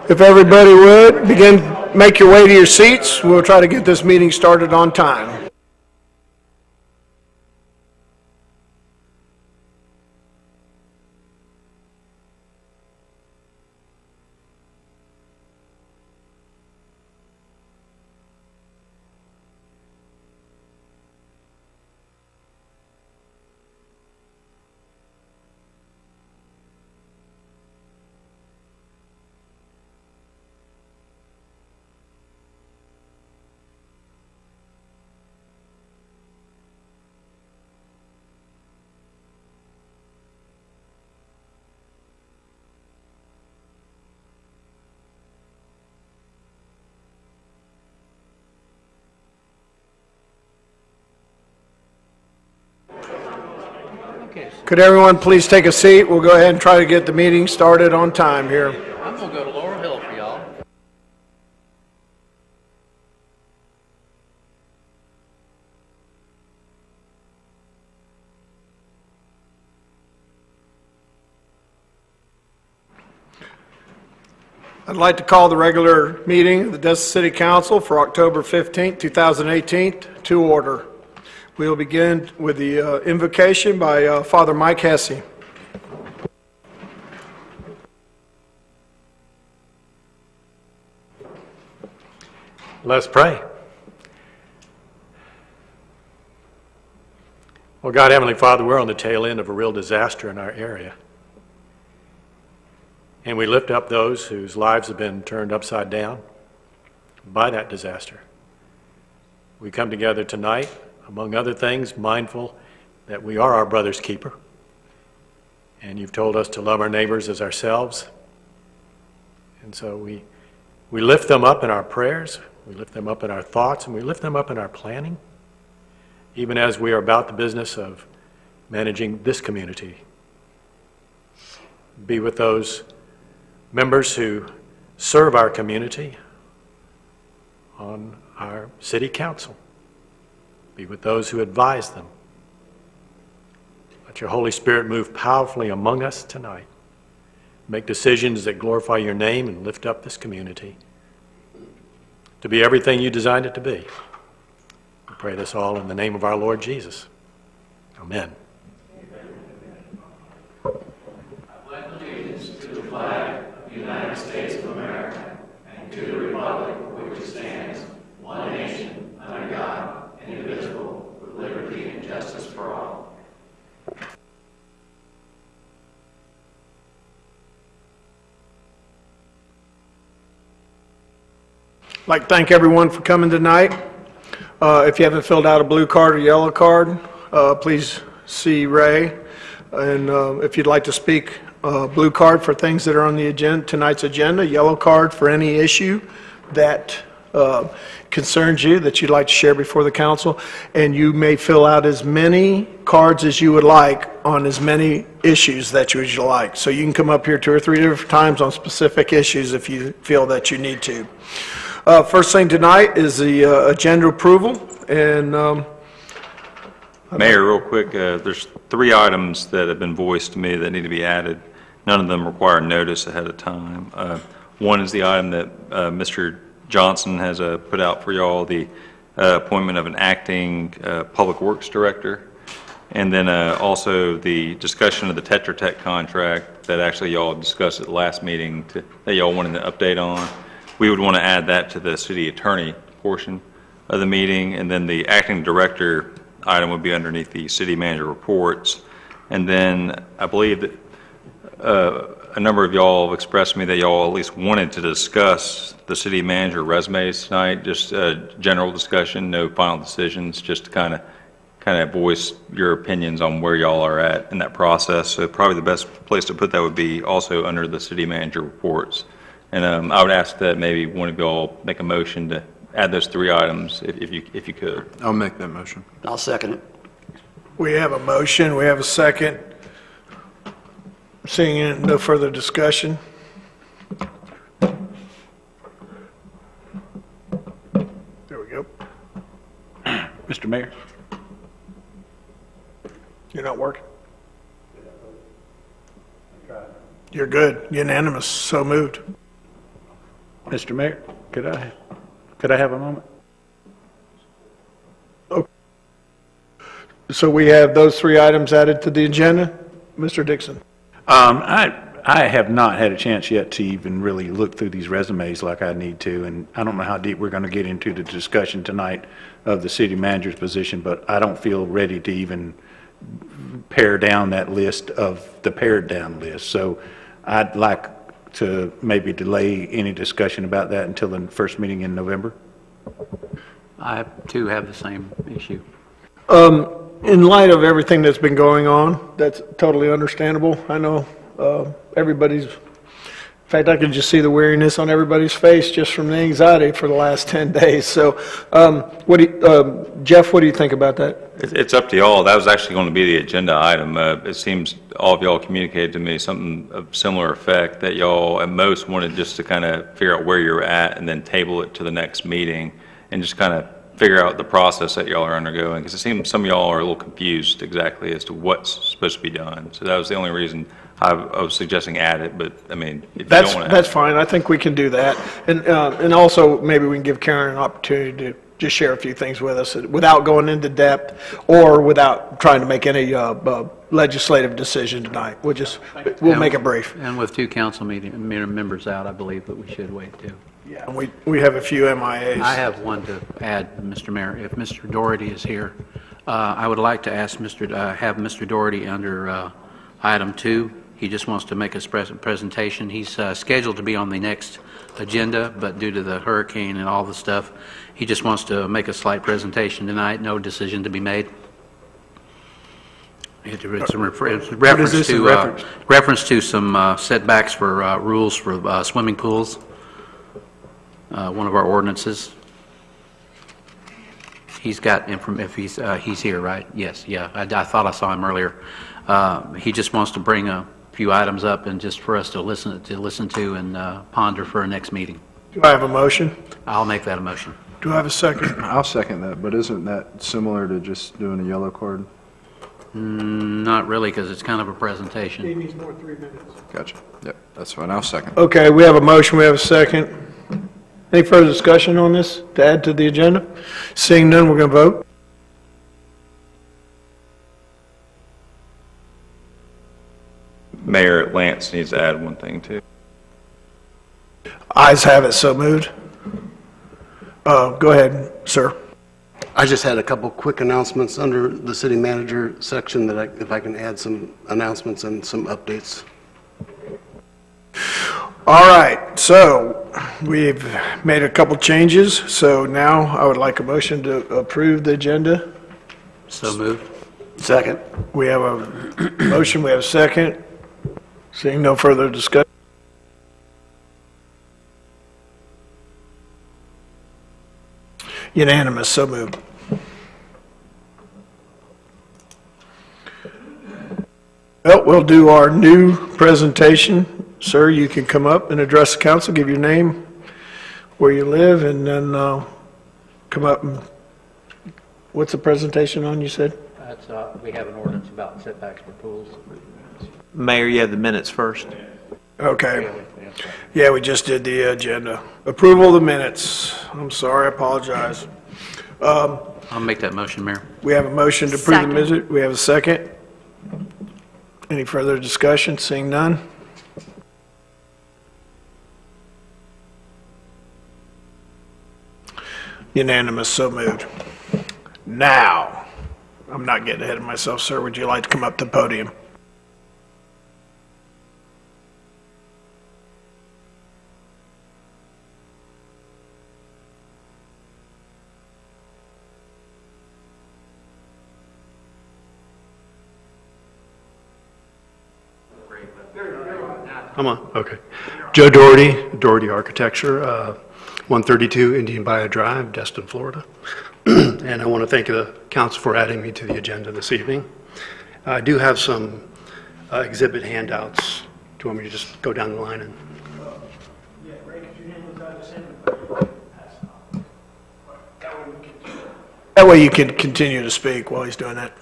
If everybody would, make your way to your seats. We'll try to get this meeting started on time. Could everyone please take a seat? We'll go ahead and try to get the meeting started on time here. I'm going to go to Laurel Hill for y'all. I'd like to call the regular meeting of the Destin City Council for October 15th, 2018 to order. We will begin with the invocation by Father Mike Hesse. Let's pray. Well, God, Heavenly Father, we're on the tail end of a real disaster in our area. And we lift up those whose lives have been turned upside down by that disaster. We come together tonight, among other things, mindful that we are our brother's keeper. And you've told us to love our neighbors as ourselves. And so we lift them up in our prayers, we lift them up in our thoughts, and we lift them up in our planning, even as we are about the business of managing this community. Be with those members who serve our community on our city council. Be with those who advise them. Let your Holy Spirit move powerfully among us tonight. Make decisions that glorify your name and lift up this community to be everything you designed it to be. We pray this all in the name of our Lord Jesus. Amen. I pledge allegiance to the flag of the United States of America and to the republic for which it stands, one nation, under God, indivisible, with liberty and justice for all. I'd like to thank everyone for coming tonight. If you haven't filled out a blue card or yellow card, please see Ray. And if you'd like to speak, blue card for things that are on the agenda, tonight's agenda, yellow card for any issue that concerns you that you'd like to share before the council, and you may fill out as many cards as you would like on as many issues that you would like. So you can come up here 2 or 3 different times on specific issues if you feel that you need to. First thing tonight is the agenda approval, and Mayor, real quick, there's 3 items that have been voiced to me that need to be added. None of them require notice ahead of time. One is the item that Mr. Johnson has put out for y'all, the appointment of an acting public works director, and then also the discussion of the Tetra Tech contract that actually y'all discussed at the last meeting that y'all wanted an update on. We would want to add that to the city attorney portion of the meeting, and then the acting director item would be underneath the city manager reports. And then I believe that a number of y'all have expressed to me that y'all at least wanted to discuss the city manager resumes tonight, just a general discussion, no final decisions, just to kind of voice your opinions on where y'all are at in that process. So probably the best place to put that would be also under the city manager reports. And I would ask that maybe one of y'all make a motion to add those 3 items if you could. I'll make that motion. I'll second it. we have a motion, we have a second. Seeing no further discussion. There we go. Mr. Mayor. You're not working? You're good. Unanimous. So moved. Mr. Mayor, could I have a moment? So we have those 3 items added to the agenda. Mr. Dixon. I have not had a chance yet to even really look through these resumes like I need to, and I don't know how deep we're going to get into the discussion tonight of the city manager's position, but I don't feel ready to even pare down that list of the pared down list. So I'd like to maybe delay any discussion about that until the first meeting in November. I too have the same issue. In light of everything that's been going on, that's totally understandable. I know everybody's, in fact, I could just see the weariness on everybody's face just from the anxiety for the last 10 days. So, Jeff, what do you think about that? It's up to y'all. That was actually going to be the agenda item. It seems all of y'all communicated to me something of similar effect, that y'all at most wanted just to kind of figure out where you're at and then table it to the next meeting and just kind of figure out the process that y'all are undergoing, because it seems some of y'all are a little confused exactly as to what's supposed to be done. So that was the only reason I was suggesting add it, but I mean, if you don't want to. That's fine. I think we can do that. And also maybe we can give Karen an opportunity to just share a few things with us without going into depth or without trying to make any legislative decision tonight. We'll make it brief. And with 2 council members out, I believe that we should wait too. Yeah, and we have a few MIAs. I have one to add, Mr. Mayor. If Mr. Doherty is here, I would like to ask have Mr. Doherty under item 2. He just wants to make his presentation. He's scheduled to be on the next agenda, but due to the hurricane and all the stuff, he just wants to make a slight presentation tonight. No decision to be made. It's a reference to some setbacks for rules for swimming pools. One of our ordinances. He's got if he's here, right? Yes, yeah. I thought I saw him earlier. He just wants to bring a few items up and just for us to listen to and ponder for our next meeting. Do I have a motion? I'll make that a motion. Do I have a second? I'll second that, but isn't that similar to just doing a yellow card? Not really, because it's kind of a presentation. He needs more 3 minutes. Gotcha. Yep, that's fine. I'll second. Okay, we have a motion, we have a second. Any further discussion on this to add to the agenda? Seeing none, we're going to vote. Mayor Lance needs to add one thing too. Ayes have it, so moved. Go ahead, sir. I just had a couple quick announcements under the city manager section that if I can add some announcements and some updates. All right, so we've made a couple changes, so now I would like a motion to approve the agenda. So moved. Second. We have a motion, we have a second. Seeing no further discussion. Unanimous, so moved. Well, we'll do our new presentation. Sir, you can come up and address the council, give your name, where you live, and then come up and, what's the presentation on, you said? That's, we have an ordinance about setbacks for pools. Mayor, you have the minutes first. Okay. Yeah, we just did the agenda. Approval of the minutes. I'm sorry, I apologize. I'll make that motion, Mayor. We have a motion to approve the minutes. We have a second. Any further discussion? Seeing none? Unanimous, so moved. Now, I'm not getting ahead of myself, sir. Would you like to come up to the podium? I'm on, okay. Joe Doherty, Doherty Architecture, 132 Indian Bayou Drive, Destin, Florida. And I want to thank the council for adding me to the agenda this evening. I do have some exhibit handouts. Do you want me to just go down the line and? Yeah, Ray, could you hand those out to Sam? That way you can continue to speak while he's doing that.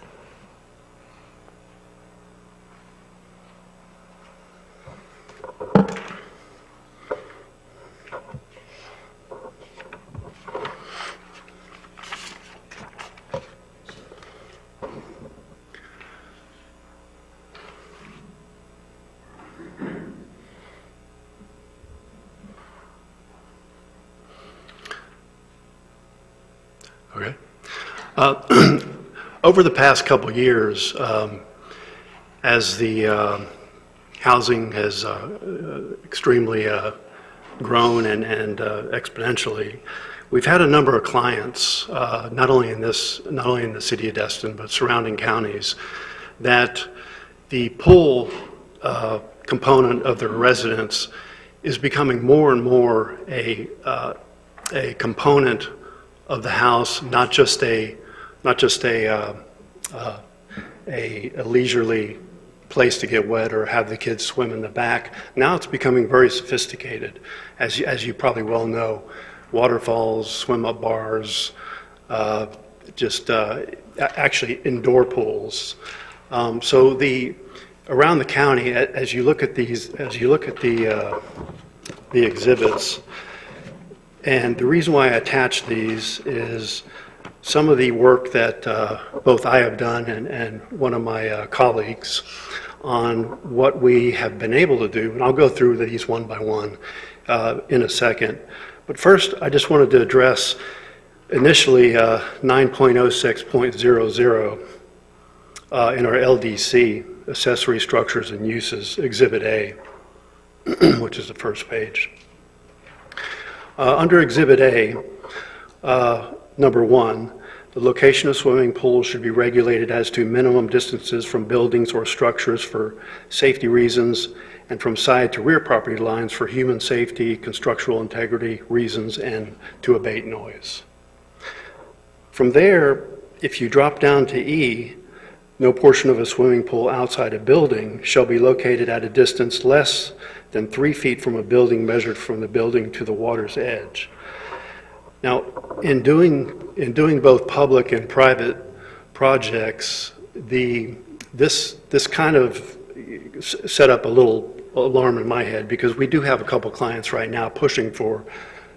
Over the past couple of years, as the housing has extremely grown and exponentially, we've had a number of clients, not only in the city of Destin, but surrounding counties, that the pool component of their residence is becoming more and more a component of the house, not just a leisurely place to get wet or have the kids swim in the back. Now it's becoming very sophisticated, as you probably well know. Waterfalls, swim-up bars, actually indoor pools. So around the county, as you look at the exhibits, and the reason why I attach these is some of the work that both I have done and one of my colleagues on what we have been able to do, and I'll go through these one by one in a second. But first, I just wanted to address initially 9.06.00 in our LDC, Accessory Structures and Uses, Exhibit A, which is the first page. Under Exhibit A, number 1, the location of swimming pools should be regulated as to minimum distances from buildings or structures for safety reasons and from side to rear property lines for human safety, constructional integrity reasons, and to abate noise. From there, if you drop down to E, no portion of a swimming pool outside a building shall be located at a distance less than 3 feet from a building measured from the building to the water's edge. Now, in doing both public and private projects, this kind of set up a little alarm in my head, because we do have a couple clients right now pushing for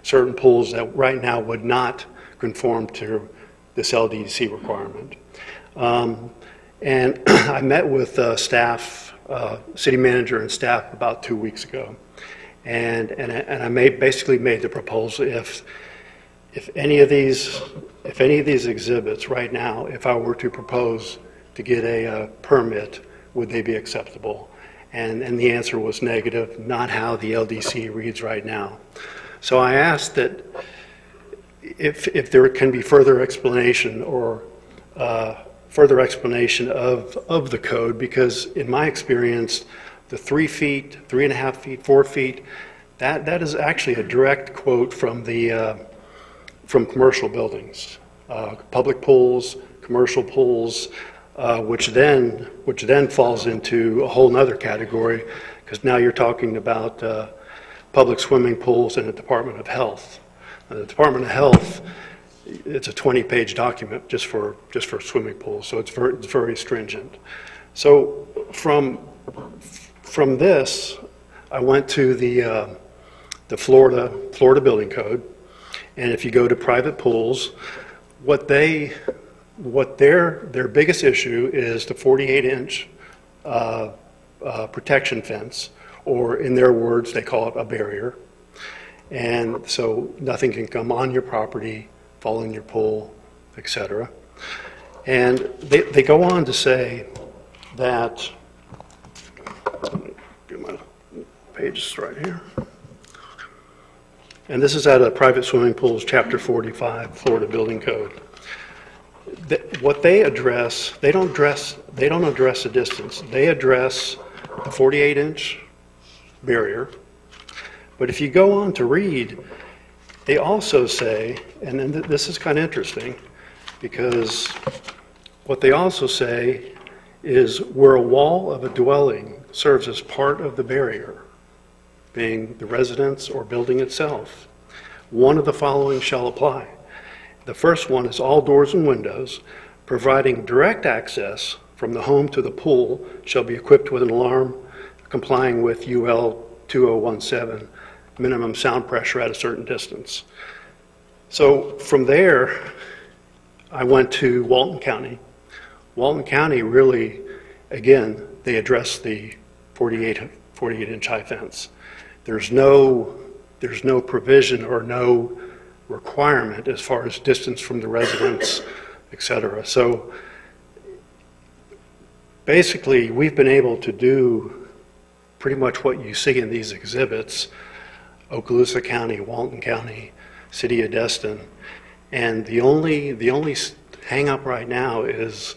certain pools that right now would not conform to this LDC requirement. And I met with staff, city manager and staff about 2 weeks ago, and I basically made the proposal, if any of these exhibits right now, if I were to propose to get a permit, would they be acceptable? And the answer was negative, not how the LDC reads right now. So I asked that if there can be further explanation or further explanation of the code, because in my experience, the 3 feet, 3.5 feet, 4 feet, that is actually a direct quote from from commercial buildings, public pools, commercial pools, which then falls into a whole nother category, because now you're talking about public swimming pools and the Department of Health. The Department of Health, it's a 20-page document just for swimming pools, so it's very stringent. So from this, I went to the Florida Building Code, and if you go to private pools, what their biggest issue is the 48-inch protection fence, or in their words, they call it a barrier. And so nothing can come on your property, fall in your pool, etc. And they go on to say that, let me get my pages right here. And this is out of Private Swimming Pools, Chapter 45, Florida Building Code. What they address, they don't address the distance. They address the 48-inch barrier. But if you go on to read, they also say, and then this is kind of interesting, because what they also say is where a wall of a dwelling serves as part of the barrier, being the residence or building itself, one of the following shall apply. The first one is all doors and windows providing direct access from the home to the pool shall be equipped with an alarm complying with UL 2017, minimum sound pressure at a certain distance. So from there, I went to Walton County. Walton County really, again, they address the 48-inch high fence. There's no provision or no requirement as far as distance from the residence et cetera. So basically, we've been able to do pretty much what you see in these exhibits, Okaloosa County, Walton County, City of Destin. And the only hang up right now is,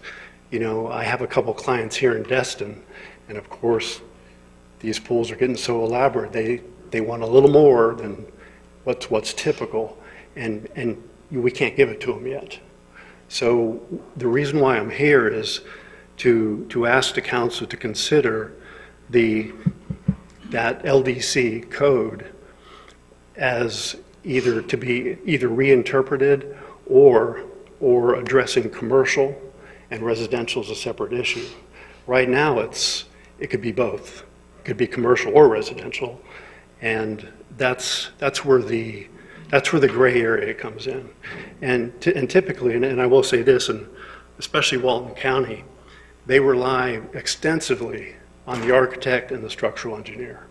I have a couple clients here in Destin, and of course, these pools are getting so elaborate, they want a little more than what's typical, and we can't give it to them yet. So the reason why I'm here is to ask the council to consider that LDC code as either reinterpreted or addressing commercial and residential as a separate issue. Right now, it could be both. It could be commercial or residential, and that's where the gray area comes in. And typically, and I will say this, and especially Walton County, they rely extensively on the architect and the structural engineer.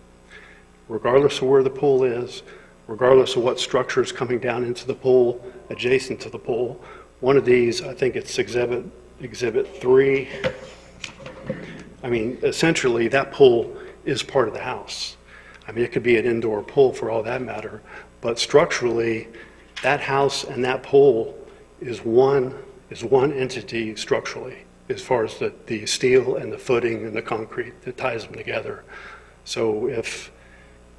Regardless of where the pool is, regardless of what structure is coming down into the pool, adjacent to the pool, one of these, I think it's Exhibit 3. I mean, essentially, that pool is part of the house. I mean, it could be an indoor pool for all that matter, but structurally, that house and that pool is one entity structurally, as far as the steel and the footing and the concrete that ties them together. So if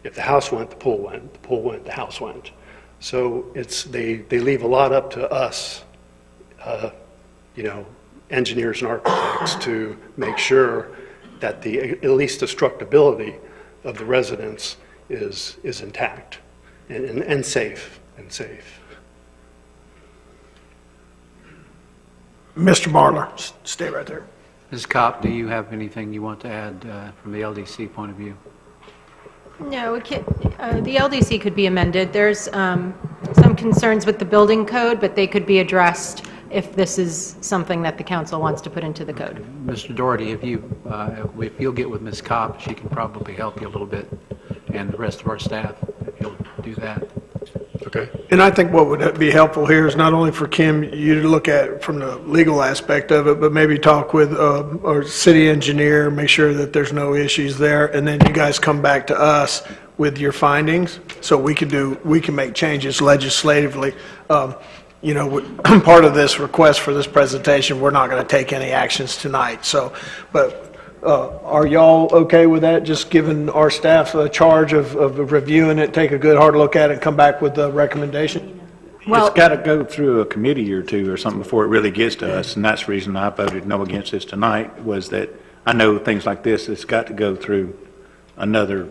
the house went, the pool went. The pool went, the house went. So they leave a lot up to us, engineers and architects, to make sure that at least the structurability of the residence is intact and safe. Mr. Marler, stay right there. Ms. Kopp, do you have anything you want to add from the LDC point of view? No, the LDC could be amended. There's some concerns with the building code, but they could be addressed if this is something that the council wants to put into the code. Mr. Doherty, if you'll get with Ms. Kopp, she can probably help you a little bit, and the rest of our staff, if you'll do that. Okay. And I think what would be helpful here is not only for Kim, you to look at from the legal aspect of it, but maybe talk with our city engineer, make sure that there's no issues there, and then you guys come back to us with your findings, so we can make changes legislatively. Part of this request for this presentation, we're not going to take any actions tonight. So, but are y'all okay with that? Just giving our staff a charge of reviewing it, take a good hard look at it, and come back with a recommendation? Well, it's got to go through a committee or two or something before it really gets to us, and that's the reason I voted no against this tonight, was that I know things like this, it's got to go through another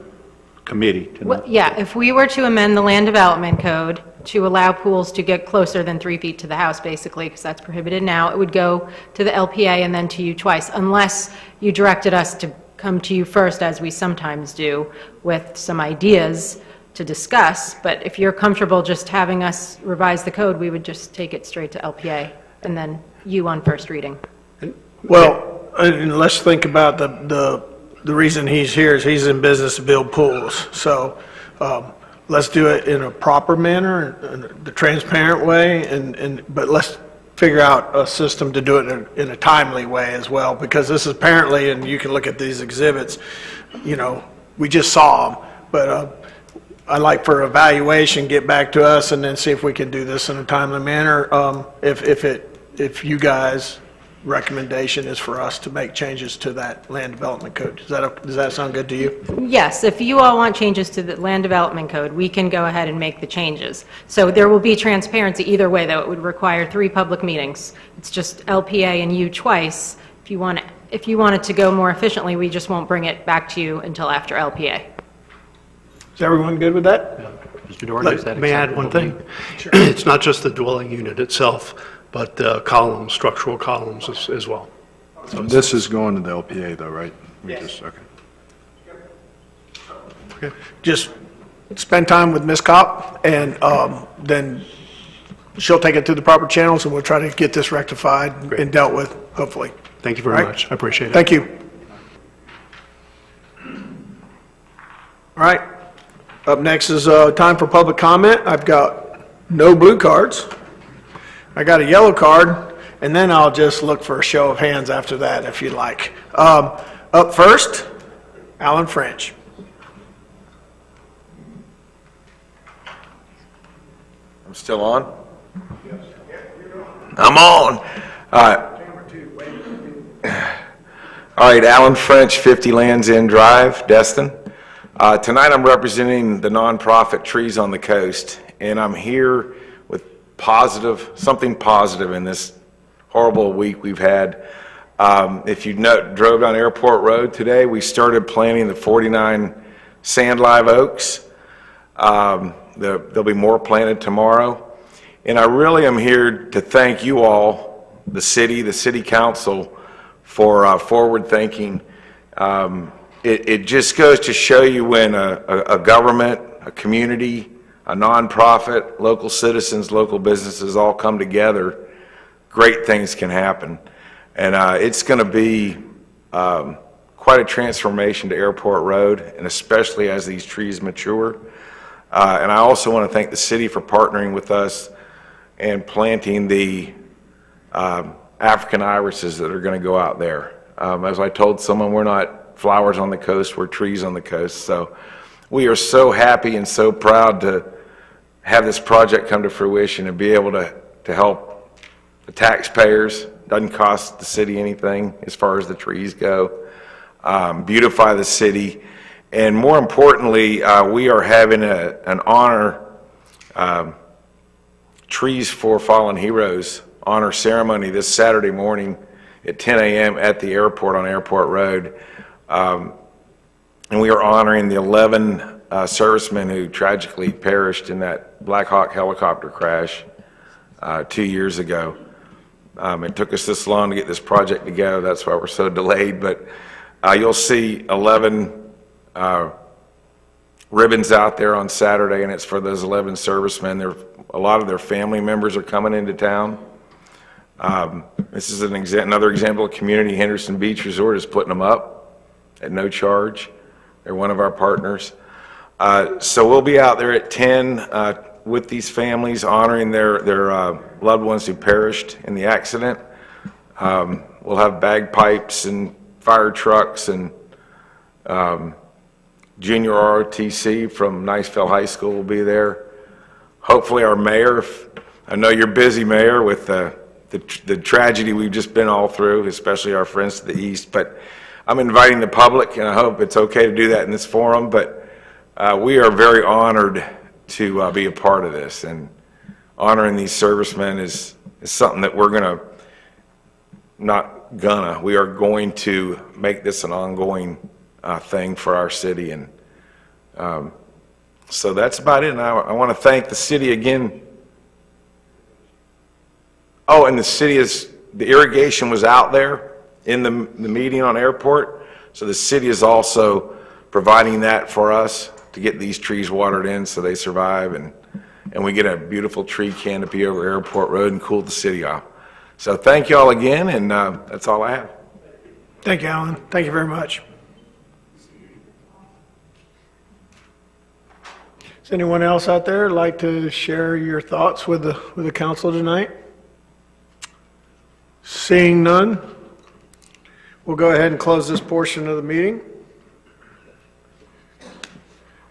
committee. Yeah, if we were to amend the land development code to allow pools to get closer than 3 feet to the house, basically, because that's prohibited now, it would go to the LPA and then to you twice, unless you directed us to come to you first, as we sometimes do, with some ideas to discuss. But if you're comfortable just having us revise the code, we would just take it straight to LPA and then you on first reading. Well, and let's think about the reason he's here is he's in business to build pools. So let's do it in a proper manner, in the transparent way, but let's figure out a system to do it in a timely way as well, because this is apparently, and you can look at these exhibits, we just saw them, but I'd like for evaluation, get back to us, and then see if we can do this in a timely manner. If you guys' recommendation is for us to make changes to that land development code. Does that sound good to you? Yes, if you all want changes to the land development code, we can go ahead and make the changes. So there will be transparency either way, though. It would require 3 public meetings. It's just LPA and you twice. If you want it to go more efficiently, we just won't bring it back to you until after LPA. Is everyone good with that? Mr. Doherty, is that May I add one thing? Sure. It's not just the dwelling unit itself, but the columns, structural columns as well. So this is going to the LPA though, right? Yes. Okay. Just spend time with Ms. Kopp, and then she'll take it through the proper channels, and we'll try to get this rectified and dealt with, hopefully. Thank you very much. I appreciate it. Thank you. All right. Up next is time for public comment. I've got no blue cards. I got a yellow card, and then I'll just look for a show of hands after that, if you'd like. Up first, Alan French. I'm still on? I'm on. All right, Alan French, 50 Lands End Drive, Destin. Tonight I'm representing the nonprofit Trees on the Coast, and I'm here with something positive in this horrible week we've had. If you drove down Airport Road today, we started planting the 49 sand live oaks. There'll be more planted tomorrow. And I really am here to thank you all, the city council, for forward thinking. It just goes to show you when a government, a community, a nonprofit, local citizens, local businesses all come together, great things can happen. And it's going to be quite a transformation to Airport Road, and especially as these trees mature. And I also want to thank the city for partnering with us and planting the African irises that are going to go out there. As I told someone, we're not flowers on the coast, we're trees on the coast. So we are so happy and so proud to have this project come to fruition and be able to help the taxpayers. Doesn't cost the city anything as far as the trees go. Beautify the city. And more importantly, we are having an honor Trees for Fallen Heroes honor ceremony this Saturday morning at 10 a.m. at the airport on Airport Road. And we are honoring the 11 servicemen who tragically perished in that Black Hawk helicopter crash 2 years ago. It took us this long to get this project together. That's why we're so delayed. But you'll see 11 ribbons out there on Saturday, and it's for those 11 servicemen. A lot of their family members are coming into town. This is another example of community. Henderson Beach Resort is putting them up at no charge. They're one of our partners. So we'll be out there at 10 with these families, honoring their loved ones who perished in the accident. We'll have bagpipes and fire trucks and junior ROTC from Niceville High School will be there. Hopefully our mayor, I know you're busy, Mayor, with the tragedy we've just been all through, especially our friends to the east, but I'm inviting the public, and I hope it's okay to do that in this forum, but we are very honored to be a part of this, and honoring these servicemen is something that we're we are going to make this an ongoing thing for our city, and so that's about it. And I want to thank the city again. Oh, and the irrigation was out there in the meeting on Airport, so the city is also providing that for us to get these trees watered in so they survive, and we get a beautiful tree canopy over Airport Road and cool the city off. So thank you all again, and that's all I have. Thank you, Alan. Thank you very much. Does anyone else out there like to share your thoughts with the council tonight? Seeing none, we'll go ahead and close this portion of the meeting.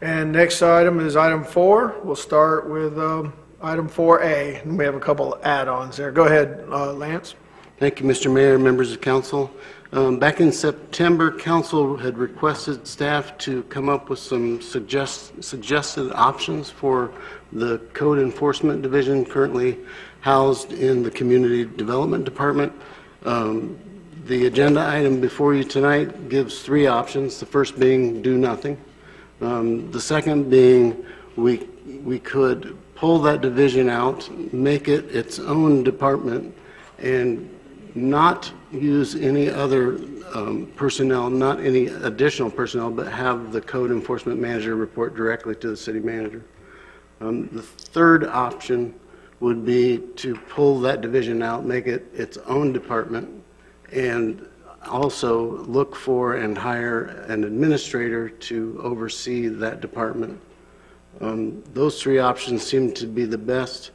And next item is item 4. We'll start with item 4A, and we have a couple add-ons there. Go ahead, Lance. Thank you, Mr. Mayor, members of council. Back in September, council had requested staff to come up with some suggested options for the Code Enforcement Division currently housed in the Community Development Department. The agenda item before you tonight gives 3 options, the first being do nothing. The second being we could pull that division out, make it its own department, and not use any other personnel, not any additional personnel, but have the code enforcement manager report directly to the city manager. The third option would be to pull that division out, make it its own department, and also look for and hire an administrator to oversee that department. Those 3 options seem to be the best.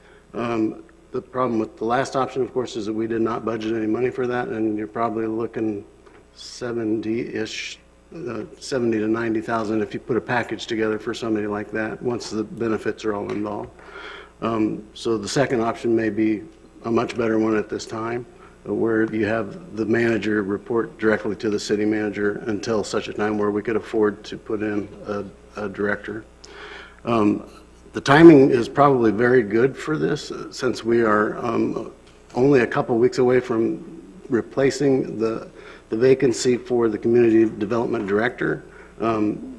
The problem with the last option, of course, is that we did not budget any money for that, and you're probably looking 70-ish, 70 to 90,000 if you put a package together for somebody like that, once the benefits are all involved. So the second option may be a much better one at this time, where you have the manager report directly to the city manager until such a time where we could afford to put in a director. The timing is probably very good for this, since we are only a couple weeks away from replacing the vacancy for the community development director.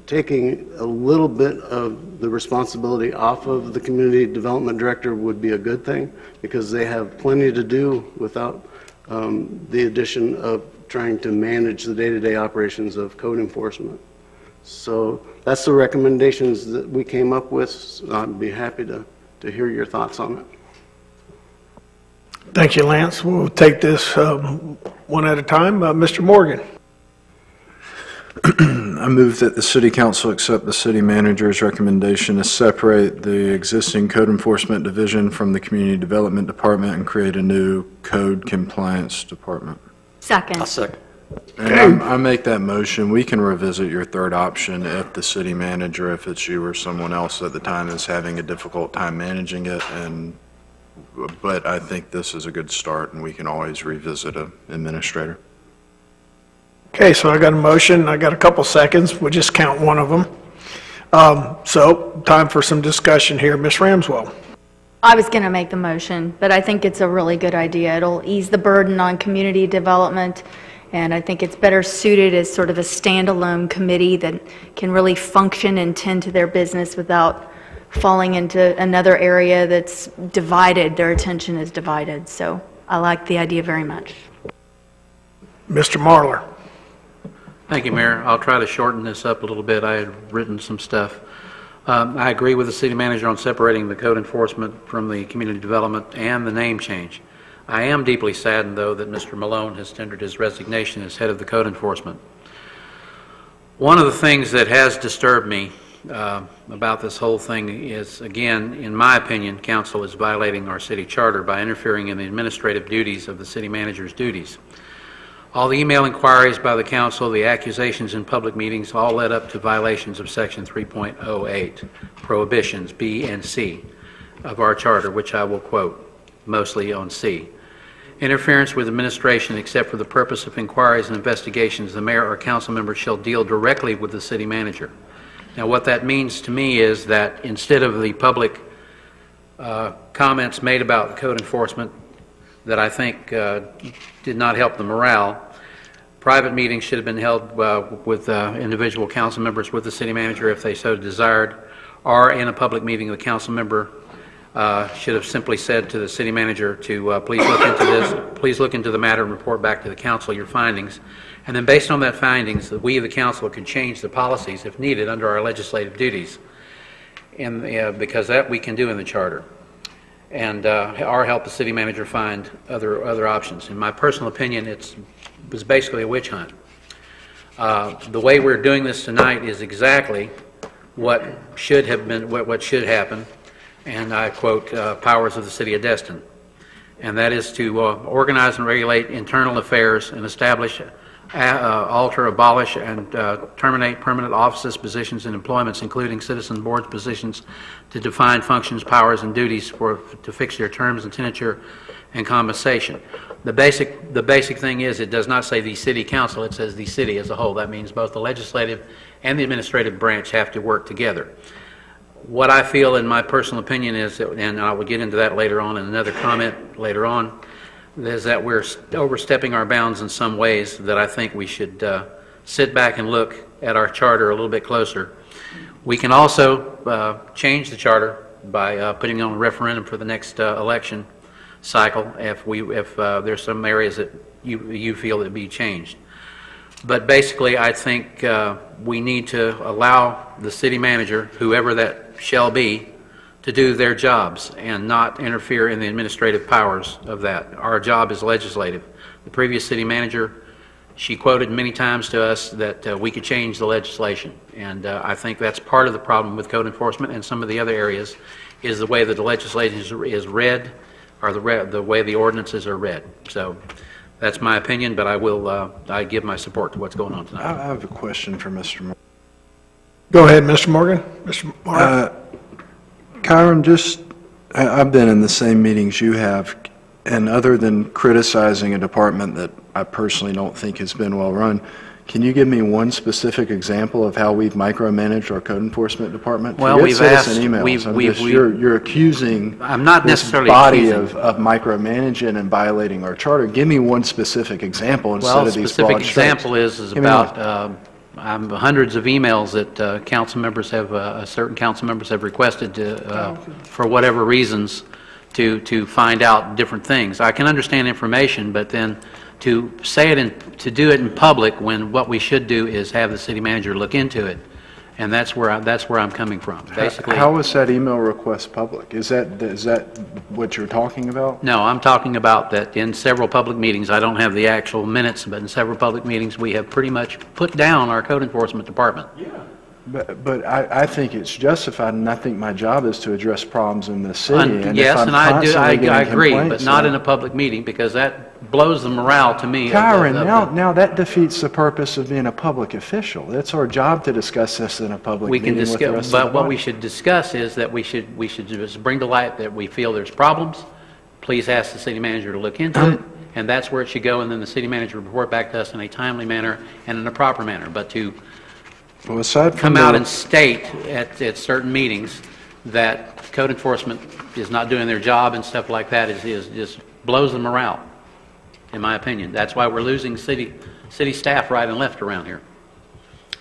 Taking a little bit of the responsibility off of the community development director would be a good thing, because they have plenty to do without the addition of trying to manage the day-to-day operations of code enforcement. So that's the recommendations that we came up with. So I'd be happy to hear your thoughts on it. Thank you, Lance. We'll take this one at a time. Mr. Morgan. I move that the City Council accept the City Manager's recommendation to separate the existing Code Enforcement Division from the Community Development Department and create a new Code Compliance Department. Second. I'll second. And I make that motion. We can revisit your third option if the City Manager, if it's you or someone else at the time, is having a difficult time managing it. But I think this is a good start, and we can always revisit an administrator. Okay, so I got a motion. I got a couple seconds. We'll just count one of them. So time for some discussion here. Ms. Ramswell. I was going to make the motion, but I think it's a really good idea. It'll ease the burden on community development, and I think it's better suited as sort of a standalone committee that can really function and tend to their business without falling into another area that's divided. Their attention is divided. So I like the idea very much. Mr. Marler. Thank you, Mayor. I'll try to shorten this up a little bit. I had written some stuff. I agree with the city manager on separating the code enforcement from the community development and the name change. I am deeply saddened, though, that Mr. Malone has tendered his resignation as head of the code enforcement. One of the things that has disturbed me about this whole thing is, again, in my opinion, council is violating our city charter by interfering in the administrative duties of the city manager's duties. All the email inquiries by the council, the accusations in public meetings, all led up to violations of Section 3.08, prohibitions B and C of our charter, which I will quote, mostly on C. Interference with administration except for the purpose of inquiries and investigations, the mayor or council member shall deal directly with the city manager. Now, what that means to me is that instead of the public comments made about the code enforcement that I think did not help the morale, private meetings should have been held with individual council members with the city manager if they so desired, or in a public meeting the council member should have simply said to the city manager to please look into this, please look into the matter and report back to the council your findings. And then based on that findings, we, the council, can change the policies if needed under our legislative duties, and because that we can do in the charter, and or help the city manager find other options. In my personal opinion, it was basically a witch hunt. The way we're doing this tonight is exactly what should have been, what should happen, and I quote powers of the city of Destin, and that is to organize and regulate internal affairs and establish, alter, abolish, and terminate permanent offices, positions, and employments, including citizen board positions, to define functions, powers, and duties to fix their terms and tenure and compensation. The basic thing is it does not say the city council, it says the city as a whole. That means both the legislative and the administrative branch have to work together. What I feel, in my personal opinion, is that, and I will get into that later on in another comment later on, is that we're overstepping our bounds in some ways that I think we should sit back and look at our charter a little bit closer. We can also change the charter by putting it on a referendum for the next election cycle if there's some areas that you feel that be changed. But basically, I think we need to allow the city manager, whoever that shall be, to do their jobs and not interfere in the administrative powers of that. Our job is legislative. The previous city manager, she quoted many times to us that we could change the legislation, and I think that's part of the problem with code enforcement and some of the other areas is the way that the legislation is read the way the ordinances are read. So that's my opinion, but I give my support to what's going on tonight. I have a question for Mr. Morgan. Go ahead, Mr. Morgan. Mr. Morgan. Kyron, I've been in the same meetings you have, and other than criticizing a department that I personally don't think has been well run, can you give me one specific example of how we've micromanaged our code enforcement department? Well, Forget we've citizen asked, emails. You're accusing I'm not this necessarily body accusing. of micromanaging and violating our charter. Give me one specific example instead Well, of these specific broad strokes. example is Give me one. about hundreds of emails that council members have, certain council members have requested to, for whatever reasons, to find out different things. I can understand information, but then to say it to do it in public when what we should do is have the city manager look into it, and that's where I'm coming from. Basically, How was that email request public? Is that what you're talking about? no, I'm talking about that in several public meetings. I don't have the actual minutes, but in several public meetings, we have pretty much put down our code enforcement department. But I think it's justified, and I think my job is to address problems in the city. And if Yes, I'm and I constantly getting agree, but complaints, not then- in a public meeting, because that blows the morale to me. Kyron, now that defeats the purpose of being a public official. It's our job to discuss this in a public We can meeting with the discuss, rest of but the what body. we should discuss is that we should just bring to light that we feel there's problems. Please ask the city manager to look into it, and that's where it should go, and then the city manager report back to us in a timely manner and in a proper manner. But to Well, aside from come out the- and state at certain meetings that code enforcement is not doing their job and stuff like that is just blows the morale, in my opinion. That's why we're losing city staff right and left around here.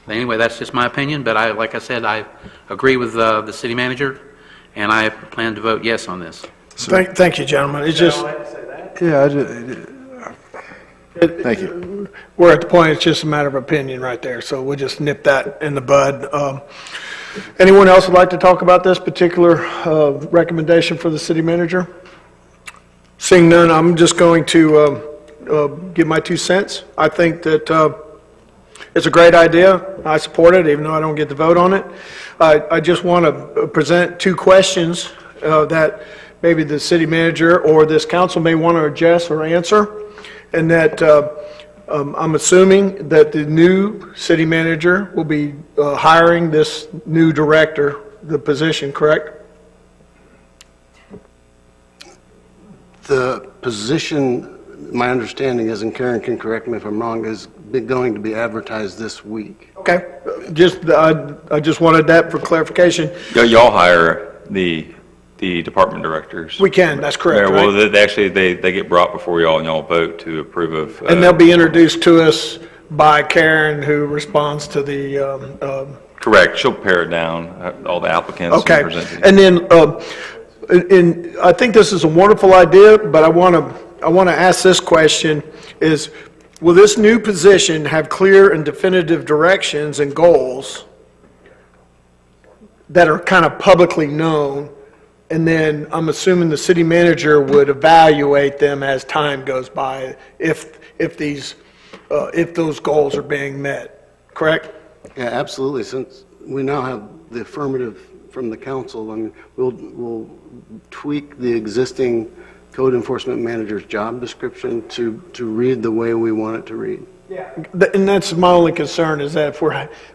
But anyway, that's just my opinion, but like I said, I agree with the city manager, and I plan to vote yes on this. Thank you, gentlemen. It's just, Yeah, thank you. we're at the point, it's just a matter of opinion right there, so we'll just nip that in the bud. Anyone else would like to talk about this particular recommendation for the city manager? Seeing none, I'm just going to give my 2 cents. I think that it's a great idea. I support it, even though I don't get to vote on it. I just want to present 2 questions that maybe the city manager or this council may want to address or answer, and that I'm assuming that the new city manager will be hiring this new director, the position, correct? The position, my understanding is, and Karen can correct me if I'm wrong, is going to be advertised this week. Okay, I just wanted that for clarification. Y'all hire the department directors. We can, that's correct, Yeah, well, right? they get brought before y'all, and y'all vote to approve of. And they'll be introduced to us by Karen, who responds to the, Correct. She'll pare it down, all the applicants. and okay. present it. And then, I think this is a wonderful idea, but I want to ask this question is, will this new position have clear and definitive directions and goals that are kind of publicly known? And then I'm assuming the city manager would evaluate them as time goes by if those goals are being met, correct? Yeah, absolutely. Since we now have the affirmative from the council, and we'll tweak the existing code enforcement manager's job description to read the way we want it to read. Yeah. And that's my only concern, is that if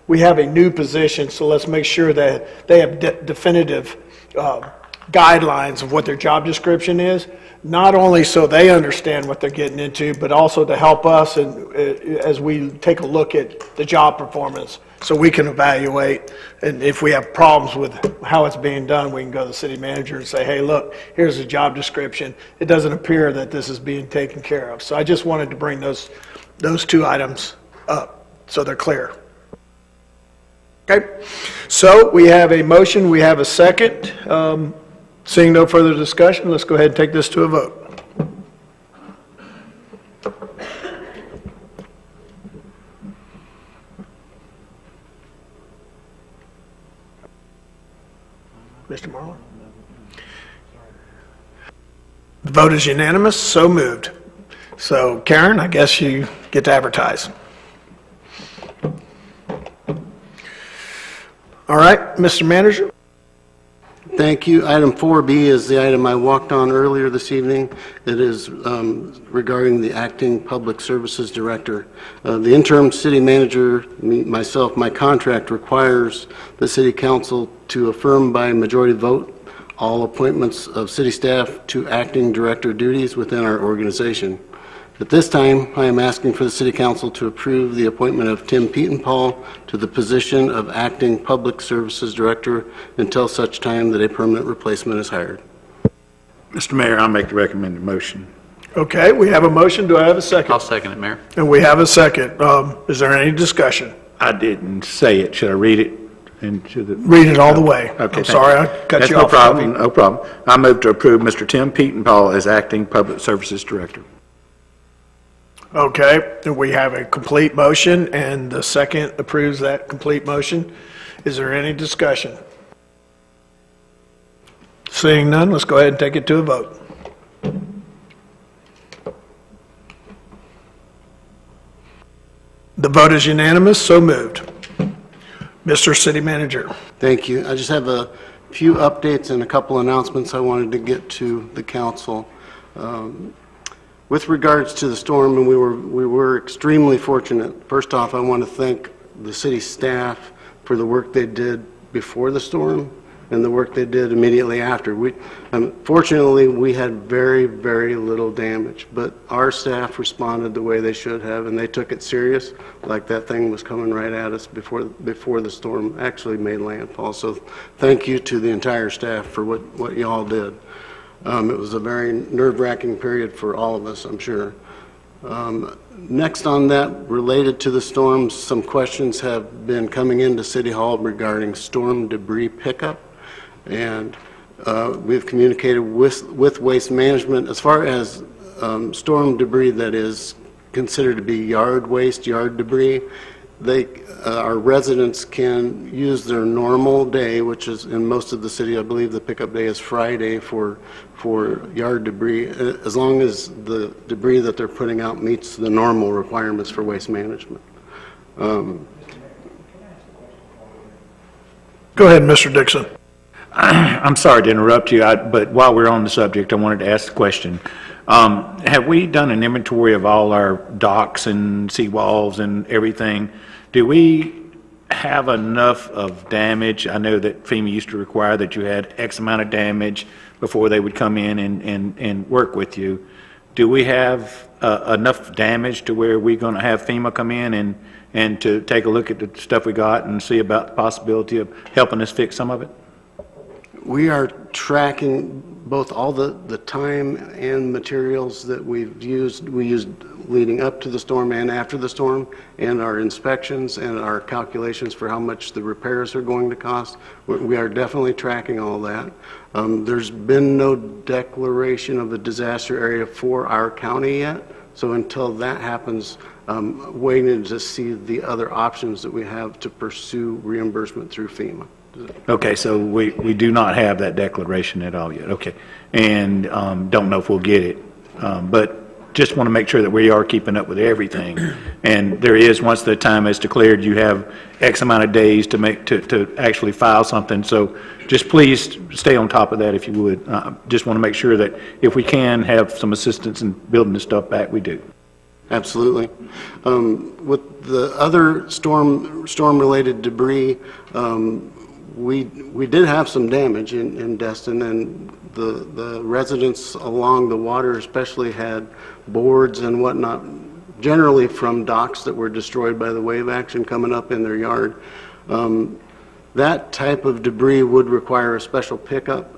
we have a new position, so let's make sure that they have definitive guidelines of what their job description is, not only so they understand what they're getting into, but also to help us and as we take a look at the job performance, so we can evaluate, and if we have problems with how it's being done, we can go to the city manager and say, hey, look, here's the job description. It doesn't appear that this is being taken care of. So I just wanted to bring those 2 items up so they're clear. Okay, so we have a motion, we have a second. Seeing no further discussion, let's go ahead and take this to a vote. Mr. Marlin? The vote is unanimous, so moved. So Karen, I guess you get to advertise. All right, Mr. Manager? Thank you. Item 4B is the item I walked on earlier this evening. It is regarding the acting public services director. The interim city manager, myself, my contract requires the city council to affirm by majority vote all appointments of city staff to acting director duties within our organization. At this time, I am asking for the City Council to approve the appointment of Tim Pietenpaul to the position of Acting Public Services Director until such time that a permanent replacement is hired. Mr. Mayor, I'll make the recommended motion. Okay, we have a motion. Do I have a second? I'll second it, Mayor. And we have a second. Is there any discussion? I didn't say it. Should I read it? Read it all the way. Okay, I'm sorry, I cut you off. No problem, no problem. I move to approve Mr. Tim Pietenpaul as Acting Public Services Director. Okay, and we have a complete motion, and the second approves that complete motion. Is there any discussion? Seeing none, let's go ahead and take it to a vote. The vote is unanimous, so moved. Mr. City Manager. Thank you. I just have a few updates and a couple announcements I wanted to get to the council. With regards to the storm, and we were extremely fortunate. First off, I want to thank the city staff for the work they did before the storm and the work they did immediately after. Fortunately, we had very, very little damage, but our staff responded the way they should have, and they took it serious, like that thing was coming right at us before the storm actually made landfall. So thank you to the entire staff for what you all did. It was a very nerve-wracking period for all of us, I'm sure. Next on that, related to the storms, some questions have been coming into City Hall regarding storm debris pickup. And we've communicated with Waste Management as far as storm debris that is considered to be yard waste, yard debris. Our residents can use their normal day, which is in most of the city, I believe the pickup day is Friday for yard debris, as long as the debris that they're putting out meets the normal requirements for waste management. Go ahead, Mr. Dixon. I'm sorry to interrupt you, but while we're on the subject, I wanted to ask the question. Have we done an inventory of all our docks and seawalls and everything? Do we have enough of damage? I know that FEMA used to require that you had X amount of damage before they would come in and work with you. Do we have enough damage to where we're going to have FEMA come in and to take a look at the stuff we got and see about the possibility of helping us fix some of it? We are tracking both all the time and materials that we used leading up to the storm and after the storm, and our inspections and our calculations for how much the repairs are going to cost. We are definitely tracking all that. There's been no declaration of a disaster area for our county yet, so until that happens, waiting to see the other options that we have to pursue reimbursement through FEMA. Okay, so we do not have that declaration at all yet. Okay, and don't know if we'll get it, but just want to make sure that we are keeping up with everything. And there is, once the time is declared, you have X amount of days to actually file something. So just please stay on top of that if you would. Just want to make sure that if we can have some assistance in building this stuff back, we do. Absolutely. With the other storm-related debris, we did have some damage in Destin, and the residents along the water especially had boards and whatnot, generally from docks that were destroyed by the wave action coming up in their yard. That type of debris would require a special pickup.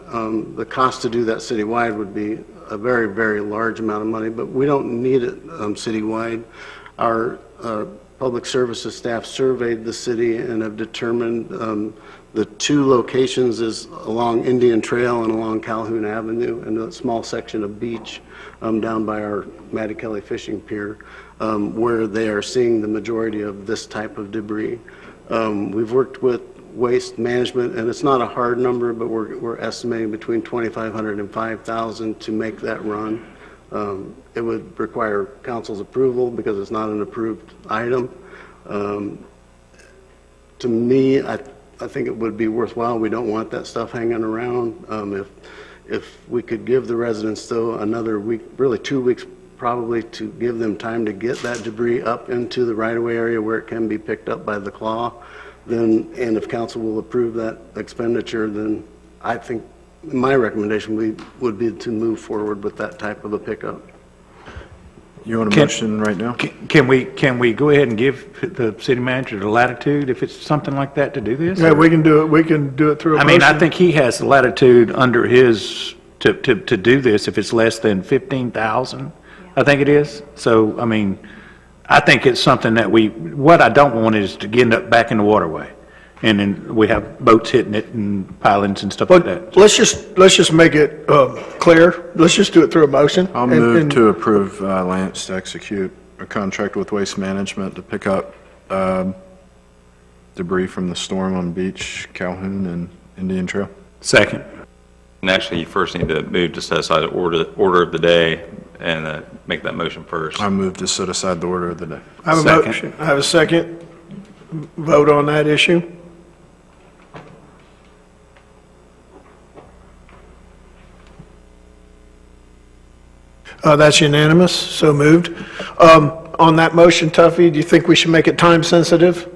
The cost to do that citywide would be a very, very large amount of money, but we don't need it citywide. Our public services staff surveyed the city and have determined the two locations is along Indian Trail and along Calhoun Avenue, and a small section of beach down by our Mattie Kelly fishing pier, where they are seeing the majority of this type of debris. We've worked with Waste Management, and it's not a hard number, but we're estimating between $2,500 and $5,000 to make that run. It would require council's approval because it's not an approved item. To me, I I think it would be worthwhile. We don't want that stuff hanging around. If we could give the residents, though, another week, really 2 weeks probably, to give them time to get that debris up into the right-of-way area where it can be picked up by the claw, then, and if council will approve that expenditure, then I think my recommendation would be to move forward with that type of a pickup. You want a motion right now? Can we go ahead and give the city manager the latitude if it's something like that to do this? Yeah, we can do it. We can do it through a I motion. mean, I think he has the latitude under his, to do this if it's less than 15,000, I think it is. So, I mean, I think it's something that what I don't want is to get up back in the waterway. And then we have boats hitting it and pilings and stuff like that. Let's just make it clear. Let's just do it through a motion. I'll move to approve Lance to execute a contract with Waste Management to pick up debris from the storm on Beach, Calhoun, and Indian Trail. Second. And actually, you first need to move to set aside the order of the day and make that motion first. I move to set aside the order of the day. I have a motion. I have a second. Vote on that issue. That's unanimous, so moved. On that motion, Tuffy, do you think we should make it time sensitive?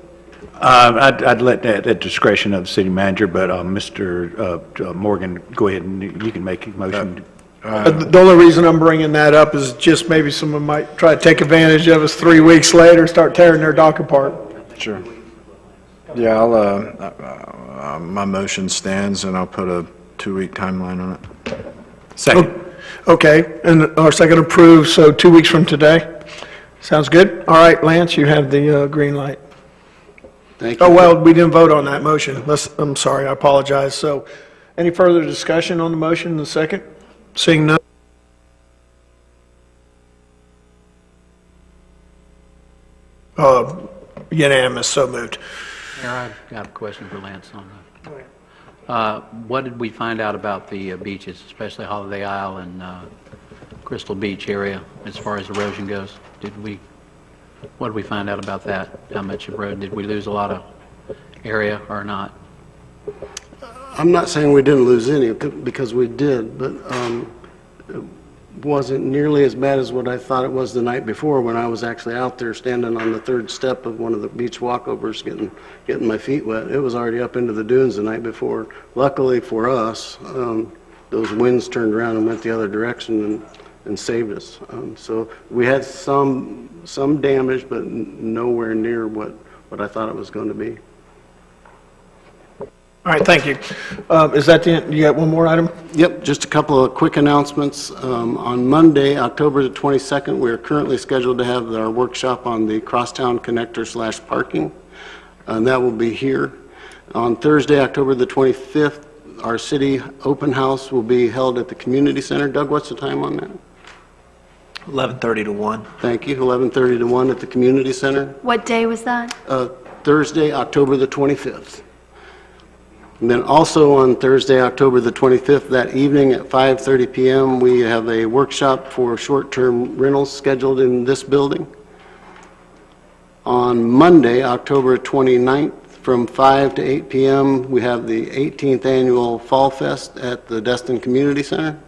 I'd let that at discretion of the city manager, but Mr. Morgan, go ahead and you can make a motion. The only reason I'm bringing that up is just maybe someone might try to take advantage of us 3 weeks later, start tearing their dock apart. Sure. Yeah, I'll, my motion stands, and I'll put a 2-week timeline on it. Second. Okay, and our second approved, so 2 weeks from today. Sounds good? All right, Lance, you have the green light. Thank you. Oh, well, we didn't vote on that motion. I'm sorry, I apologize. So, any further discussion on the motion in the second? Seeing none. Unanimous, so moved. Mayor, I've got a question for Lance on that. What did we find out about the beaches, especially Holiday Isle and Crystal Beach area, as far as erosion goes? What did we find out about that? How much erosion? Did we lose a lot of area or not? I'm not saying we didn't lose any, because we did, but it wasn't nearly as bad as what I thought it was the night before when I was actually out there standing on the third step of one of the beach walkovers getting my feet wet. It was already up into the dunes the night before. Luckily for us, those winds turned around and went the other direction and saved us. So we had some damage, but nowhere near what I thought it was going to be. All right, thank you. Is that the end? You got one more item? Yep, just a couple of quick announcements. On Monday, October the 22nd, we are currently scheduled to have our workshop on the Crosstown Connector / parking, and that will be here. On Thursday, October the 25th, our city open house will be held at the community center. Doug, what's the time on that? 11:30 to 1. Thank you, 11:30 to 1 at the community center. What day was that? Thursday, October the 25th. And then also on Thursday, October the 25th, that evening at 5:30 p.m., we have a workshop for short-term rentals scheduled in this building. On Monday, October 29th, from 5 to 8 p.m., we have the 18th annual Fall Fest at the Destin Community Center.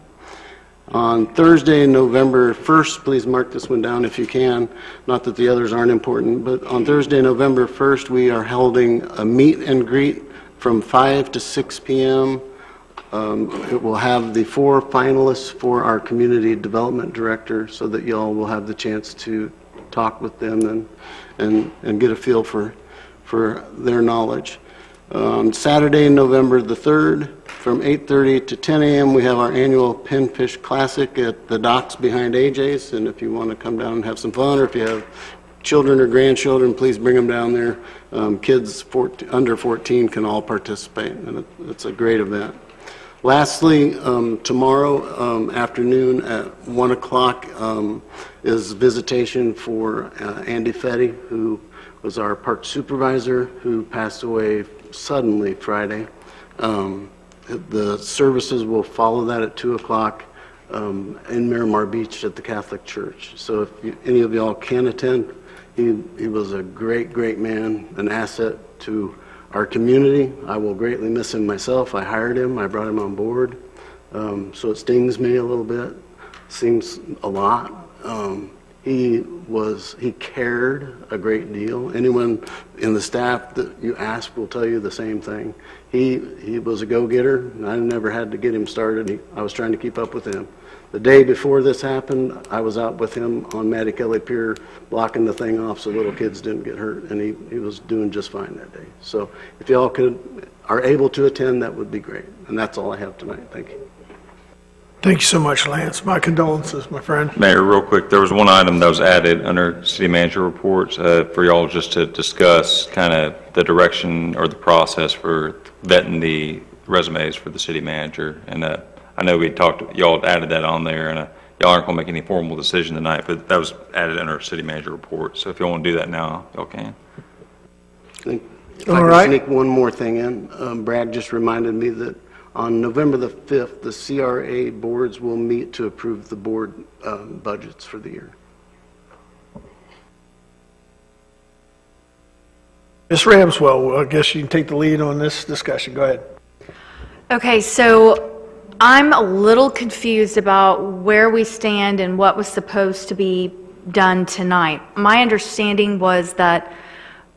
On Thursday, November 1st, please mark this one down if you can, not that the others aren't important, but on Thursday, November 1st, we are holding a meet and greet from 5 to 6 p.m. It will have the 4 finalists for our community development director, so that y'all will have the chance to talk with them and get a feel for their knowledge. On Saturday, November the 3rd, from 8:30 to 10 a.m., we have our annual Pinfish Classic at the docks behind AJ's, and if you want to come down and have some fun, or if you have children or grandchildren, please bring them down there. Kids under 14 can all participate, and it's a great event. Lastly, tomorrow afternoon at 1 o'clock is visitation for Andy Fetty, who was our park supervisor, who passed away suddenly Friday. The services will follow that at 2 o'clock in Miramar Beach at the Catholic Church. So if any of y'all can attend, he was a great man, an asset to our community. I will greatly miss him myself. I hired him, I brought him on board, so it stings me a little bit, seems a lot. He cared a great deal. Anyone in the staff that you ask will tell you the same thing. He was a go-getter, and I never had to get him started. I was trying to keep up with him. The day before this happened, I was out with him on Matty Kelly Pier blocking the thing off so little kids didn't get hurt, and he was doing just fine that day. So if y'all are able to attend, that would be great. And that's all I have tonight. Thank you. Thank you so much, Lance. My condolences, my friend. Mayor, real quick, there was one item that was added under city manager reports for y'all just to discuss kind of the direction or the process for vetting the resumes for the city manager. And I know we talked, y'all had added that on there, and y'all aren't going to make any formal decision tonight, but that was added under city manager report. So if y'all want to do that now, y'all can. If I can sneak one more thing in, Brad just reminded me that on November the 5th, the CRA boards will meet to approve the board budgets for the year. Ms. Ramswell, I guess you can take the lead on this discussion. Go ahead. Okay, so I'm a little confused about where we stand and what was supposed to be done tonight. My understanding was that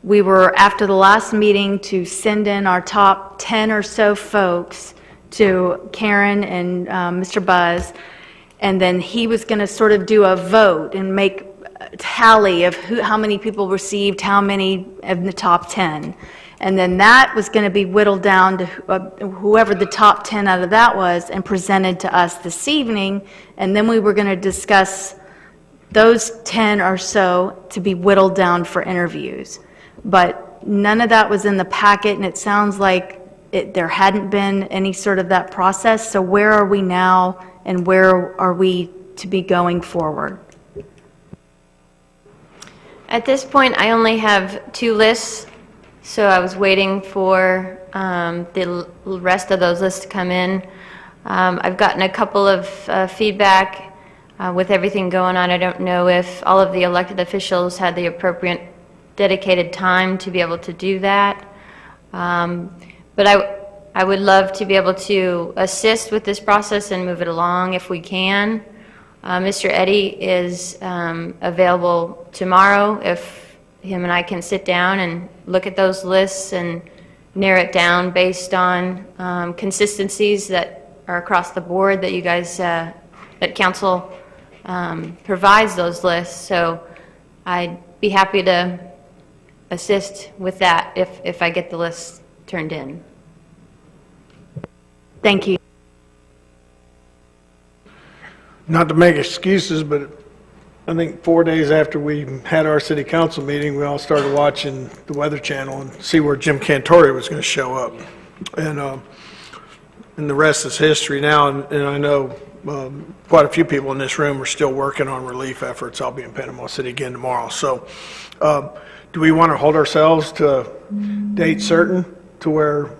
we were, after the last meeting, to send in our top 10 or so folks to Karen and Mr. Buzz, and then he was going to sort of do a vote and make a tally of how many people received how many of the top 10. And then that was going to be whittled down to whoever the top 10 out of that was and presented to us this evening. And then we were going to discuss those 10 or so to be whittled down for interviews. But none of that was in the packet, and it sounds like there hadn't been any sort of that process. So where are we now, and where are we to be going forward? At this point, I only have 2 lists, so I was waiting for the rest of those lists to come in. I've gotten a couple of feedback with everything going on. I don't know if all of the elected officials had the appropriate dedicated time to be able to do that. But I would love to be able to assist with this process and move it along if we can. Mr. Eddy is available tomorrow if him and I can sit down and look at those lists and narrow it down based on consistencies that are across the board that you guys, that council provides those lists. So I'd be happy to assist with that if I get the list turned in. Thank you. Not to make excuses, but I think 4 days after we had our city council meeting, we all started watching the Weather Channel and see where Jim Cantori was going to show up. And the rest is history now. And I know quite a few people in this room are still working on relief efforts. I'll be in Panama City again tomorrow. So do we want to hold ourselves to a date certain to where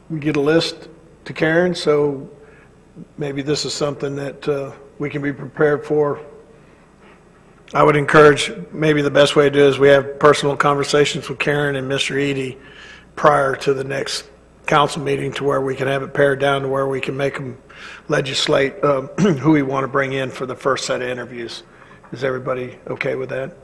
we get a list to Karen? So maybe this is something that we can be prepared for. I would encourage, maybe the best way to do it is we have personal conversations with Karen and Mr. Edie prior to the next council meeting, to where we can have it pared down to where we can make them legislate who we want to bring in for the first set of interviews. Is everybody okay with that?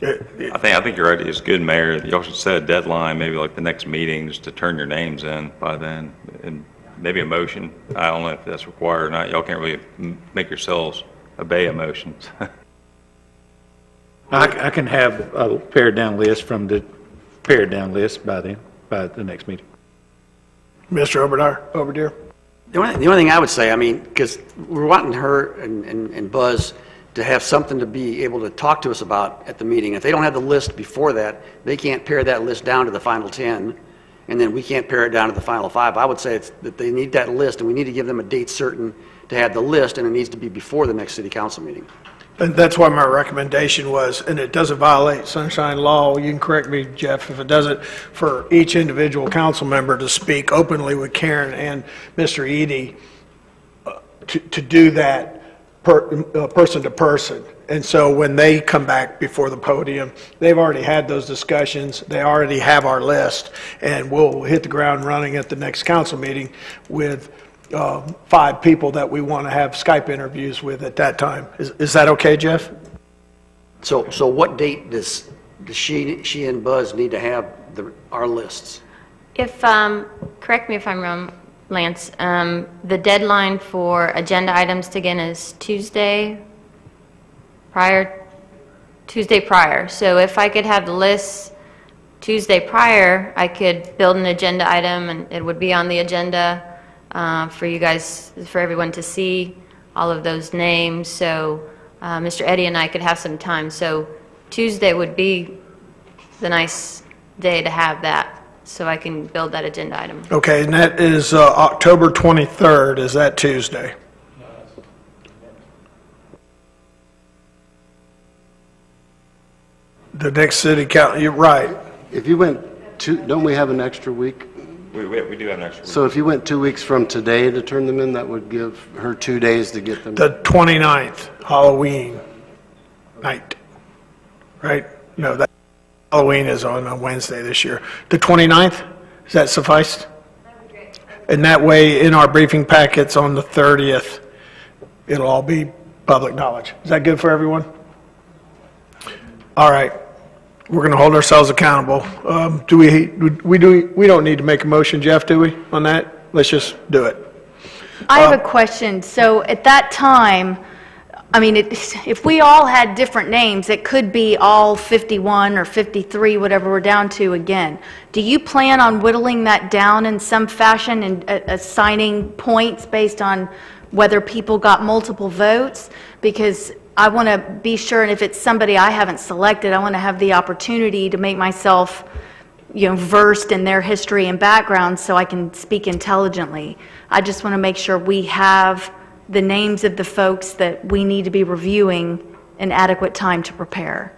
I think your idea is good, Mayor. You also set a deadline, maybe like the next meeting, just to turn your names in by then, and maybe a motion. I don't know if that's required or not. Y'all can't really make yourselves obey a motion. I can have a pared down list from the pared down list by the next meeting. Mr. Overdeer? The only thing I would say, I mean, because we're wanting her and Buzz to have something to be able to talk to us about at the meeting. If they don't have the list before that, they can't pare that list down to the final 10, and then we can't pare it down to the final 5. I would say that they need that list, and we need to give them a date certain to have the list, and it needs to be before the next city council meeting. And that's why my recommendation was, and it doesn't violate sunshine law, you can correct me, Jeff, if it doesn't, for each individual council member to speak openly with Karen and Mr. Edie to do that person to person. And so when they come back before the podium, they've already had those discussions, they already have our list, and we'll hit the ground running at the next council meeting with 5 people that we want to have Skype interviews with at that time. Is that okay, Jeff? So what date does she and Buzz need to have our lists? If, correct me if I'm wrong, Lance, the deadline for agenda items to get in is Tuesday prior. So if I could have the lists Tuesday prior, I could build an agenda item and it would be on the agenda for you guys, for everyone to see all of those names. So Mr. Eddy and I could have some time. So Tuesday would be the nice day to have that, so I can build that agenda item. Okay, and that is October 23rd. Is that Tuesday? The next city council, you're right. If you went don't we have an extra week? We do have an extra week. So if you went 2 weeks from today to turn them in, that would give her 2 days to get them. The 29th, Halloween night, right? No, that Halloween is on a Wednesday this year. The 29th, does that suffice? And that way, in our briefing packets on the 30th, it'll all be public knowledge. Is that good for everyone? All right. We're going to hold ourselves accountable. We don't need to make a motion, Jeff, do we, on that? Let's just do it. I have a question. So at that time, I mean, if we all had different names, it could be all 51 or 53, whatever we're down to again. Do you plan on whittling that down in some fashion and assigning points based on whether people got multiple votes? Because I want to be sure, and if it's somebody I haven't selected, I want to have the opportunity to make myself, versed in their history and background so I can speak intelligently. I just want to make sure we have the names of the folks that we need to be reviewing in adequate time to prepare.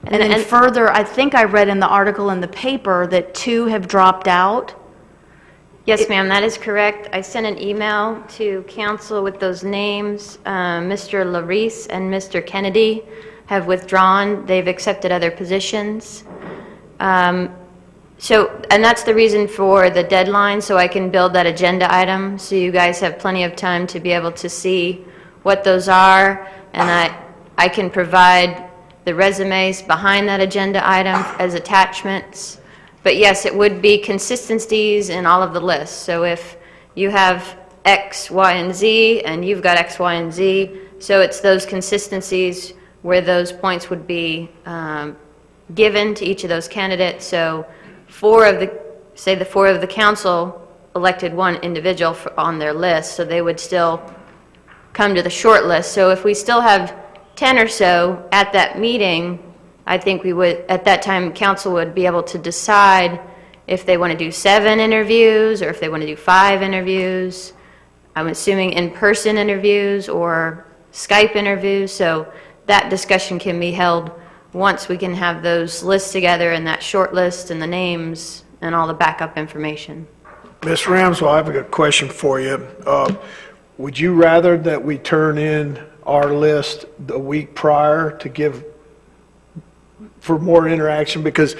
And then further, I think I read in the article in the paper that 2 have dropped out. Yes, ma'am, that is correct. I sent an email to council with those names. Mr. Larice and Mr. Kennedy have withdrawn. They've accepted other positions. And that's the reason for the deadline, so I can build that agenda item, so you guys have plenty of time to be able to see what those are, and I can provide the resumes behind that agenda item as attachments. But yes, it would be consistencies in all of the lists. So if you have X, Y, and Z, and you've got X, Y, and Z, so it's those consistencies where those points would be given to each of those candidates. So 4 of the council elected 1 individual on their list, so they would still come to the short list. So if we still have 10 or so at that meeting, I think we would, at that time, council would be able to decide if they want to do 7 interviews or if they want to do 5 interviews. I'm assuming in-person interviews or Skype interviews. So that discussion can be held once we can have those lists together and that short list and the names and all the backup information. Ms. Ramswell, I have a good question for you. Would you rather that we turn in our list the week prior to give for more interaction? Because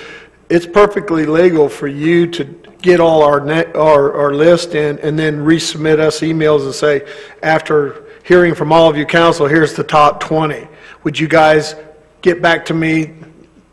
it's perfectly legal for you to get all our list in and then resubmit us emails and say, after hearing from all of you council, here's the top 20. Would you guys get back to me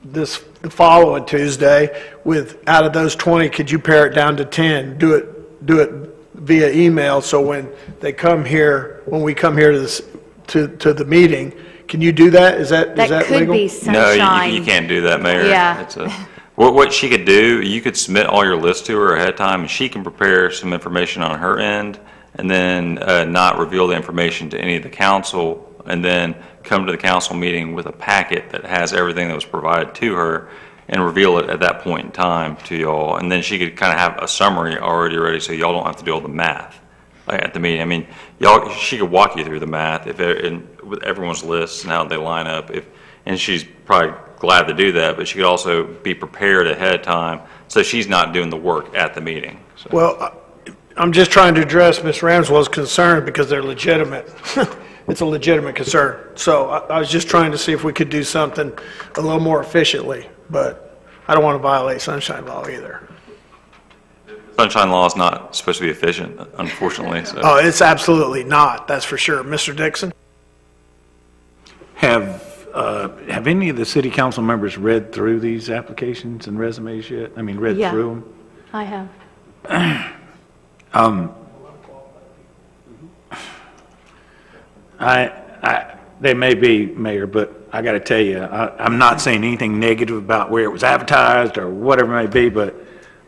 the following Tuesday with, out of those 20, could you pare it down to 10? Do it via email, so when they come here, when we come here to the meeting, can you do that? Is that legal? That could be sunshine. No, you can't do that, Mayor. Yeah. What she could do, you could submit all your lists to her ahead of time, and she can prepare some information on her end, and then not reveal the information to any of the council, and then come to the council meeting with a packet that has everything that was provided to her, and reveal it at that point in time to y'all. And then she could kind of have a summary already ready, so y'all don't have to do all the math at the meeting. I mean, she could walk you through the math with everyone's lists and how they line up. And she's probably glad to do that, but she could also be prepared ahead of time, so she's not doing the work at the meeting. So. Well, I'm just trying to address Ms. Ramswell's concern because they're legitimate. it's a legitimate concern. So I was just trying to see if we could do something a little more efficiently, but I don't want to violate sunshine law either. Sunshine law is not supposed to be efficient, unfortunately. So. Oh, it's absolutely not, that's for sure. Mr. Dixon? Have any of the city council members read through these applications and resumes yet? I mean, read Yeah. through them? I have. They may be, Mayor, but I got to tell you, I'm not saying anything negative about where it was advertised or whatever it may be, but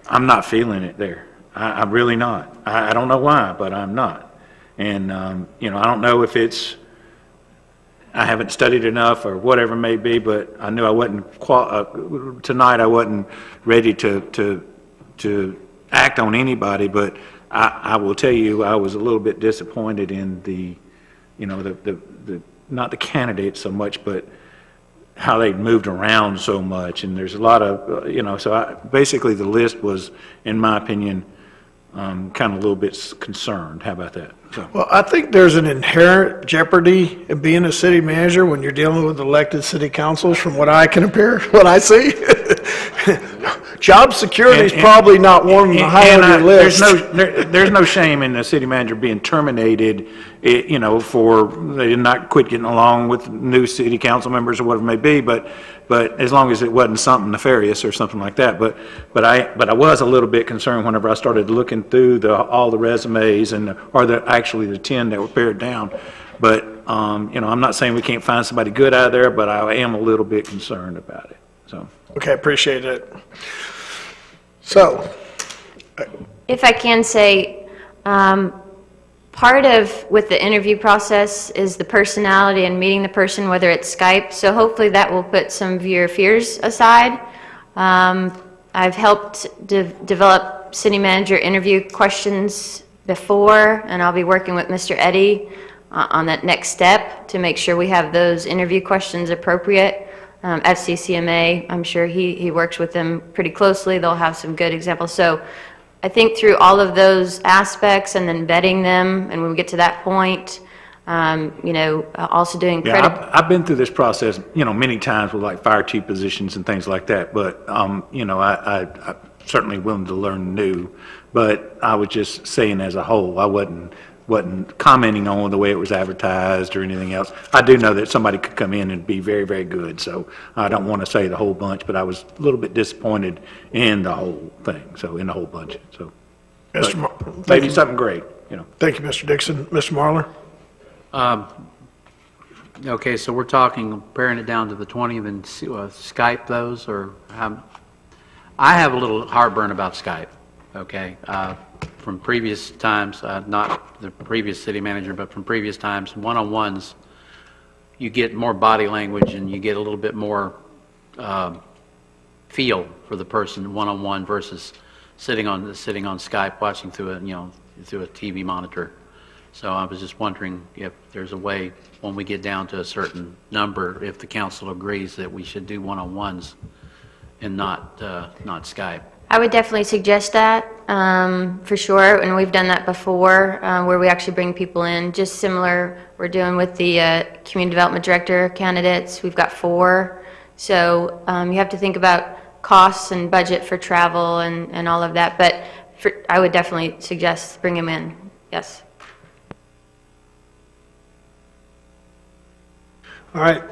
I'm not feeling it there. I'm really not. I don't know why, but I'm not. And, you know, I don't know if it's, I haven't studied enough or whatever it may be, but I knew I wasn't, tonight I wasn't ready to act on anybody, but I will tell you, I was a little bit disappointed in the, you know, the not the candidates so much, but how they moved around so much. And there's a lot of, you know, so basically the list was, in my opinion, kind of a little bit concerned. How about that? So. Well, I think there's an inherent jeopardy in being a city manager when you're dealing with elected city councils, from what I can appear, what I see. Job security is probably not one of the high on your list. There's no shame in the city manager being terminated, you know, for they did not quit getting along with new city council members or whatever it may be, but as long as it wasn't something nefarious or something like that. But I was a little bit concerned whenever I started looking through all the resumes or actually the 10 that were pared down. But you know, I'm not saying we can't find somebody good out there, but I am a little bit concerned about it. So. Okay, appreciate it. So. If I can say, part of with the interview process is the personality and meeting the person, whether it's Skype. So hopefully that will put some of your fears aside. I've helped develop city manager interview questions before, and I'll be working with Mr. Eddy on that next step to make sure we have those interview questions appropriate. FCCMA, I'm sure he works with them pretty closely. They'll have some good examples. So I think through all of those aspects and then vetting them, and when we get to that point, you know, also doing credit. Yeah, I've been through this process, you know, many times with like fire chief positions and things like that. But, you know, I'm certainly willing to learn new. But I was just saying as a whole, I wasn't commenting on the way it was advertised or anything else. I do know that somebody could come in and be very, very good, so I don't want to say the whole bunch, but I was a little bit disappointed in the whole thing, so in the whole bunch. So maybe something great, you know. Thank you, Mr. Dixon. Mr. Marler? Okay, so we're talking paring it down to the 20 and then Skype those, or I have a little heartburn about Skype, okay? From previous times, not the previous city manager, but from previous times, one-on-ones, you get more body language and you get a little bit more feel for the person one-on-one versus sitting on Skype watching through a TV monitor. So I was just wondering if there's a way when we get down to a certain number, if the council agrees that we should do one-on-ones and not Skype. I would definitely suggest that, for sure, and we've done that before, where we actually bring people in, just similar we're doing with the community development director candidates. We've got 4, so you have to think about costs and budget for travel and all of that, but I would definitely suggest bring them in, yes. All right.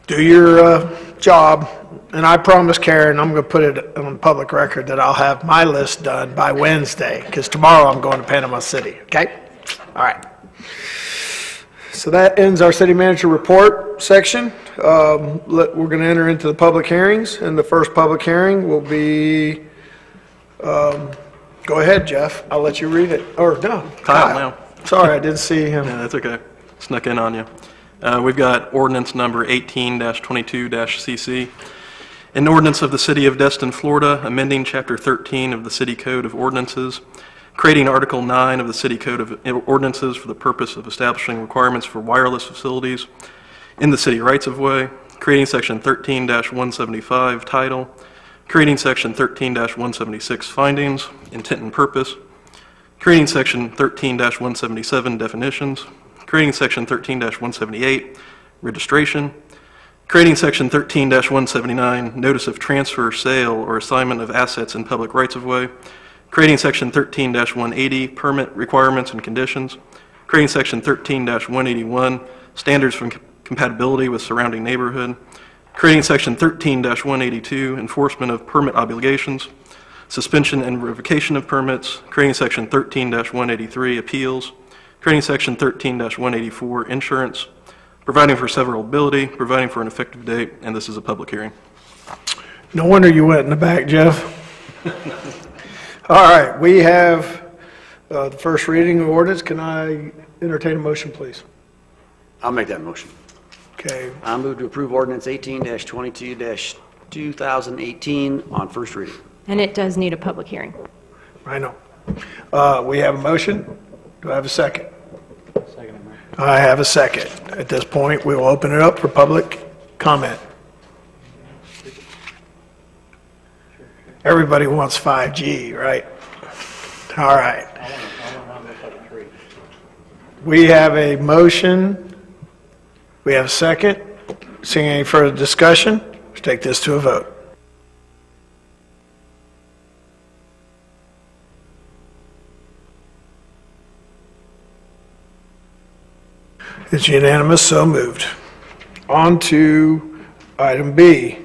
Do your job. And I promise, Karen, I'm going to put it on public record that I'll have my list done by Wednesday, because tomorrow I'm going to Panama City, okay? All right. So that ends our city manager report section. We're going to enter into the public hearings, and the first public hearing will be, go ahead, Jeff. I'll let you read it. Or no, Kyle now. Sorry, I didn't see him. Yeah, that's okay. Snuck in on you. We've got ordinance number 18-22-CC. An ordinance of the City of Destin, Florida, amending Chapter 13 of the City Code of Ordinances, creating Article 9 of the City Code of Ordinances for the purpose of establishing requirements for wireless facilities in the city rights-of-way, creating Section 13-175 title, creating Section 13-176 findings, intent and purpose, creating Section 13-177 definitions, creating Section 13-178, registration, creating Section 13-179, notice of transfer, sale, or assignment of assets in public rights-of-way, creating Section 13-180, permit requirements and conditions, creating Section 13-181, standards for compatibility with surrounding neighborhood, creating Section 13-182, enforcement of permit obligations, suspension and revocation of permits, creating Section 13-183, appeals, creating Section 13-184, insurance, providing for severability, providing for an effective date, and this is a public hearing. No wonder you went in the back, Jeff. All right, we have the first reading of ordinance. Can I entertain a motion, please? I'll make that motion. Okay. I move to approve ordinance 18-22-2018 on first reading. And it does need a public hearing. I know. We have a motion. Do I have a second? I have a second. At this point, we will open it up for public comment. Everybody wants 5G, right? All right. We have a motion. We have a second. Seeing any further discussion, let's take this to a vote. It's unanimous, so moved. On to item B.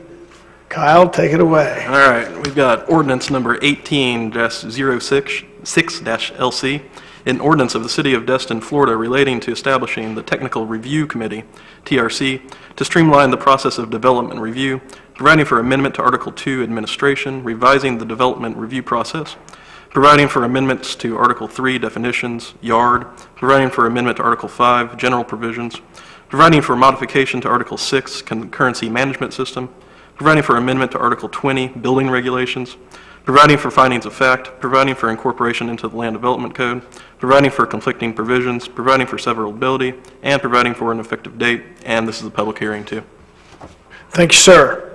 Kyle, take it away. All right, we've got ordinance number 18-06-LC, an ordinance of the City of Destin, Florida relating to establishing the Technical Review Committee, TRC, to streamline the process of development review, providing for amendment to Article 2, Administration, revising the development review process, providing for amendments to Article 3, Definitions, Yard, providing for amendment to Article 5, General Provisions, providing for modification to Article 6, Concurrency Management System, providing for amendment to Article 20, Building Regulations, providing for findings of fact, providing for incorporation into the Land Development Code, providing for conflicting provisions, providing for severability, and providing for an effective date, and this is a public hearing too. Thank you, sir.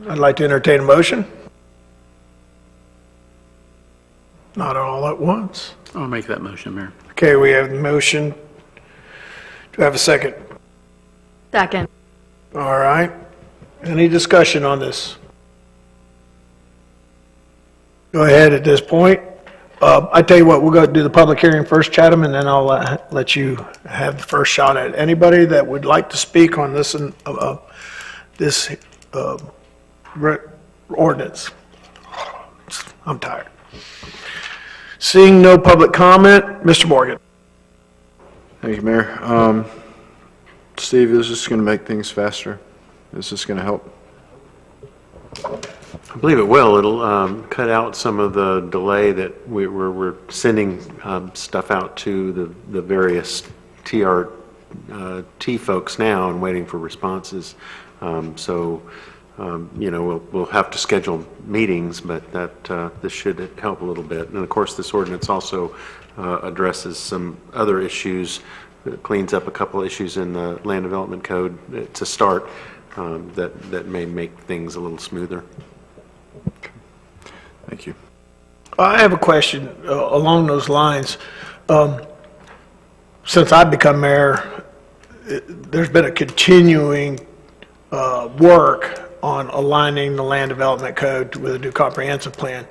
I'd like to entertain a motion. Not all at once. I'll make that motion, Mayor. Okay, we have the motion. Do I have a second? Second. All right. Any discussion on this? Go ahead at this point. I tell you what, we'll go do the public hearing first, Chatham, and then I'll let you have the first shot at it. Anybody that would like to speak on this ordinance? I'm tired. Seeing no public comment, Mr. Morgan. Thank you, Mayor. Steve, is this going to make things faster? Is this going to help? I believe it will. It'll cut out some of the delay that we're sending stuff out to the various TRT folks now and waiting for responses. You know, we'll have to schedule meetings, but this should help a little bit. And of course, this ordinance also addresses some other issues. It cleans up a couple issues in the Land Development Code to start that may make things a little smoother. Okay. Thank you. I have a question along those lines. Since I've become mayor, there's been a continuing work on aligning the Land Development Code with a new comprehensive plan.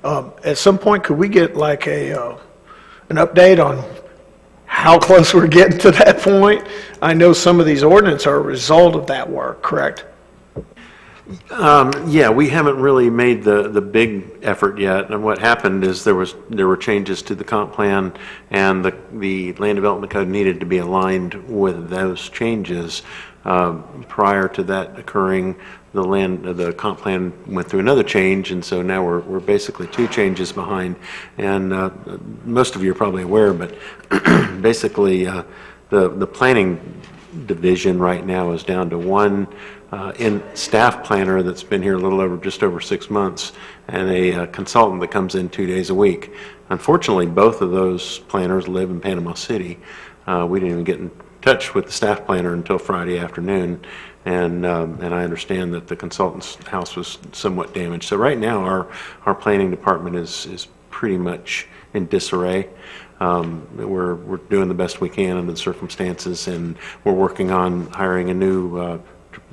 At some point, could we get like an update on how close we're getting to that point? I know some of these ordinances are a result of that work, correct? Yeah, we haven't really made the big effort yet. And what happened is there were changes to the comp plan, and the Land Development Code needed to be aligned with those changes. Prior to that occurring, the comp plan went through another change, and so now we're basically two changes behind. And most of you are probably aware, but basically the planning division right now is down to one staff planner that's been here a little just over 6 months, and a consultant that comes in 2 days a week. Unfortunately, both of those planners live in Panama City. We didn't even get in touch with the staff planner until Friday afternoon, and I understand that the consultant's house was somewhat damaged. So right now our planning department is pretty much in disarray. We're doing the best we can under the circumstances, and we're working on hiring a new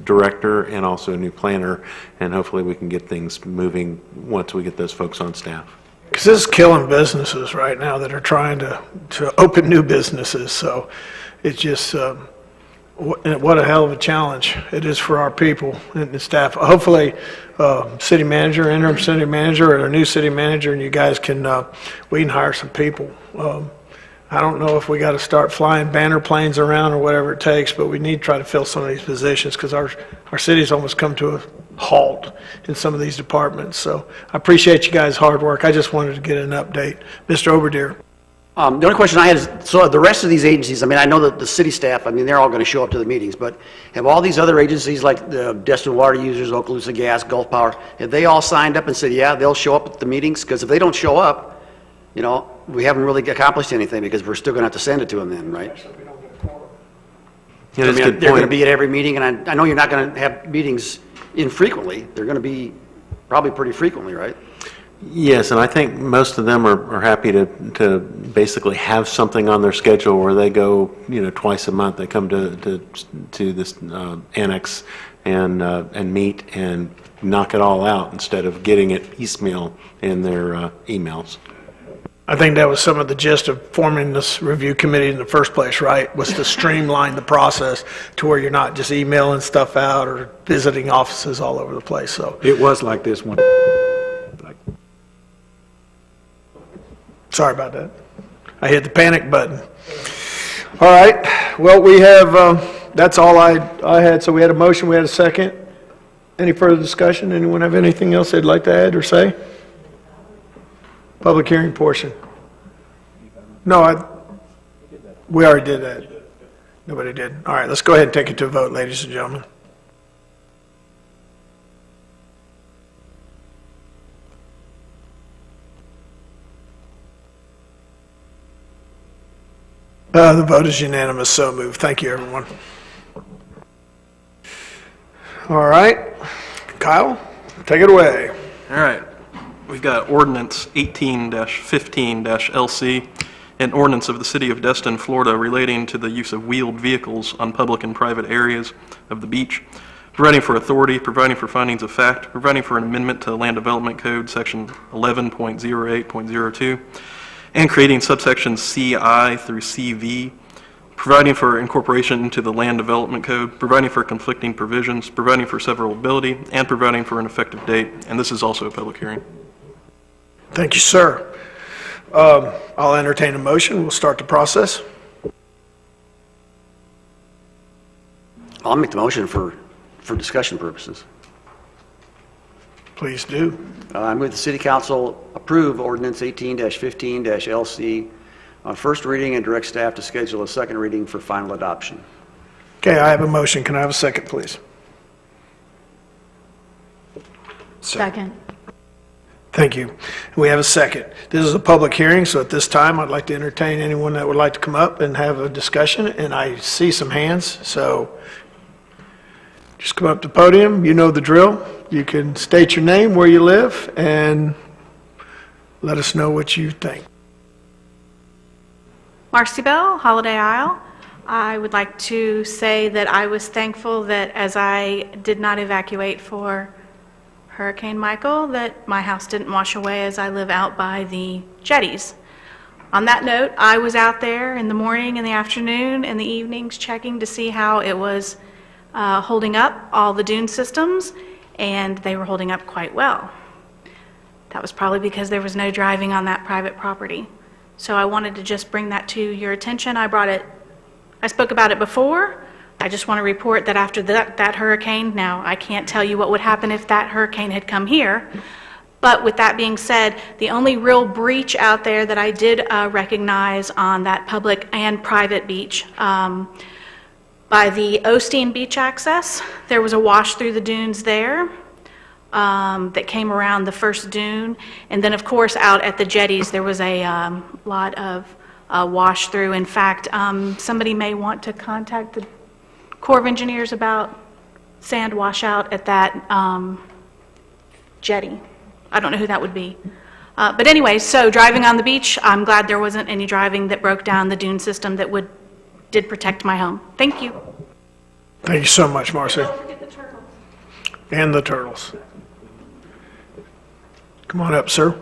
director and also a new planner, and hopefully we can get things moving once we get those folks on staff. Because this is killing businesses right now that are trying to open new businesses. So it's just, what a hell of a challenge it is for our people and the staff. Hopefully, city manager, interim city manager, or a new city manager, and you guys can, we can hire some people. I don't know if we got to start flying banner planes around or whatever it takes, but we need to try to fill some of these positions because our city's almost come to a halt in some of these departments. So I appreciate you guys' hard work. I just wanted to get an update. Mr. Oberdeer. The only question I had is, so the rest of these agencies, I mean, I know that the city staff, I mean, they're all going to show up to the meetings, but have all these other agencies like the Destin Water Users, Okaloosa Gas, Gulf Power, have they all signed up and said, yeah, they'll show up at the meetings? Because if they don't show up, you know, we haven't really accomplished anything because we're still going to have to send it to them then, right? Yeah, I that's a mean, good they're going to point. be at every meeting, and I know you're not going to have meetings infrequently. They're going to be probably pretty frequently, right? Yes, and I think most of them are happy to basically have something on their schedule where they go, you know, twice a month. They come to this annex and meet and knock it all out instead of getting it piecemeal in their emails. I think that was some of the gist of forming this review committee in the first place, right? Was to streamline the process to where you're not just emailing stuff out or visiting offices all over the place. So It was like this one. sorry about that. I hit the panic button. All right. Well, we have, that's all I had. So we had a motion, we had a second. Any further discussion? Anyone have anything else they'd like to add or say? Public hearing portion. No, we already did that. Nobody did. All right, let's go ahead and take it to a vote, ladies and gentlemen. The vote is unanimous, so moved. Thank you, everyone. All right, Kyle, take it away. All right. We've got ordinance 18-15-LC, an ordinance of the City of Destin, Florida, relating to the use of wheeled vehicles on public and private areas of the beach, providing for authority, providing for findings of fact, providing for an amendment to the Land Development Code, Section 11.08.02, and creating subsections CI through CV, providing for incorporation into the Land Development Code, providing for conflicting provisions, providing for severability, and providing for an effective date. And this is also a public hearing. Thank you, sir. I'll entertain a motion. We'll start the process. I'll make the motion for discussion purposes. Please do. I move the City Council approve ordinance 18-15-LC on first reading and direct staff to schedule a second reading for final adoption. Okay, I have a motion. Can I have a second, please? Second. Thank you. We have a second. This is a public hearing, so at this time, I'd like to entertain anyone that would like to come up and have a discussion, and I see some hands, so just come up to the podium. You know the drill. You can state your name, where you live, and let us know what you think. Marcy Bell, Holiday Isle. I would like to say that I was thankful that as I did not evacuate for Hurricane Michael, that my house didn't wash away as I live out by the jetties. On that note, I was out there in the morning, in the afternoon, and the evenings checking to see how it was holding up, all the dune systems, and they were holding up quite well. That was probably because there was no driving on that private property. So I wanted to just bring that to your attention. I spoke about it before. I just want to report that after that hurricane, now I can't tell you what would happen if that hurricane had come here, but with that being said, the only real breach out there that I did recognize on that public and private beach, by the Osteen Beach access, there was a wash through the dunes there that came around the first dune, and then of course out at the jetties there was a lot of wash through. In fact, somebody may want to contact the Corps of Engineers about sand washout at that jetty. I don't know who that would be. But anyway, so driving on the beach, I'm glad there wasn't any driving that broke down the dune system that did protect my home. Thank you. Thank you so much, Marcy. And the turtles. Come on up, sir.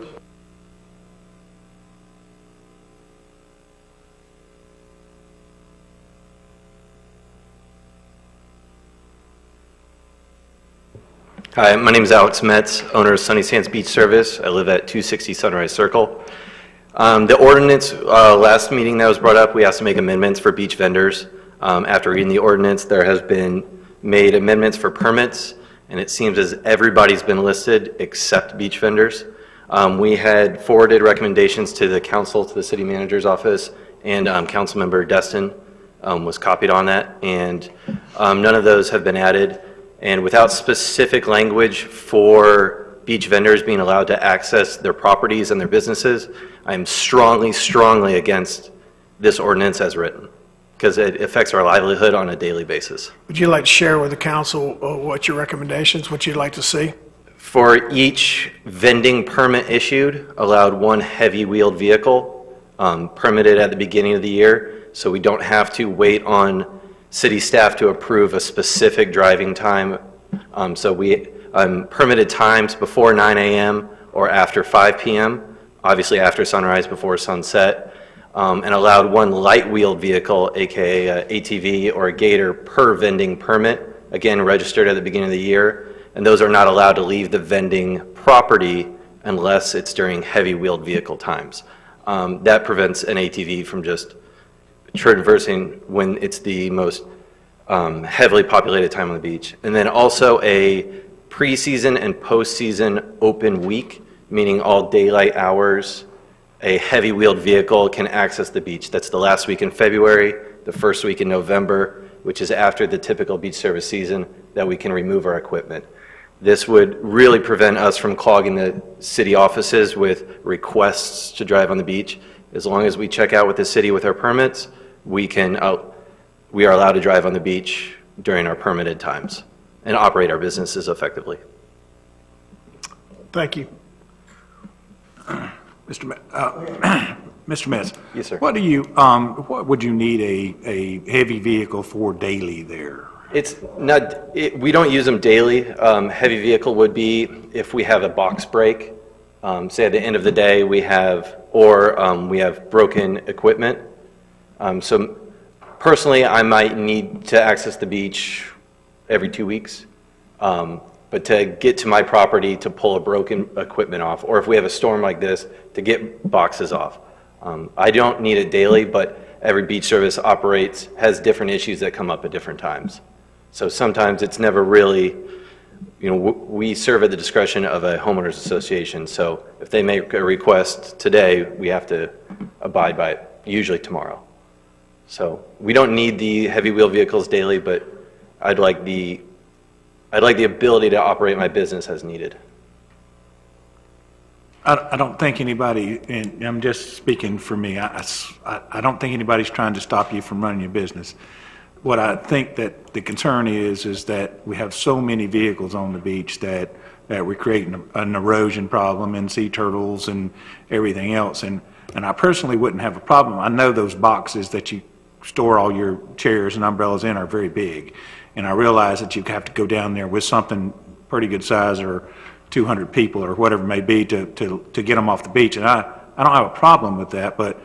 Hi, my name is Alex Metz, owner of Sunny Sands Beach Service. I live at 260 Sunrise Circle. The ordinance, last meeting that was brought up, we asked to make amendments for beach vendors. After reading the ordinance, there has been made amendments for permits, and it seems as everybody's been listed except beach vendors. We had forwarded recommendations to the council, to the city manager's office, and Councilmember Destin was copied on that, and none of those have been added. And without specific language for beach vendors being allowed to access their properties and their businesses, I am strongly, strongly against this ordinance as written, because it affects our livelihood on a daily basis. Would you like to share with the council what your recommendations, what you'd like to see? For each vending permit issued, allowed one heavy-wheeled vehicle permitted at the beginning of the year, so we don't have to wait on city staff to approve a specific driving time. So we permitted times before 9 a.m. or after 5 p.m., obviously after sunrise, before sunset, and allowed one light-wheeled vehicle, aka a ATV or a gator, per vending permit, again registered at the beginning of the year, and those are not allowed to leave the vending property unless it's during heavy-wheeled vehicle times. That prevents an ATV from just traversing when it's the most heavily populated time on the beach. And then also a pre-season and post-season open week, meaning all daylight hours, a heavy-wheeled vehicle can access the beach. That's the last week in February, the first week in November, which is after the typical beach service season, that we can remove our equipment. This would really prevent us from clogging the city offices with requests to drive on the beach. As long as we check out with the city with our permits, we are allowed to drive on the beach during our permitted times and operate our businesses effectively. Thank you. Mr. Metz. Yes, sir. What would you need a heavy vehicle for daily there? It's not, we don't use them daily. Heavy vehicle would be if we have a box break. Say at the end of the day we have broken equipment. So personally, I might need to access the beach every 2 weeks. But to get to my property to pull a broken equipment off, or if we have a storm like this, to get boxes off. I don't need it daily, but every beach service has different issues that come up at different times. So sometimes it's never really, we serve at the discretion of a homeowners association. So if they make a request today, we have to abide by it, usually tomorrow. So we don't need the heavy wheel vehicles daily, but I'd like the ability to operate my business as needed. I don't think anybody, and I'm just speaking for me, I don't think anybody's trying to stop you from running your business. What I think that the concern is that we have so many vehicles on the beach that we're creating an erosion problem and sea turtles and everything else. And I personally wouldn't have a problem. I know those boxes that you store all your chairs and umbrellas in are very big. And I realize that you have to go down there with something pretty good size, or 200 people or whatever it may be, to get them off the beach. And I don't have a problem with that, but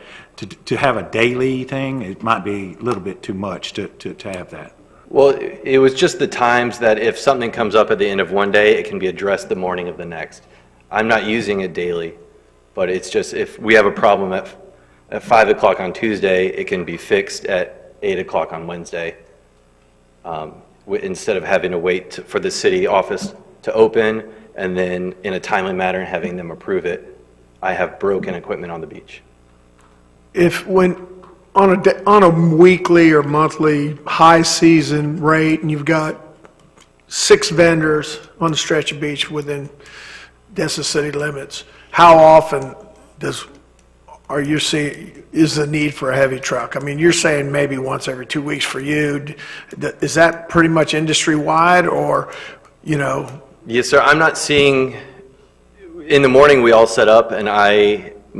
to have a daily thing, it might be a little bit too much to have that. Well, it was just the times that if something comes up at the end of one day, it can be addressed the morning of the next. I'm not using it daily, but it's just if we have a problem at 5 o'clock on Tuesday, it can be fixed at 8 o'clock on Wednesday. Instead of having to wait for the city office to open and then in a timely manner having them approve it, I have broken equipment on the beach. If on a weekly or monthly high season rate and you've got 6 vendors on the stretch of beach within Destin city limits, how often is the need for a heavy truck? I mean, you're saying maybe once every 2 weeks for you. Is that pretty much industry wide, or, Yes, sir. I'm not seeing, In the morning, we all set up, and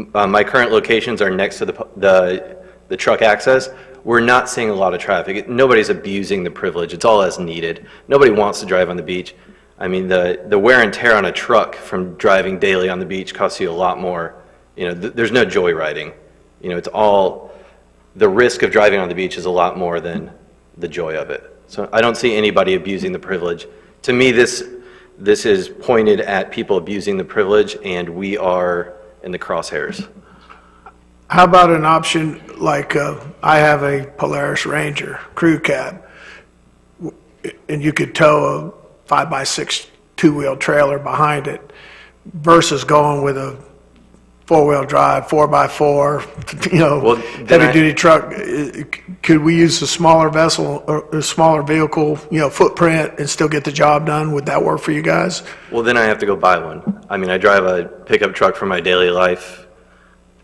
my current locations are next to the truck access. We're not seeing a lot of traffic. Nobody's abusing the privilege. It's all as needed. Nobody wants to drive on the beach. I mean, the wear and tear on a truck from driving daily on the beach costs you a lot more. You know, there's no joyriding. You know, it's all, the risk of driving on the beach is a lot more than the joy of it. So I don't see anybody abusing the privilege. To me, this is pointed at people abusing the privilege, and we are in the crosshairs. How about an option like I have a Polaris Ranger crew cab, and you could tow a 5x6 two-wheel trailer behind it versus going with a four-wheel drive 4x4, you know, heavy-duty truck. Could we use a smaller vessel or a smaller vehicle, you know, footprint and still get the job done? Would that work for you guys? Well, then I have to go buy one. I mean, I drive a pickup truck for my daily life,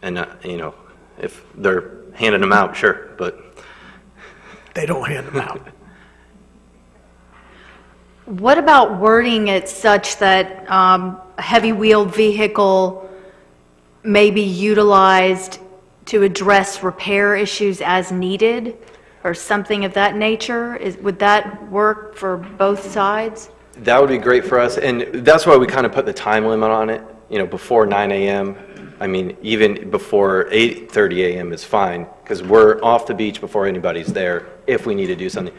and you know, if they're handing them out, sure, but they don't hand them out. What about wording it such that a heavy-wheeled vehicle may be utilized to address repair issues as needed, or something of that nature? Would that work for both sides? that would be great for us, and that's why we kind of put the time limit on it, you know, before 9 a.m. I mean, even before 8:30 a.m. is fine, because we're off the beach before anybody's there if we need to do something.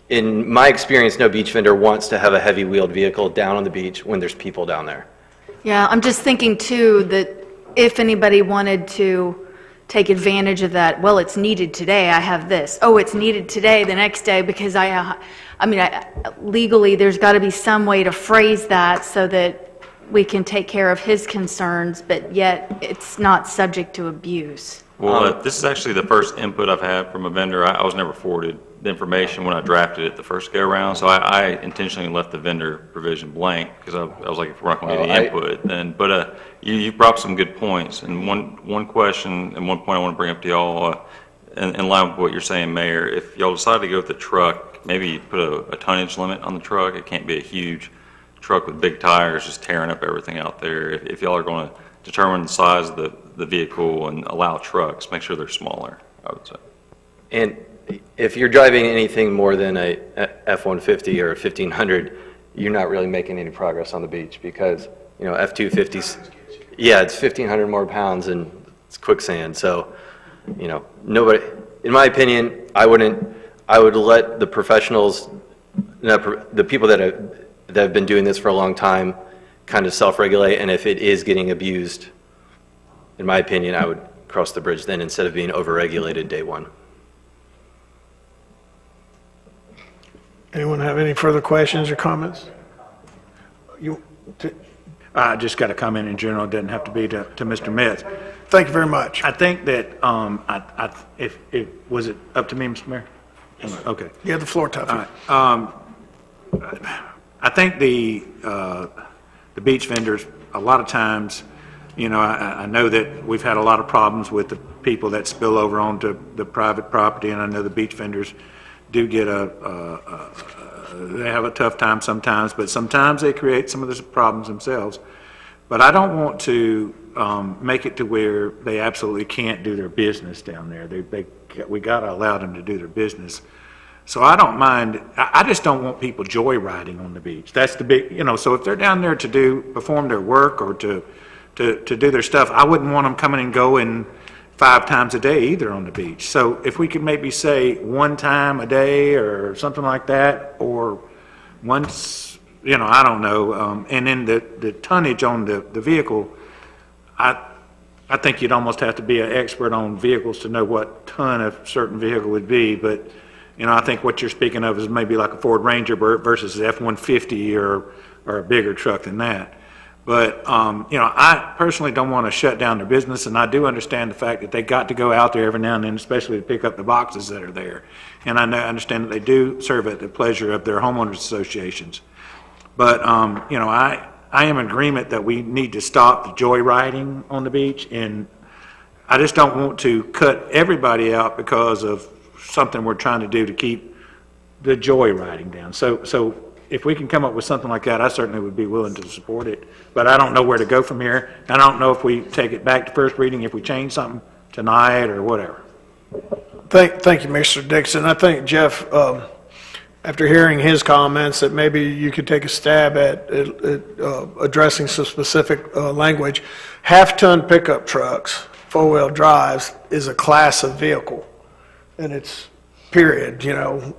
In my experience, no beach vendor wants to have a heavy-wheeled vehicle down on the beach when there's people down there. Yeah, I'm just thinking too that if anybody wanted to take advantage of that, well, it's needed today, I have this. Oh, it's needed today, the next day, because legally there's got to be some way to phrase that so that we can take care of his concerns, but yet it's not subject to abuse. Well, this is actually the first input I've had from a vendor. I was never forwarded the information when I drafted it the first go around, so I intentionally left the vendor provision blank because I was like, if we're not going to get any input, then. But you brought up some good points, and one question and one point I want to bring up to y'all, in line with what you're saying, Mayor. If y'all decide to go with the truck, maybe put a tonnage limit on the truck. It can't be a huge truck with big tires just tearing up everything out there. If y'all are going to determine the size of the vehicle and allow trucks, make sure they're smaller, I would say. And if you're driving anything more than a F-150 or a 1500, you're not really making any progress on the beach because, you know, F-250s, yeah, it's 1,500 more pounds and it's quicksand. So, you know, nobody, in my opinion, I would let the professionals, the people that have been doing this for a long time kind of self-regulate, and if it is getting abused, in my opinion, I would cross the bridge then instead of being over-regulated day one. Anyone have any further questions or comments? I just got a comment in general. It doesn't have to be to Mr. Metz. Thank you very much. I think that if was it up to me, Mr. Mayor? Okay. You have the floor, Tuffy. I think the beach vendors, a lot of times, you know, I know that we've had a lot of problems with the people that spill over onto the private property, and I know the beach vendors do get they have a tough time sometimes, but sometimes they create some of the problems themselves. But I don't want to make it to where they absolutely can't do their business down there. We got to allow them to do their business. So I don't mind. I just don't want people joyriding on the beach. That's the big, you know. So if they're down there to perform their work or to do their stuff, I wouldn't want them coming and going 5 times a day either on the beach. So if we could maybe say 1 time a day or something like that, or once, you know, I don't know. And then the tonnage on the vehicle, I think you'd almost have to be an expert on vehicles to know what ton a certain vehicle would be. But you know, I think what you're speaking of is maybe like a Ford Ranger versus an F-150 or a bigger truck than that. But, you know, I personally don't want to shut down their business, and I do understand the fact that they got to go out there every now and then, especially to pick up the boxes that are there. And I understand that they do serve at the pleasure of their homeowners associations. But, you know, I am in agreement that we need to stop the joyriding on the beach, and I just don't want to cut everybody out because of something we're trying to do to keep the joyriding down. So if we can come up with something like that, I certainly would be willing to support it. But I don't know where to go from here. I don't know if we take it back to first reading, if we change something tonight or whatever. Thank you, Mr. Dixon. I think, Jeff, after hearing his comments, that maybe you could take a stab at addressing some specific language. Half-ton pickup trucks, four-wheel drives, is a class of vehicle, and it's period. You know,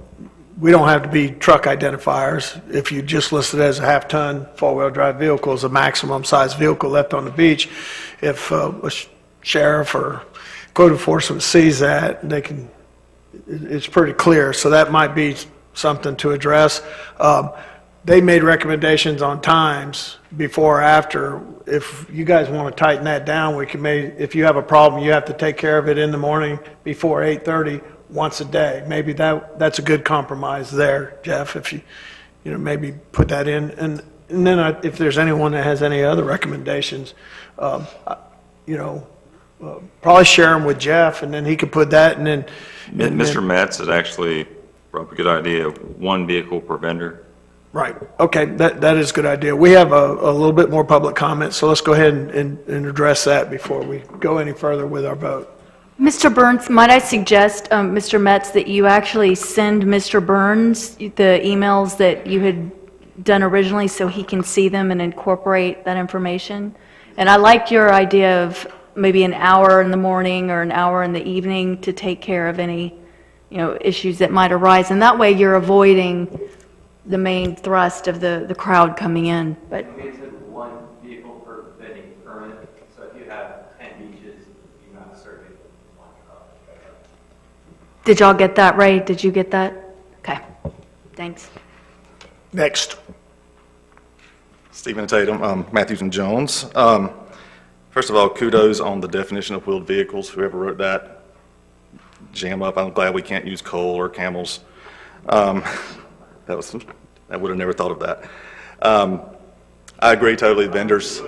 we don't have to be truck identifiers. If you just list it as a half-ton four-wheel drive vehicle as a maximum size vehicle left on the beach, if a sheriff or code enforcement sees that, they can, it's pretty clear. So that might be something to address. They made recommendations on times before or after. If you guys want to tighten that down, we can if you have a problem, you have to take care of it in the morning before 8:30 once a day. Maybe that's a good compromise there, Jeff, if you maybe put that in. And then if there's anyone that has any other recommendations, probably share them with Jeff, and then he could put that, and then... Mr. Metz has actually brought up a good idea of one vehicle per vendor. Right. Okay, that is a good idea. We have a little bit more public comment, so let's go ahead and address that before we go any further with our vote. Mr. Burns, might I suggest, Mr. Metz, that you actually send Mr. Burns the emails that you had done originally so he can see them and incorporate that information? And I like your idea of maybe an hour in the morning or an hour in the evening to take care of any, issues that might arise. And that way you're avoiding the main thrust of the crowd coming in. But it's one vehicle per vending permit, so if you have 10 beaches, you have to serve one truck. Did y'all get that right? Did you get that? Okay, thanks. Next. Stephen Tatum, Matthews and Jones. First of all, kudos on the definition of wheeled vehicles. Whoever wrote that, jam up. I'm glad we can't use coal or camels. I would have never thought of that. I agree totally, vendors.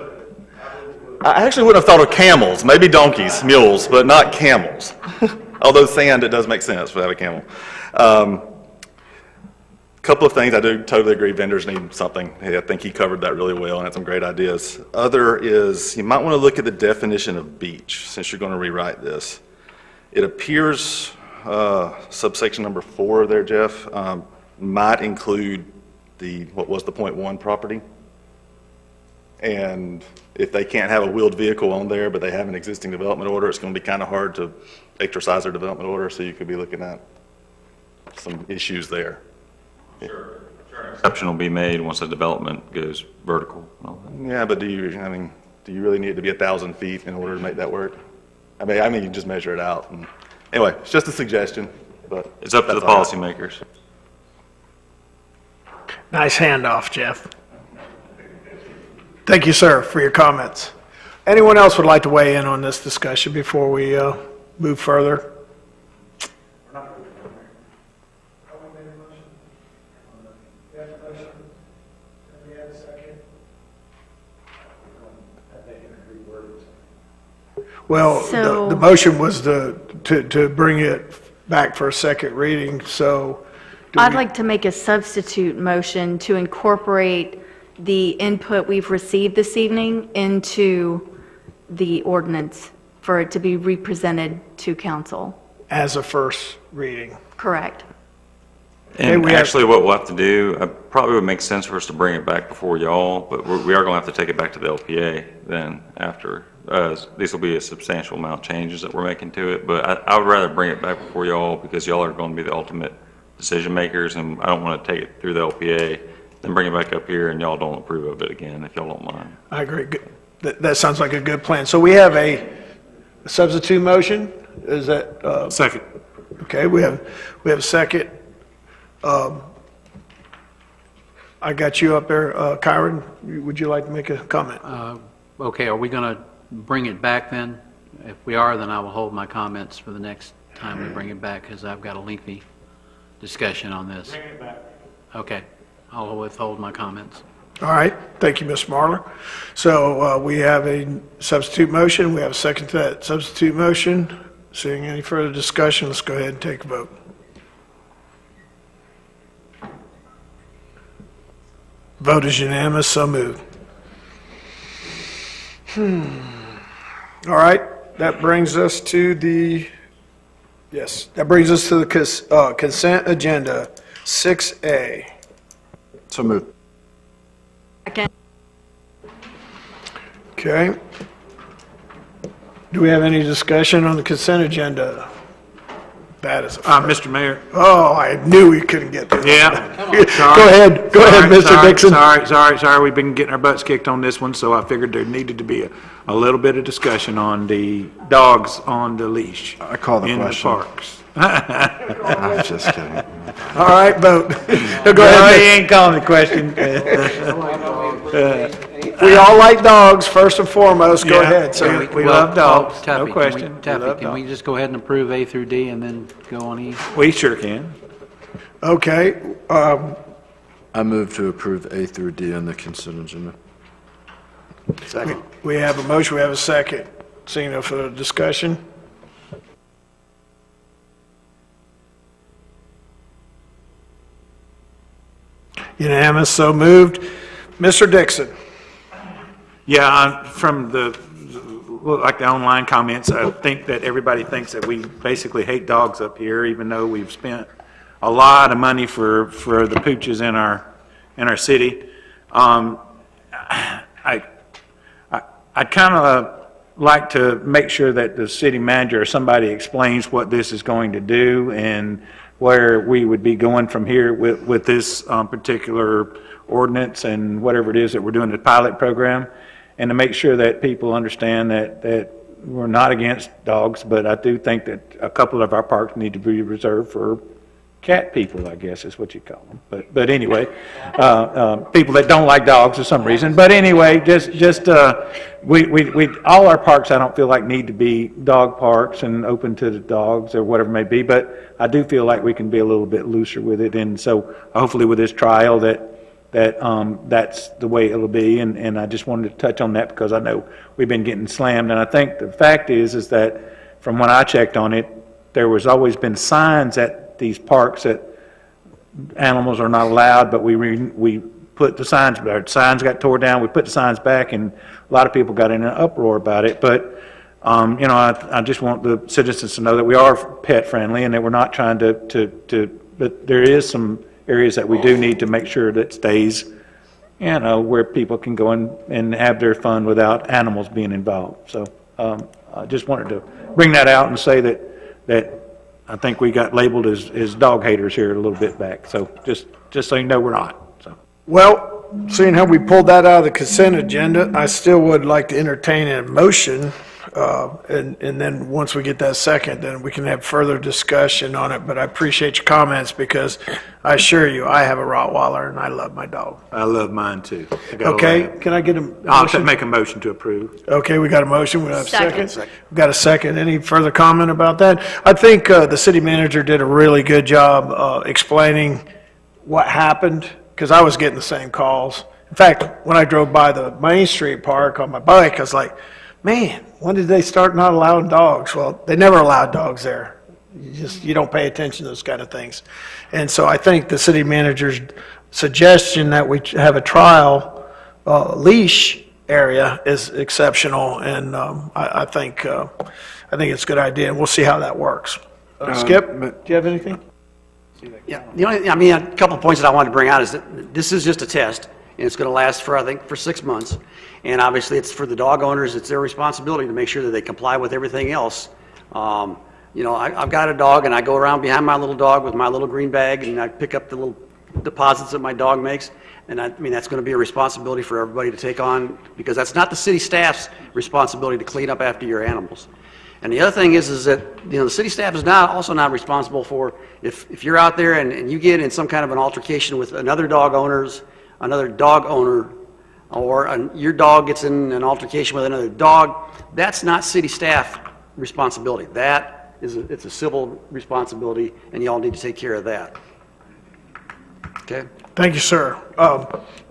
I actually wouldn't have thought of camels, maybe donkeys, mules, but not camels. Although sand, it does make sense for that a camel. Couple of things I do totally agree, vendors need something. Hey, I think he covered that really well and had some great ideas. Other is, you might want to look at the definition of beach, since you're going to rewrite this. It appears, subsection number 4 there, Jeff, might include what was the .1 property. And if they can't have a wheeled vehicle on there, but they have an existing development order, it's going to be kind of hard to exercise their development order, so you could be looking at some issues there. Sure. Exception will be made once the development goes vertical. Yeah, but do you really need it to be 1,000 feet in order to make that work? I mean, you just measure it out. And anyway, it's just a suggestion, but it's up to the policymakers. Nice handoff, Jeff. Thank you, sir, for your comments. Anyone else would like to weigh in on this discussion before we move further? Well, the motion was to bring it back for a second reading, so... I'd like to make a substitute motion to incorporate the input we've received this evening into the ordinance for it to be represented to council. As a first reading. Correct. And actually what we'll have to do, probably would make sense for us to bring it back before y'all, but we are going to have to take it back to the LPA then after. These will be a substantial amount of changes that we're making to it, but I would rather bring it back before y'all because y'all are going to be the ultimate decision makers, and I don't want to take it through the LPA, then bring it back up here and y'all don't approve of it again, if y'all don't mind. I agree. That sounds like a good plan. So we have a substitute motion. Is that second? Okay, we have a second. I got you up there, Kyron. Would you like to make a comment? Okay, are we going to bring it back then? If we are, then I will hold my comments for the next time we bring it back, because I've got a lengthy discussion on this. Bring it back. Okay, I'll withhold my comments. All right, thank you, Ms. Marler. So we have a substitute motion. We have a second to that substitute motion. Seeing any further discussion, let's go ahead and take a vote. Vote is unanimous, so moved. All right, that brings us to the, consent agenda, 6A. So moved. Second. Okay. Do we have any discussion on the consent agenda? That is a Mr. Mayor. Oh, I knew we couldn't get to that. Yeah. Go ahead, Mr. Dixon. Sorry, we've been getting our butts kicked on this one, so I figured there needed to be a little bit of discussion on the dogs on the leash. I call the in question. the parks. I'm just kidding. All right, vote. Go No, ahead. he ain't calling the question. We all like dogs, first and foremost. Go Yeah. ahead, sir. We love dogs, no Tuffy, question. We Tuffy, love can we dogs. just go ahead and approve A through D and then go on E? We sure can. Okay, I move to approve A through D on the consent agenda. Second. we have a motion, we have a second. Seeing no further discussion. Unanimous, so moved. Mr. Dixon. Yeah, from like the online comments, I think that everybody thinks that we basically hate dogs up here, even though we've spent a lot of money for the pooches in our city. I'd kind of like to make sure that the city manager or somebody explains what this is going to do and where we would be going from here with this particular ordinance and whatever it is that we're doing the pilot program, and to make sure that people understand that we're not against dogs, but I do think that a couple of our parks need to be reserved for cat people, I guess is what you call them. But anyway, people that don't like dogs for some reason. But anyway, we all our parks, I don't feel like need to be dog parks and open to the dogs or whatever it may be. But I do feel like we can be a little bit looser with it. And so hopefully with this trial that's the way it'll be. And I just wanted to touch on that because I know we've been getting slammed. And I think the fact is that from when I checked on it, there was always been signs at these parks that animals are not allowed, but we put the signs, our signs got tore down, we put the signs back, and a lot of people got in an uproar about it. But, I just want the citizens to know that we are pet friendly and that we're not trying but there is some areas that we do need to make sure that stays, where people can go and have their fun without animals being involved. So, I just wanted to bring that out and say that I think we got labeled as dog haters here a little bit back. So just so you know, we're not. So. Well, seeing how we pulled that out of the consent agenda, I still would like to entertain a motion, and then once we get that second, then we can have further discussion on it. But I appreciate your comments because I assure you, I have a Rottweiler and I love my dog. I love mine too. Okay, can I get a motion? I'll make a motion to approve. Okay, we got a motion, we have a second. Second. We got a second. Any further comment about that? I think the city manager did a really good job explaining what happened, because I was getting the same calls. In fact, when I drove by the Main Street Park on my bike, I was like, man, when did they start not allowing dogs? Well, they never allowed dogs there. You don't pay attention to those kind of things. And so I think the city manager's suggestion that we have a trial leash area is exceptional, and I think it's a good idea, and we'll see how that works. Skip, do you have anything? Yeah, a couple of points that I wanted to bring out is that this is just a test, and it's going to last for 6 months. And obviously, it's for the dog owners, it's their responsibility to make sure that they comply with everything else. I've got a dog, and I go around behind my little dog with my little green bag, and I pick up the little deposits that my dog makes. And that's going to be a responsibility for everybody to take on, because that's not the city staff's responsibility to clean up after your animals. And the other thing is that the city staff is also not responsible for if you're out there and you get in some kind of an altercation with another dog owner, or your dog gets in an altercation with another dog. That's not city staff responsibility. It's a civil responsibility, and you all need to take care of that. Okay. Thank you, sir.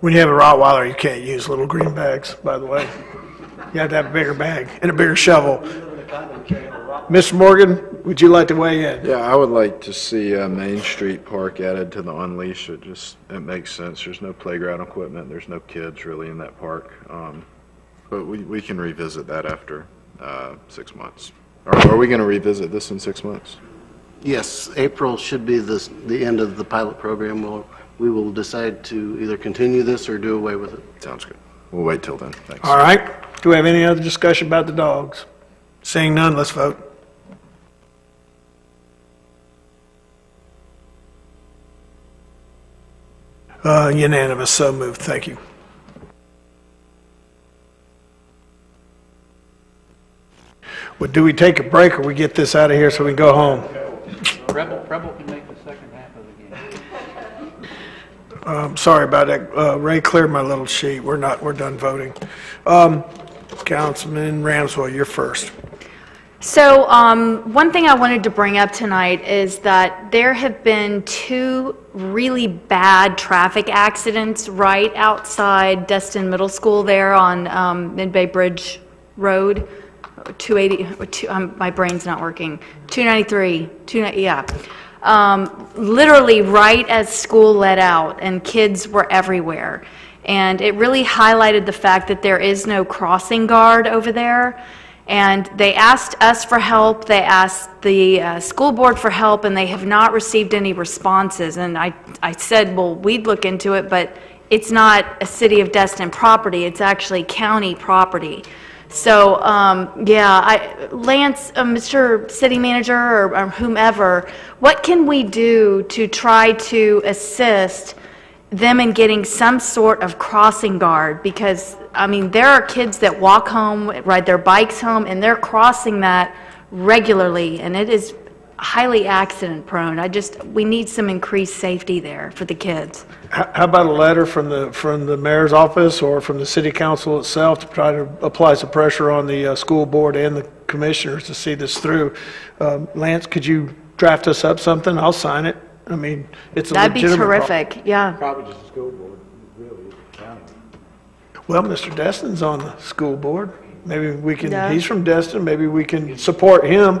When you have a Rottweiler, you can't use little green bags, by the way. You have to have a bigger bag and a bigger shovel. Mr. Morgan, would you like to weigh in? Yeah, I would like to see Main Street Park added to the Unleash. It makes sense. There's no playground equipment. There's no kids really in that park. But we can revisit that after 6 months. Are we going to revisit this in 6 months? Yes, April should be the end of the pilot program. We will decide to either continue this or do away with it. Sounds good. We'll wait till then. Thanks. All right. Do we have any other discussion about the dogs? Seeing none, let's vote. Unanimous, so moved. Thank you. Well, do we take a break or we get this out of here so we can go home? Rebel can make the second half of the game. Sorry about that. Ray cleared my little sheet. We're done voting. Councilman Ramswell, you're first. So one thing I wanted to bring up tonight is that there have been 2 really bad traffic accidents right outside Destin Middle School there on Mid-Bay Bridge Road, 280, my brain's not working, 293, yeah. Literally right as school let out and kids were everywhere. And it really highlighted the fact that there is no crossing guard over there. And they asked us for help, they asked the school board for help, and they have not received any responses. And I said, well, we'd look into it, but it's not a City of Destin property, it's actually county property. So, yeah, Lance, Mr. City Manager, or whomever, what can we do to try to assist them in getting some sort of crossing guard? Because, I mean, there are kids that walk home, ride their bikes home, and they're crossing that regularly, and it is highly accident prone. We need some increased safety there for the kids. How about a letter from the mayor's office or from the city council itself to try to apply some pressure on the school board and the commissioners to see this through? Lance, could you draft us up something? I'll sign it. I mean, it's a That'd be legitimate terrific, yeah. Probably just the school board, really, county. Well, Mr. Destin's on the school board. Maybe we can, Yeah. he's from Destin, maybe we can support him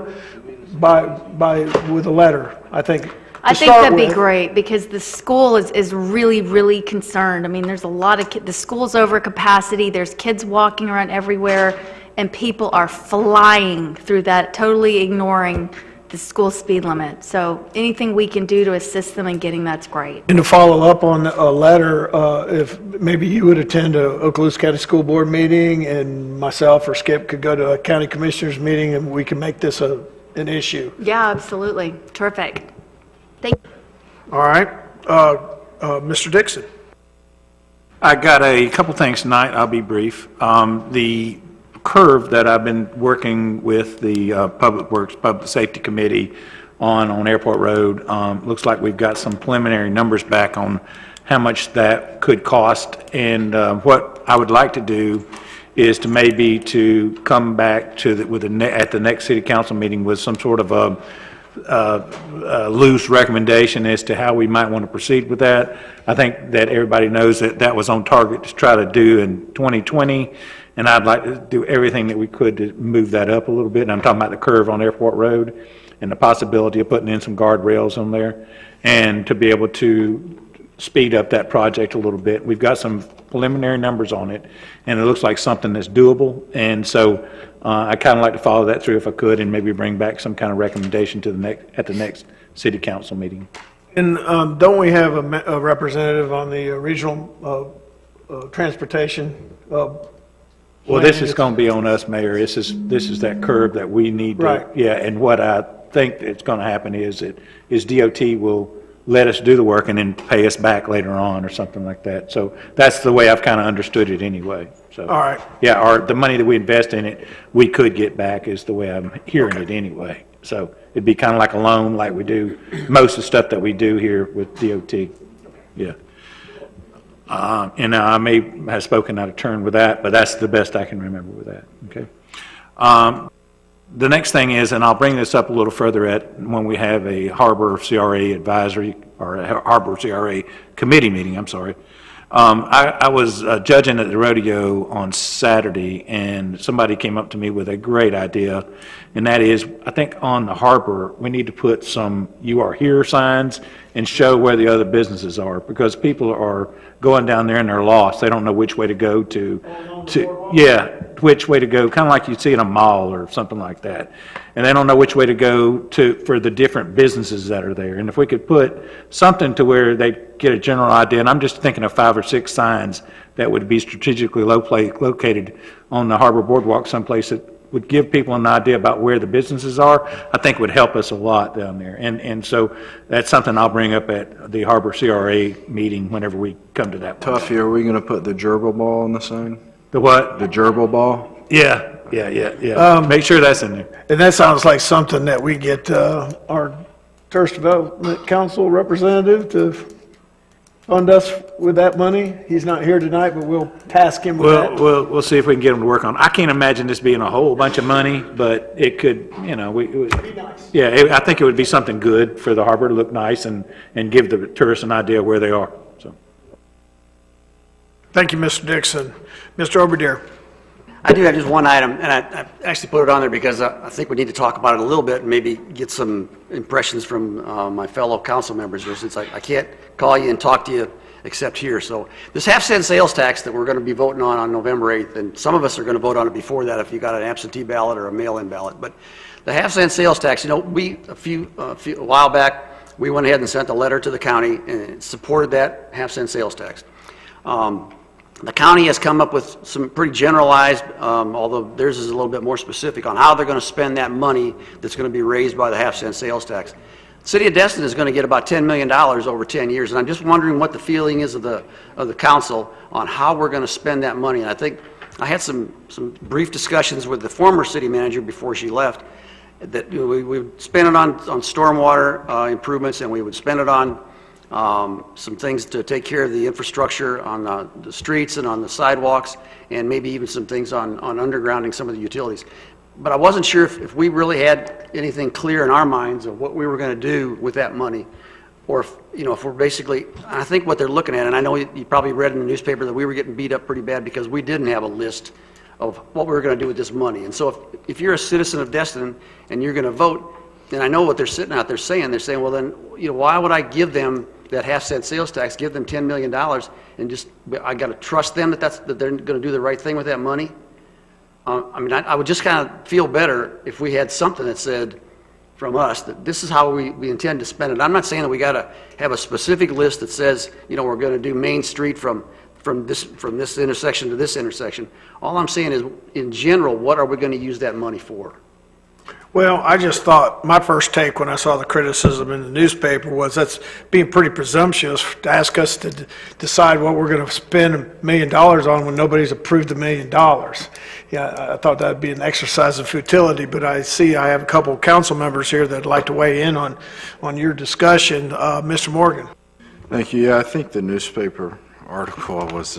with a letter, I think. I think that'd be great, because the school is really, really concerned. I mean, there's a lot of the school's over capacity, there's kids walking around everywhere, and people are flying through that, totally ignoring the school speed limit. So anything we can do to assist them in getting that's great. And to follow up on a letter, if maybe you would attend a Okaloosa County School Board meeting, and myself or Skip could go to a county commissioners meeting, and we can make this an issue. Yeah, absolutely. Terrific. Thank you. All right. Mr. Dixon. I got a couple things tonight. I'll be brief. The curve that I've been working with the Public Works, Public Safety Committee on Airport Road, looks like we've got some preliminary numbers back on how much that could cost. And what I would like to do is to maybe to come back to at the next city council meeting with some sort of a loose recommendation as to how we might want to proceed with that. I think that everybody knows that that was on target to try to do in 2020, and I'd like to do everything that we could to move that up a little bit. And I'm talking about the curve on Airport Road and the possibility of putting in some guardrails on there, and to be able to speed up that project a little bit. We've got some preliminary numbers on it, and it looks like something that's doable. And so I kind of like to follow that through if I could, and maybe bring back some kind of recommendation to at the next city council meeting. And don't we have a representative on the regional transportation? Well, this is going to be on us, Mayor. This is that curve that we need to, right. Yeah, and what I think it's going to happen is DOT will let us do the work and then pay us back later on or something like that. So that's the way I've kind of understood it anyway. So, all right. Yeah, the money that we invest in it, we could get back is the way I'm hearing it anyway. So it'd be kind of like a loan like we do most of the stuff that we do here with DOT. Yeah. And I may have spoken out of turn with that, but that's the best I can remember with that. Okay. The next thing is, and I'll bring this up a little further when we have a Harbor CRA advisory, or a Harbor CRA committee meeting, I'm sorry. I was judging at the rodeo on Saturday, and somebody came up to me with a great idea, and that is, I think on the harbor, we need to put some "You Are Here" signs and show where the other businesses are, because people are going down there and they're lost. They don't know which way to go which way to go, kind of like you see in a mall or something like that. And they don't know which way to go for the different businesses that are there. And if we could put something to where they get a general idea, and I'm just thinking of 5 or 6 signs that would be strategically located on the harbor boardwalk someplace that would give people an idea about where the businesses are, I think would help us a lot down there. And so that's something I'll bring up at the Harbor CRA meeting whenever we come to that point. Tuffy, are we going to put the gerbil ball on the sign? The what? The gerbil ball? Yeah. Make sure that's in there. And that sounds like something that we get our Tourist Development Council representative to fund us with that money. He's not here tonight, but we'll task him with that. We'll see if we can get him to work on it. I can't imagine this being a whole bunch of money, but it could, I think it would be something good for the harbor to look nice and give the tourists an idea where they are. So, thank you, Mr. Dixon. Mr. Oberdeer. I do have just one item, and I actually put it on there because I think we need to talk about it a little bit and maybe get some impressions from my fellow council members here, since I can't call you and talk to you except here. So this half-cent sales tax that we're going to be voting on November 8th, and some of us are going to vote on it before that if you got an absentee ballot or a mail-in ballot. But the half-cent sales tax, a while back, we went ahead and sent a letter to the county and supported that half-cent sales tax. The county has come up with some pretty generalized, although theirs is a little bit more specific, on how they're going to spend that money that's going to be raised by the half-cent sales tax. The city of Destin is going to get about $10 million over 10 years, and I'm just wondering what the feeling is of the council on how we're going to spend that money. And I think I had some brief discussions with the former city manager before she left, that we would spend it on stormwater improvements, and we would spend it on some things to take care of the infrastructure on the streets and on the sidewalks, and maybe even some things on undergrounding some of the utilities. But I wasn't sure if we really had anything clear in our minds of what we were going to do with that money, or if we're basically, I think what they're looking at, and I know you probably read in the newspaper that we were getting beat up pretty bad because we didn't have a list of what we were going to do with this money. And so if you're a citizen of Destin and you're going to vote, and I know what they're sitting out there saying, well then, why would I give them that half-cent sales tax, give them $10 million, and just, I got to trust them that they're going to do the right thing with that money? I would just kind of feel better if we had something that said from us that this is how we intend to spend it. I'm not saying that we got to have a specific list that says, we're going to do Main Street from this intersection to this intersection. All I'm saying is, in general, what are we going to use that money for? Well, I just thought, my first take when I saw the criticism in the newspaper was that's being pretty presumptuous to ask us to decide what we're going to spend $1 million on when nobody's approved $1 million. Yeah, I thought that would be an exercise in futility, but I see I have a couple of council members here that would like to weigh in on your discussion. Mr. Morgan. Thank you. Yeah, I think the newspaper article was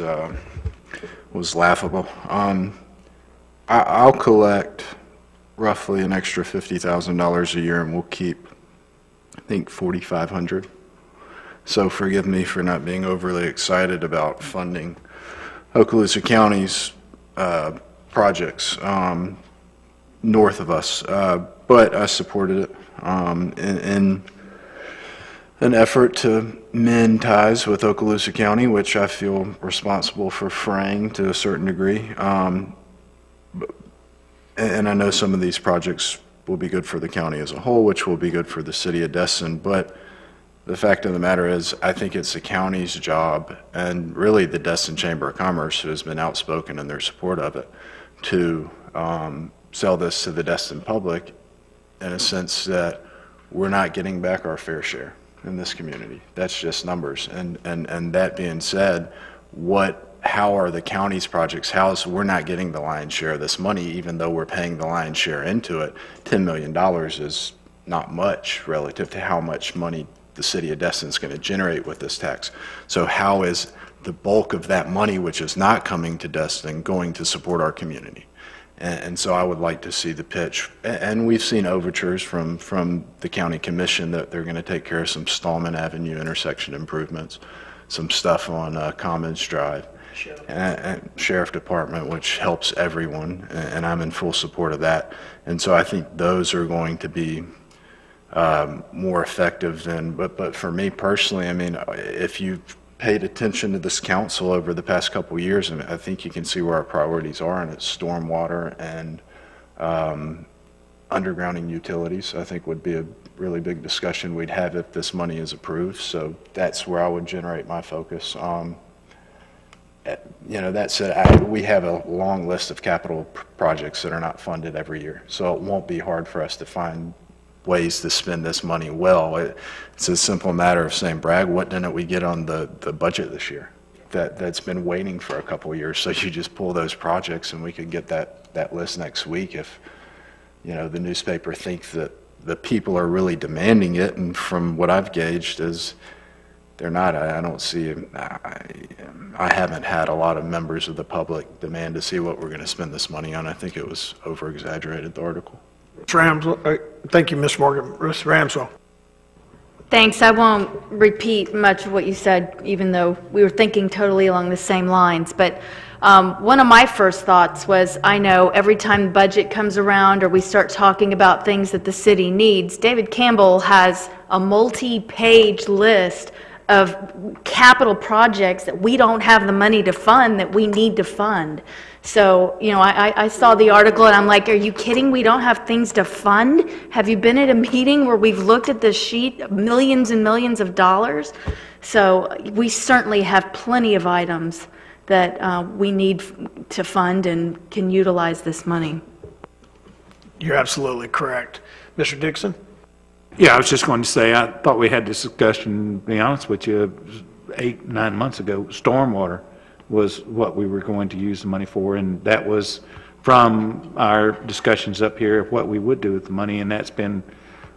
laughable. I'll collect roughly an extra $50,000 a year, and we'll keep, I think, $4,500. So forgive me for not being overly excited about funding Okaloosa County's projects north of us, but I supported it in an effort to mend ties with Okaloosa County, which I feel responsible for fraying to a certain degree. And I know some of these projects will be good for the county as a whole, which will be good for the city of Destin. But the fact of the matter is, I think it's the county's job, and really the Destin Chamber of Commerce, who has been outspoken in their support of it, to sell this to the Destin public in a sense that we're not getting back our fair share in this community. That's just numbers. And that being said, how are the county's projects housed? We're not getting the lion's share of this money, even though we're paying the lion's share into it. $10 million is not much relative to how much money the city of Destin is going to generate with this tax. So how is the bulk of that money, which is not coming to Destin, going to support our community? And so I would like to see the pitch. And we've seen overtures from the county commission that they're going to take care of some Stallman Avenue intersection improvements. some stuff on Commons Drive. And Sheriff Department, which helps everyone, and I'm in full support of that. And so I think those are going to be more effective than, but for me personally, I mean, if you've paid attention to this council over the past couple of years, and I think you can see where our priorities are, and it's stormwater and undergrounding utilities, I think would be a really big discussion we'd have if this money is approved. So that's where I would generate my focus. You know, that said, we have a long list of capital projects that are not funded every year, so it won't be hard for us to find ways to spend this money well. It's a simple matter of saying, Bragg, what didn't we get on the budget this year? That's been waiting for a couple of years, so you just pull those projects and we could get that list next week if, you know, the newspaper thinks that the people are really demanding it, and from what I've gauged is they're not. I don't see, I haven't had a lot of members of the public demand to see what we're going to spend this money on. I think it was over-exaggerated, the article. Thank you, Ms. Morgan. Ms. Ramswell. Thanks. I won't repeat much of what you said, even though we were thinking totally along the same lines. But one of my first thoughts was, I know every time the budget comes around or we start talking about things that the city needs, David Campbell has a multi-page list of capital projects that we don't have the money to fund that we need to fund. So, you know, I saw the article and I'm like, are you kidding? We don't have things to fund? Have you been at a meeting where we've looked at the sheet, millions and millions of dollars? So we certainly have plenty of items that we need to fund and can utilize this money. You're absolutely correct. Mr. Dixon? Yeah, I was just going to say, I thought we had this discussion, to be honest with you, 8-9 months ago. Stormwater was what we were going to use the money for, and that was from our discussions up here of what we would do with the money, and that's been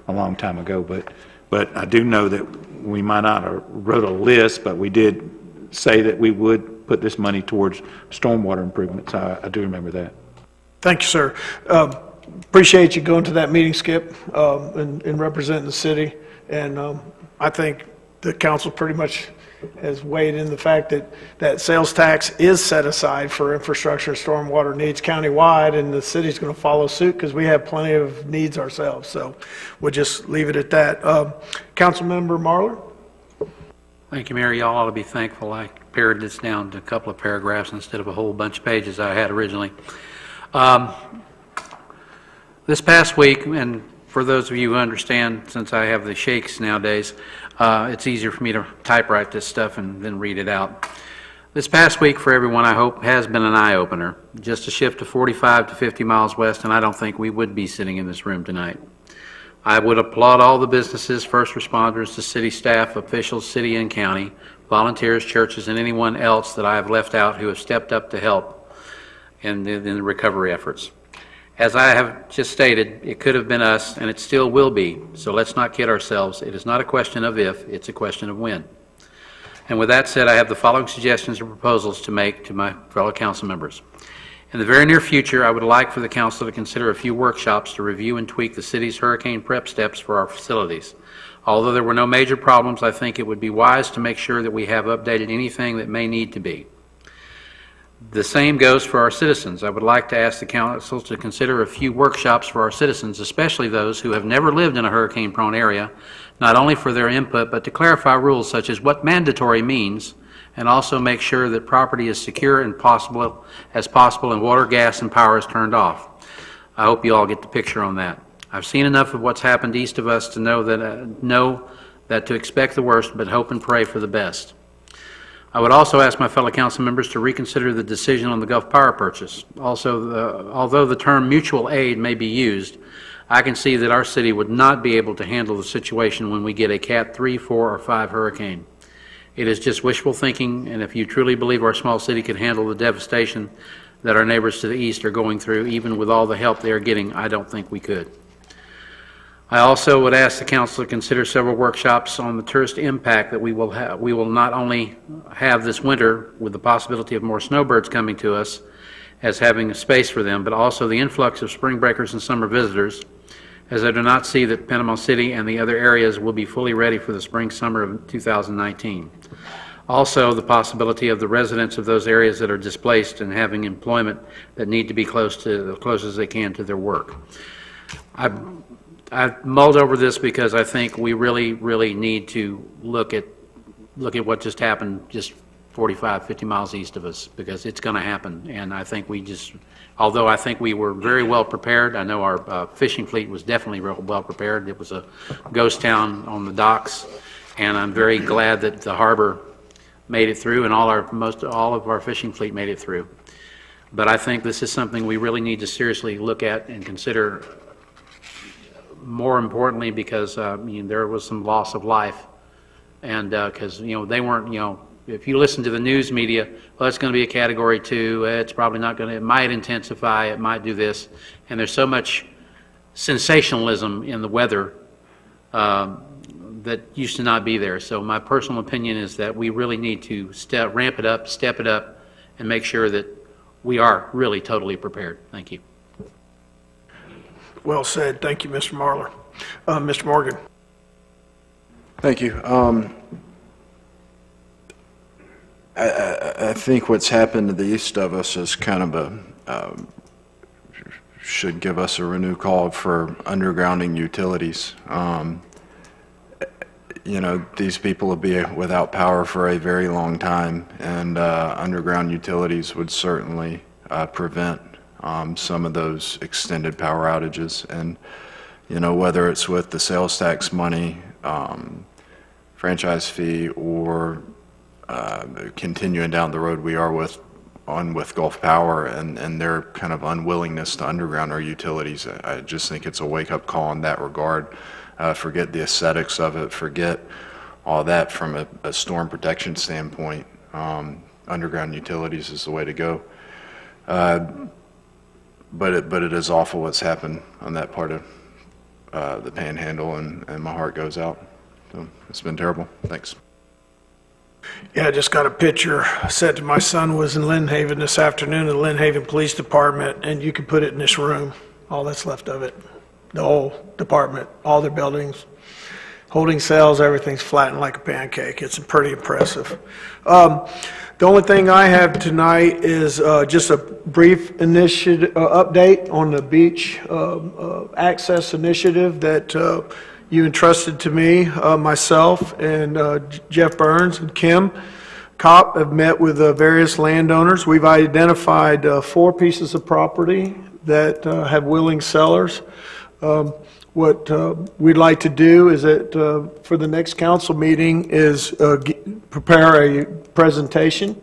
a long time ago. But I do know that we might not have wrote a list, but we did say that we would put this money towards stormwater improvements. I do remember that. Thank you, sir. Appreciate you going to that meeting, Skip, and representing the city. And I think the council pretty much has weighed in the fact that sales tax is set aside for infrastructure and stormwater needs countywide, and the city's going to follow suit because we have plenty of needs ourselves. So we'll just leave it at that. Councilmember Marler? Thank you, Mayor. Y'all ought to be thankful I pared this down to a couple of paragraphs instead of a whole bunch of pages I had originally. This past week, and for those of you who understand, since I have the shakes nowadays, it's easier for me to typewrite this stuff and then read it out. This past week for everyone, I hope, has been an eye-opener. Just a shift to 45 to 50 miles west, and I don't think we would be sitting in this room tonight. I would applaud all the businesses, first responders, the city staff, officials, city and county, volunteers, churches, and anyone else that I have left out who have stepped up to help in the recovery efforts. As I have just stated, it could have been us, and it still will be, so let's not kid ourselves. It is not a question of if, it's a question of when. And with that said, I have the following suggestions or proposals to make to my fellow council members. In the very near future, I would like for the council to consider a few workshops to review and tweak the city's hurricane prep steps for our facilities. Although there were no major problems, I think it would be wise to make sure that we have updated anything that may need to be. The same goes for our citizens. I would like to ask the council to consider a few workshops for our citizens, especially those who have never lived in a hurricane-prone area, not only for their input, but to clarify rules such as what mandatory means, and also make sure that property is secure and possible and water, gas, and power is turned off. I hope you all get the picture on that. I've seen enough of what's happened east of us to know that to expect the worst, but hope and pray for the best. I would also ask my fellow council members to reconsider the decision on the Gulf Power purchase. Also, although the term mutual aid may be used, I can see that our city would not be able to handle the situation when we get a Cat 3, 4, or 5 hurricane. It is just wishful thinking, and if you truly believe our small city can handle the devastation that our neighbors to the east are going through, even with all the help they are getting, I don't think we could. I also would ask the council to consider several workshops on the tourist impact that we will not only have this winter with the possibility of more snowbirds coming to us as having a space for them, but also the influx of spring breakers and summer visitors, as I do not see that Panama City and the other areas will be fully ready for the spring-summer of 2019. Also, the possibility of the residents of those areas that are displaced and having employment that need to be close as they can to their work. I've mulled over this because I think we really need to look at what just happened just 45, 50 miles east of us, because it's going to happen. And I think although I think we were very well prepared, I know our fishing fleet was definitely real well prepared. It was a ghost town on the docks, and I'm very glad that the harbor made it through, and all of our fishing fleet made it through. But I think this is something we really need to seriously look at and consider, more importantly because there was some loss of life, and because they weren't, if you listen to the news media, well, it's going to be a Category 2, it's probably not going to, it might intensify, it might do this, and there's so much sensationalism in the weather that used to not be there. So my personal opinion is that we really need to ramp it up, step it up, and make sure that we are really totally prepared. Thank you. Well said. Thank you, Mr. Marler. Mr. Morgan. Thank you. I think what's happened to the east of us is kind of should give us a renewed call for undergrounding utilities. These people will be without power for a very long time, and underground utilities would certainly prevent some of those extended power outages. And, whether it's with the sales tax money, franchise fee, or continuing down the road we are with Gulf Power and their kind of unwillingness to underground our utilities, I just think it's a wake-up call in that regard. Forget the aesthetics of it, forget all that from a storm protection standpoint. Underground utilities is the way to go. But it is awful what's happened on that part of the Panhandle, and my heart goes out. So it's been terrible. Thanks. Yeah, I just got a picture sent to my son. Was in Lynn Haven this afternoon, the Lynn Haven Police Department, and you could put it in this room, all that's left of it. The whole department, all their buildings, holding cells, everything's flattened like a pancake. It's pretty impressive. The only thing I have tonight is just a brief initiative update on the beach access initiative that you entrusted to me. Myself and Jeff Burns and Kim Kopp have met with various landowners. We've identified 4 pieces of property that have willing sellers. What we'd like to do is that for the next council meeting is prepare a presentation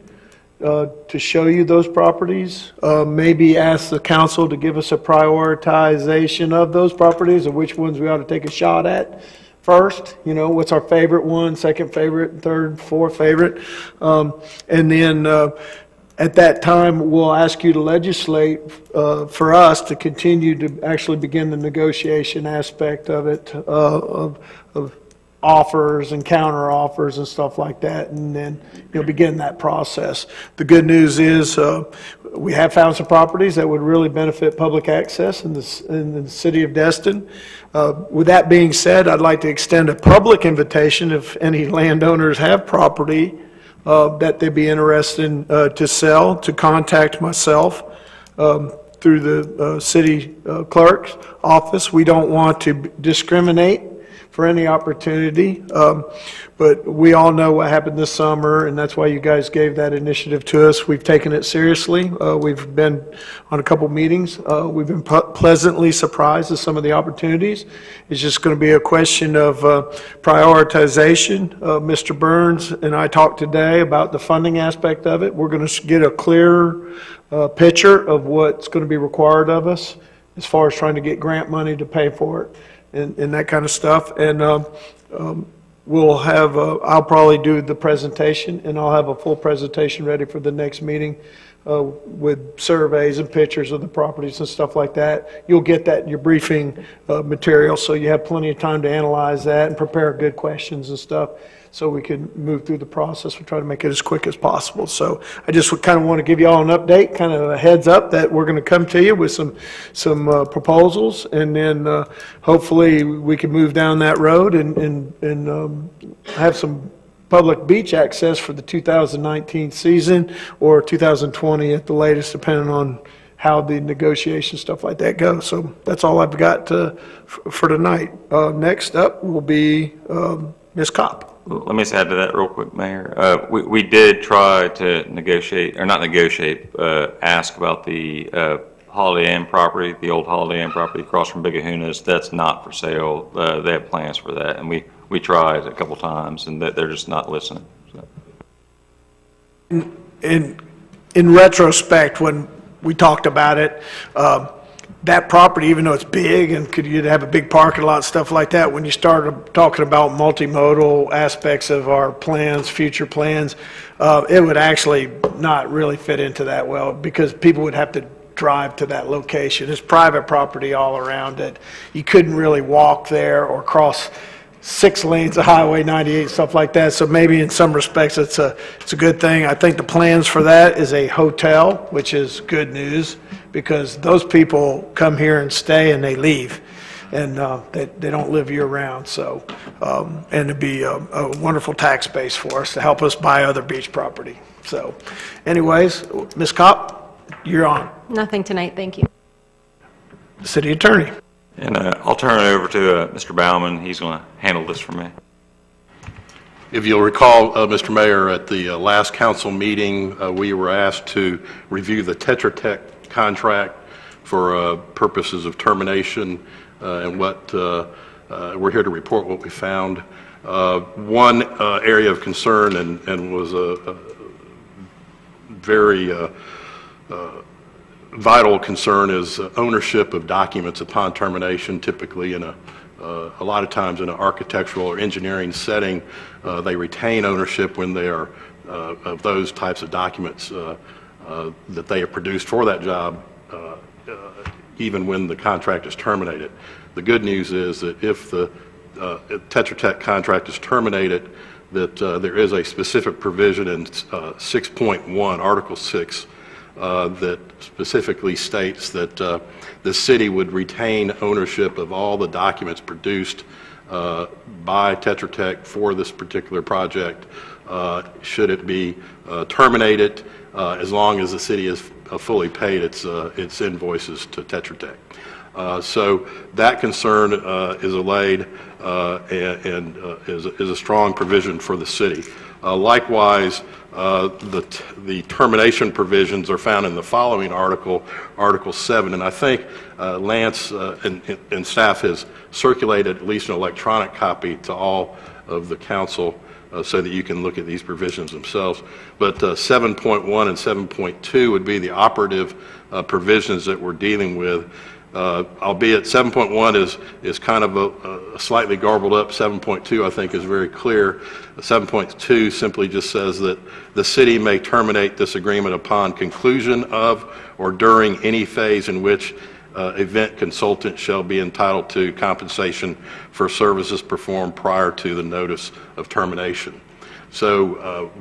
to show you those properties. Maybe ask the council to give us a prioritization of those properties and which ones we ought to take a shot at first. What's our favorite one, second favorite, third, fourth favorite. And then at that time, we'll ask you to legislate for us to continue to actually begin the negotiation aspect of it, of offers and counter offers and stuff like that, and then begin that process. The good news is we have found some properties that would really benefit public access in the city of Destin. With that being said, I'd like to extend a public invitation if any landowners have property that they'd be interested in to sell, to contact myself through the city clerk's office. We don't want to discriminate for any opportunity, but we all know what happened this summer, and that's why you guys gave that initiative to us. We've taken it seriously. We've been on a couple meetings. We've been pleasantly surprised at some of the opportunities. It's just going to be a question of prioritization. Mr. Burns and I talked today about the funding aspect of it. We're going to get a clear picture of what's going to be required of us as far as trying to get grant money to pay for it. And that kind of stuff, and we'll have, I'll probably do the presentation, and I'll have a full presentation ready for the next meeting with surveys and pictures of the properties and stuff like that. You'll get that in your briefing material, so you have plenty of time to analyze that and prepare good questions and stuff, so we can move through the process. We'll try to make it as quick as possible. So I just kind of want to give you all an update, kind of a heads up that we're going to come to you with some proposals, and then hopefully we can move down that road and have some public beach access for the 2019 season or 2020 at the latest, depending on how the negotiation stuff like that goes. So that's all I've got for tonight. Next up will be Ms. Kopp. Let me just add to that real quick, Mayor. We did try to negotiate, or not negotiate, ask about the Holiday Inn property, the old Holiday Inn property across from Big Ahunas. That's not for sale. They have plans for that, and we tried a couple times, and they're just not listening. So. In retrospect, when we talked about it, that property, even though it's big and you'd have a big parking lot, stuff like that, when you started talking about multimodal aspects of our plans, future plans, it would actually not really fit into that well, because people would have to drive to that location. It's private property all around it. You couldn't really walk there or cross 6 lanes of Highway 98, stuff like that. So maybe in some respects it's a good thing. I think the plans for that is a hotel, which is good news, because those people come here and stay and they leave, and they don't live year round. So and it'd be a wonderful tax base for us to help us buy other beach property. So anyways, Ms. Kopp, you're on. Nothing tonight, thank you. City Attorney. And I'll turn it over to Mr. Baumann. He's going to handle this for me. If you'll recall, Mr. Mayor, at the last council meeting, we were asked to review the Tetra Tech contract for purposes of termination, and what we're here to report what we found. One area of concern and was a very vital concern is ownership of documents upon termination. Typically in a lot of times in an architectural or engineering setting, they retain ownership when they are of those types of documents that they have produced for that job, even when the contract is terminated. The good news is that if the Tetra Tech contract is terminated, that there is a specific provision in 6.1, Article 6, that specifically states that the city would retain ownership of all the documents produced by Tetra Tech for this particular project, should it be terminated, as long as the city has fully paid its invoices to Tetra Tech. So that concern is allayed and is a strong provision for the city. Likewise, the termination provisions are found in the following article, Article 7, and I think Lance and staff has circulated at least an electronic copy to all of the council so that you can look at these provisions themselves. But 7.1 and 7.2 would be the operative provisions that we're dealing with. Albeit 7.1 is kind of a slightly garbled up. 7.2 I think is very clear. 7.2 simply just says that the city may terminate this agreement upon conclusion of or during any phase in which event consultant shall be entitled to compensation for services performed prior to the notice of termination. So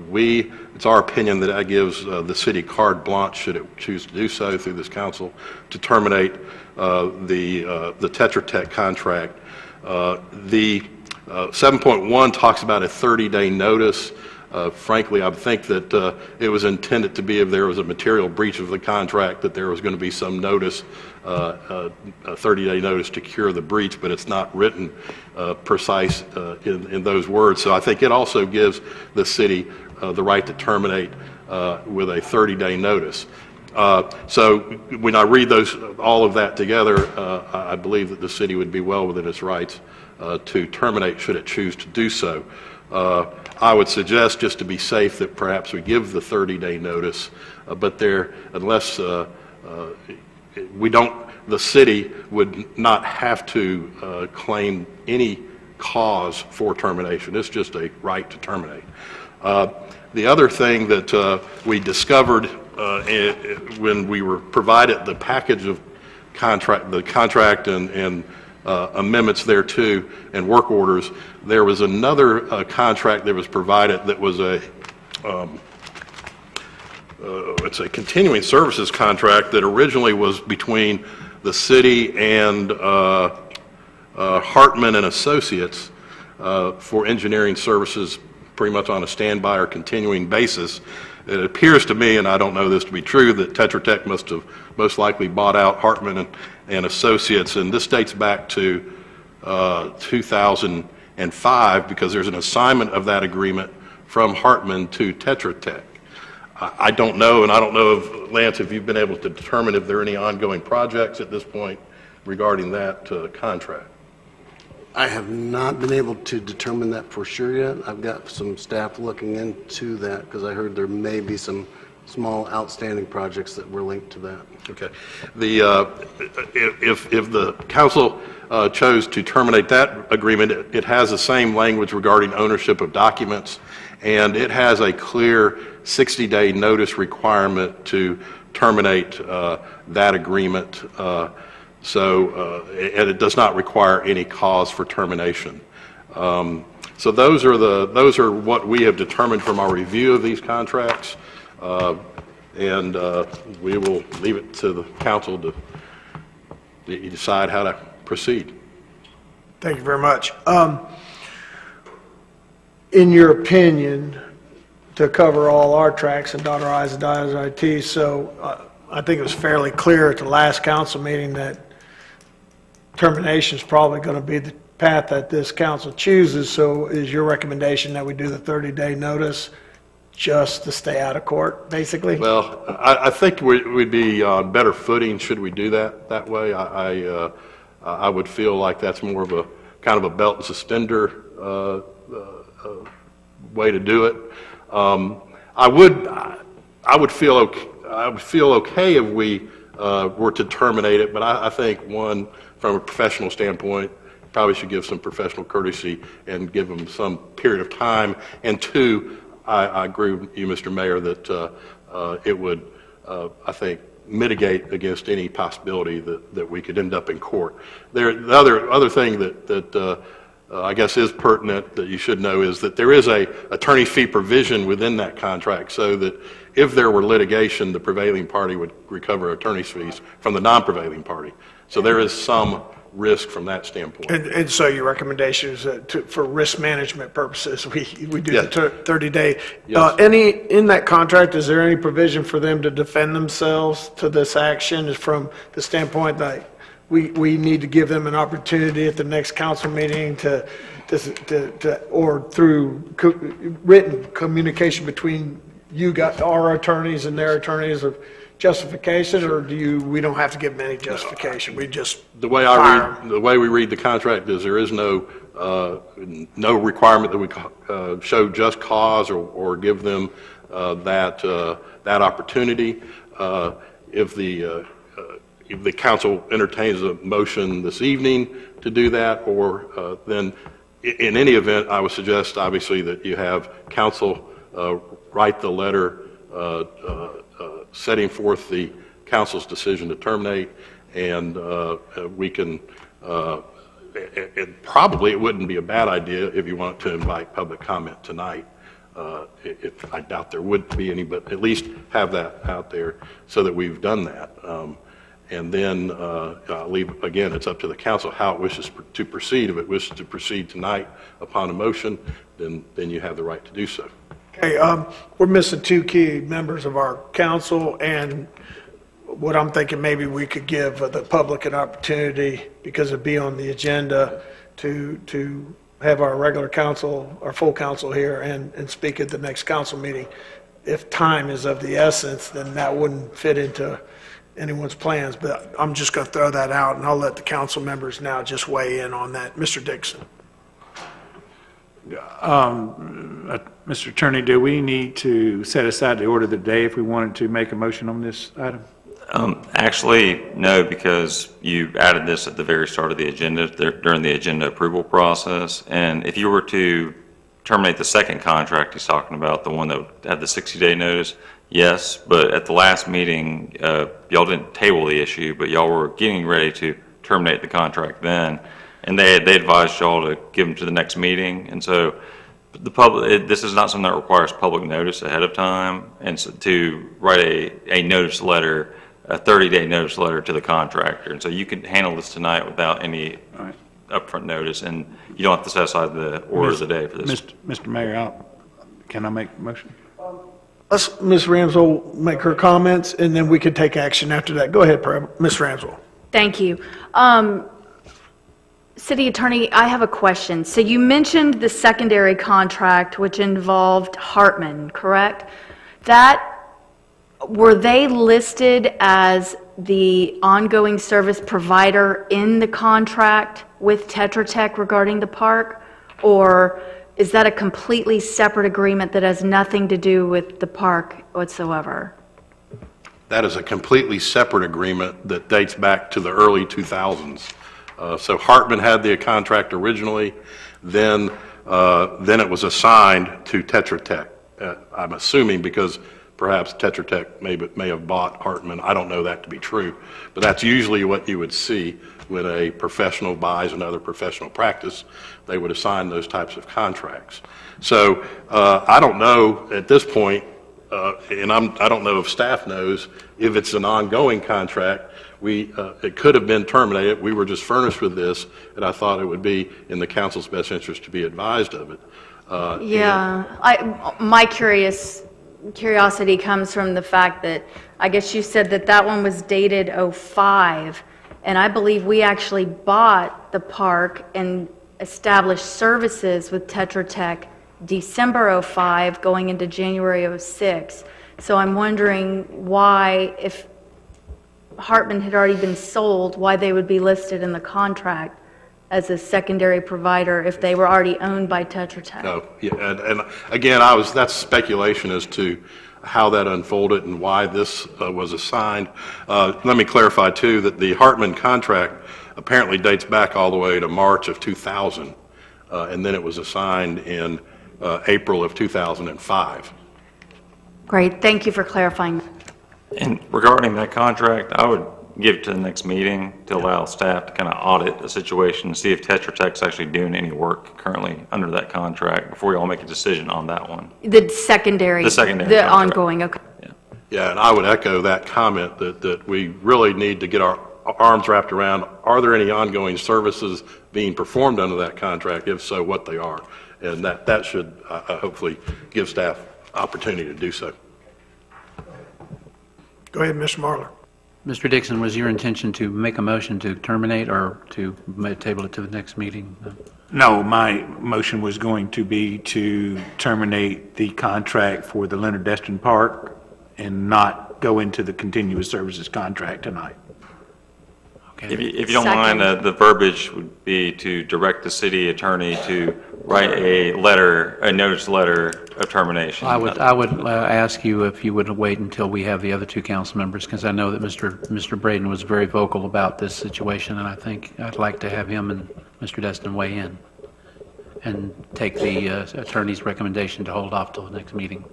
it's our opinion that that gives the city carte blanche, should it choose to do so through this council, to terminate the Tetra Tech contract. The 7.1 talks about a 30-day notice. Frankly, I think that it was intended to be, if there was a material breach of the contract, that there was going to be some notice, a 30-day notice to cure the breach, but it's not written precise in those words. So I think it also gives the city the right to terminate with a 30-day notice. So when I read all of that together, I believe that the city would be well within its rights to terminate should it choose to do so. I would suggest, just to be safe, that perhaps we give the 30-day notice, but unless the city would not have to claim any cause for termination. It's just a right to terminate. The other thing that we discovered when we were provided the package of the contract and amendments thereto and work orders, there was another contract that was provided that was it's a continuing services contract that originally was between the city and Hartman and Associates for engineering services pretty much on a standby or continuing basis. It appears to me, and I don't know this to be true, that Tetra Tech must have most likely bought out Hartman and Associates, and this dates back to 2005 because there's an assignment of that agreement from Hartman to Tetra Tech. I don't know, and I don't know if, Lance, if you've been able to determine if there are any ongoing projects at this point regarding that contract. I have not been able to determine that for sure yet. I've got some staff looking into that because I heard there may be some small outstanding projects that were linked to that. Okay. If the council chose to terminate that agreement, it has the same language regarding ownership of documents, and it has a clear 60-day notice requirement to terminate that agreement. And it does not require any cause for termination. So those are what we have determined from our review of these contracts, and we will leave it to the council to decide how to proceed. Thank you very much. In your opinion, to cover all our tracks and dot our I's and dot our T's, so I think it was fairly clear at the last council meeting that termination is probably going to be the path that this council chooses. So is your recommendation that we do the 30-day notice just to stay out of court, basically? Well, I think we'd be on better footing should we do that way. I would feel like that's more of a kind of a belt and suspender way to do it. I would feel okay if we were to terminate it, but I think from a professional standpoint, probably should give some professional courtesy and give them some period of time. And two, I agree with you, Mr. Mayor, that it would, I think, mitigate against any possibility that we could end up in court. The other thing that I guess is pertinent that you should know is that there is a attorney fee provision within that contract, so that if there were litigation, the prevailing party would recover attorney's fees from the non-prevailing party. So there is some risk from that standpoint. And so your recommendation is that for risk management purposes, we do the 30-day. Yes. In that contract, is there any provision for them to defend themselves to this action from the standpoint that we need to give them an opportunity at the next council meeting or through written communication between our attorneys and their attorneys of justification, or we don't have to give them any justification? We just the way we read the contract is there is no requirement that we show just cause or give them that opportunity. If the council entertains a motion this evening to do that, or then in any event, I would suggest obviously that you have council write the letter setting forth the council's decision to terminate, and we can, probably it wouldn't be a bad idea if you want to invite public comment tonight. I doubt there would be any, but at least have that out there so that we've done that. And then again, it's up to the council how it wishes to proceed. If it wishes to proceed tonight upon a motion, then you have the right to do so. Okay, we're missing two key members of our council, and what I'm thinking maybe we could give the public an opportunity, because it'd be on the agenda, to have our regular council, our full council here and speak at the next council meeting. If time is of the essence, then that wouldn't fit into anyone's plans, but I'm just going to throw that out, and I'll let the council members now just weigh in on that. Mr. Dixon. Mr. Attorney, do we need to set aside the order of the day if we wanted to make a motion on this item? Actually, no, because you added this at the very start of the agenda, during the agenda approval process. And if you were to terminate the second contract he's talking about, the one that had the 60-day notice, yes, but at the last meeting, y'all didn't table the issue, but y'all were getting ready to terminate the contract then. And they advised y'all to give them to the next meeting. And so this is not something that requires public notice ahead of time, and so to write a notice letter, a 30-day notice letter to the contractor. And so you can handle this tonight without any upfront notice, and you don't have to set aside the order of the day for this. Mr. Mayor, Can I make a motion? Let's Ms. Ramsell make her comments, and then we can take action after that. Go ahead, Ms. Ramsell. Thank you. City Attorney, I have a question. So you mentioned the secondary contract, which involved Hartman, correct? Were they listed as the ongoing service provider in the contract with Tetra Tech regarding the park? Or is that a completely separate agreement that has nothing to do with the park whatsoever? That is a completely separate agreement that dates back to the early 2000s. So Hartman had the contract originally, then it was assigned to Tetra Tech. I'm assuming because perhaps Tetra Tech may have bought Hartman. I don't know that to be true, but that's usually what you would see when a professional buys another professional practice. They would assign those types of contracts. So I don't know at this point, and I don't know if staff knows if it's an ongoing contract. It could have been terminated. We were just furnished with this, and I thought it would be in the council's best interest to be advised of it. My curiosity comes from the fact that I guess you said that one was dated 05, and I believe we actually bought the park and established services with Tetra Tech December 05 going into January 06. So I'm wondering why, if Hartman had already been sold, why they would be listed in the contract as a secondary provider if they were already owned by Tetra Tech. No, yeah, and again, that's speculation as to how that unfolded and why this was assigned. Let me clarify too that the Hartman contract apparently dates back all the way to March of 2000, and then it was assigned in April of 2005. Great, thank you for clarifying. And regarding that contract, I would give it to the next meeting to allow staff to kind of audit the situation, see if Tetra Tech's actually doing any work currently under that contract before we all make a decision on that one. The secondary contract. ongoing, okay. Yeah, and I would echo that comment that we really need to get our arms wrapped around, are there any ongoing services being performed under that contract? If so, what they are. And that should hopefully give staff opportunity to do so. Go ahead, Mr. Marler. Mr. Dixon, was your intention to make a motion to terminate or to table it to the next meeting? No, my motion was going to be to terminate the contract for the Leonard Destin Park and not go into the continuous services contract tonight. Okay. If you don't mind, the verbiage would be to direct the city attorney to write a notice letter of termination. I would ask you if you would wait until we have the other two council members, because I know that Mr. Braden was very vocal about this situation, and I think I'd like to have him and Mr. Destin weigh in and take the attorney's recommendation to hold off till the next meeting.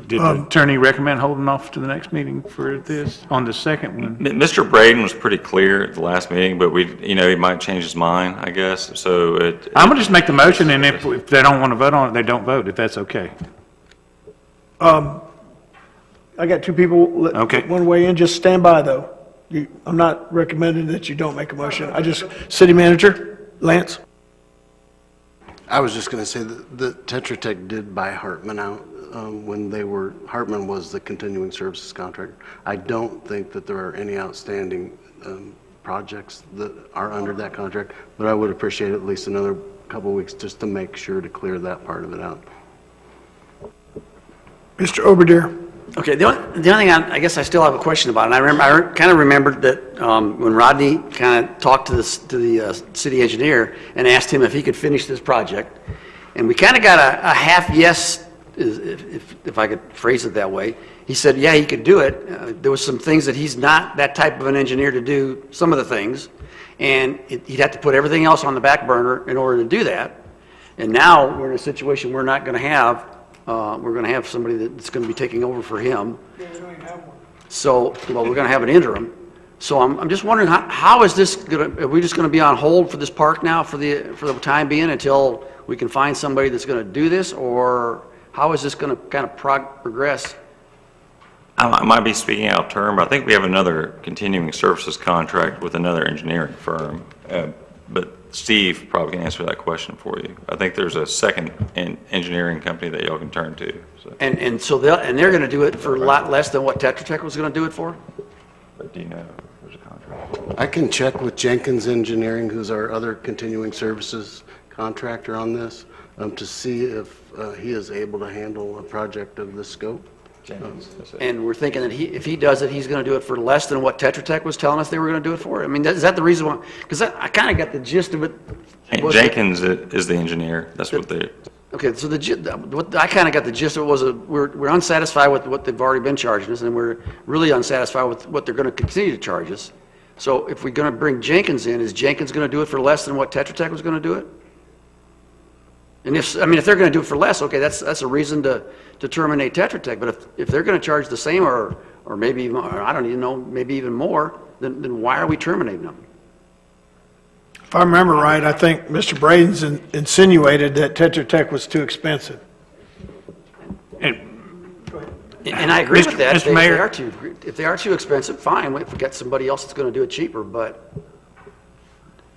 Did the attorney recommend holding off to the next meeting for this, on the second one? Mr. Braden was pretty clear at the last meeting, but he might change his mind, I guess. So I'm going to just make the motion, and if they don't want to vote on it, they don't vote, if that's okay. I got two people that want to weigh in. Just stand by, though. I'm not recommending that you don't make a motion. City Manager, Lance? I was just going to say that Tetra Tech did buy Hartman out when Hartman was the continuing services contractor. I don't think that there are any outstanding projects that are under that contract, but I would appreciate at least another couple of weeks just to make sure to clear that part of it out. Mr. Oberdeer. Okay, the only thing I guess I still have a question about, and I kind of remembered that when Rodney kind of talked to the city engineer and asked him if he could finish this project, and we kind of got a half yes, if I could phrase it that way. He said, yeah, he could do it. There was some things that he's not that type of an engineer to do some of the things, and he'd have to put everything else on the back burner in order to do that. And now we're in a situation we're not going to have. We're going to have somebody that's going to be taking over for him. Yeah, we don't even have one. So, well, we're going to have an interim. So I'm just wondering, how is this going to, are we just going to be on hold for this park now for the time being until we can find somebody that's going to do this, or how is this going to kind of progress? I might be speaking out of turn, but I think we have another continuing services contract with another engineering firm. But Steve probably can answer that question for you. I think there's a second engineering company that y'all can turn to. So. And so they're going to do it for a lot less than what Tetra Tech was going to do it for? But do you know there's a contract? I can check with Jenkins Engineering, who's our other continuing services contractor on this, to see if he is able to handle a project of this scope. And we're thinking that if he does it, he's going to do it for less than what Tetra Tech was telling us they were going to do it for? I mean, is that the reason why? Because I kind of got the gist of it. Jenkins is the engineer. That's what they... Okay, so what I kind of got the gist of it was we're unsatisfied with what they've already been charging us, and we're really unsatisfied with what they're going to continue to charge us. So if we're going to bring Jenkins in, is Jenkins going to do it for less than what Tetra Tech was going to do it? And if they're going to do it for less, okay, that's a reason to terminate Tetra Tech. But if they're going to charge the same or maybe even, or I don't even know, maybe even more, then why are we terminating them? If I remember right, I think Mr. Braden's insinuated that Tetra Tech was too expensive. And I agree with that. Mr. Mayor. If they are too expensive, fine. We get somebody else that's going to do it cheaper. But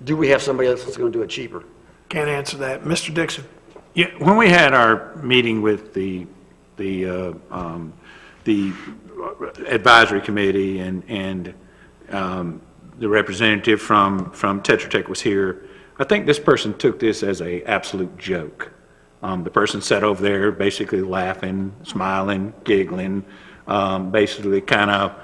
do we have somebody else that's going to do it cheaper? Can't answer that. Mr. Dixon. Yeah, when we had our meeting with the advisory committee and the representative from Tetra Tech was here, I think this person took this as an absolute joke. The person sat over there basically laughing, smiling, giggling, basically kind of,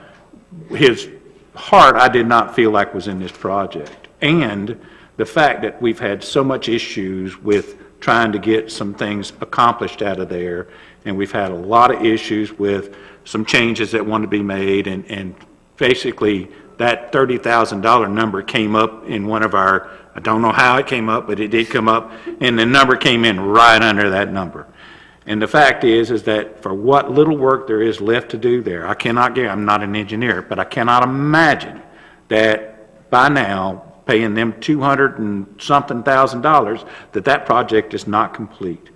his heart I did not feel like was in this project. And the fact that we've had so much issues with trying to get some things accomplished out of there, and we've had a lot of issues with some changes that want to be made, and basically that $30,000 number came up in one of our, I don't know how it came up, but it did come up, and the number came in right under that number. And the fact is that for what little work there is left to do there, I cannot guarantee, I'm not an engineer, but I cannot imagine that by now, paying them $200 and something thousand, that project is not complete.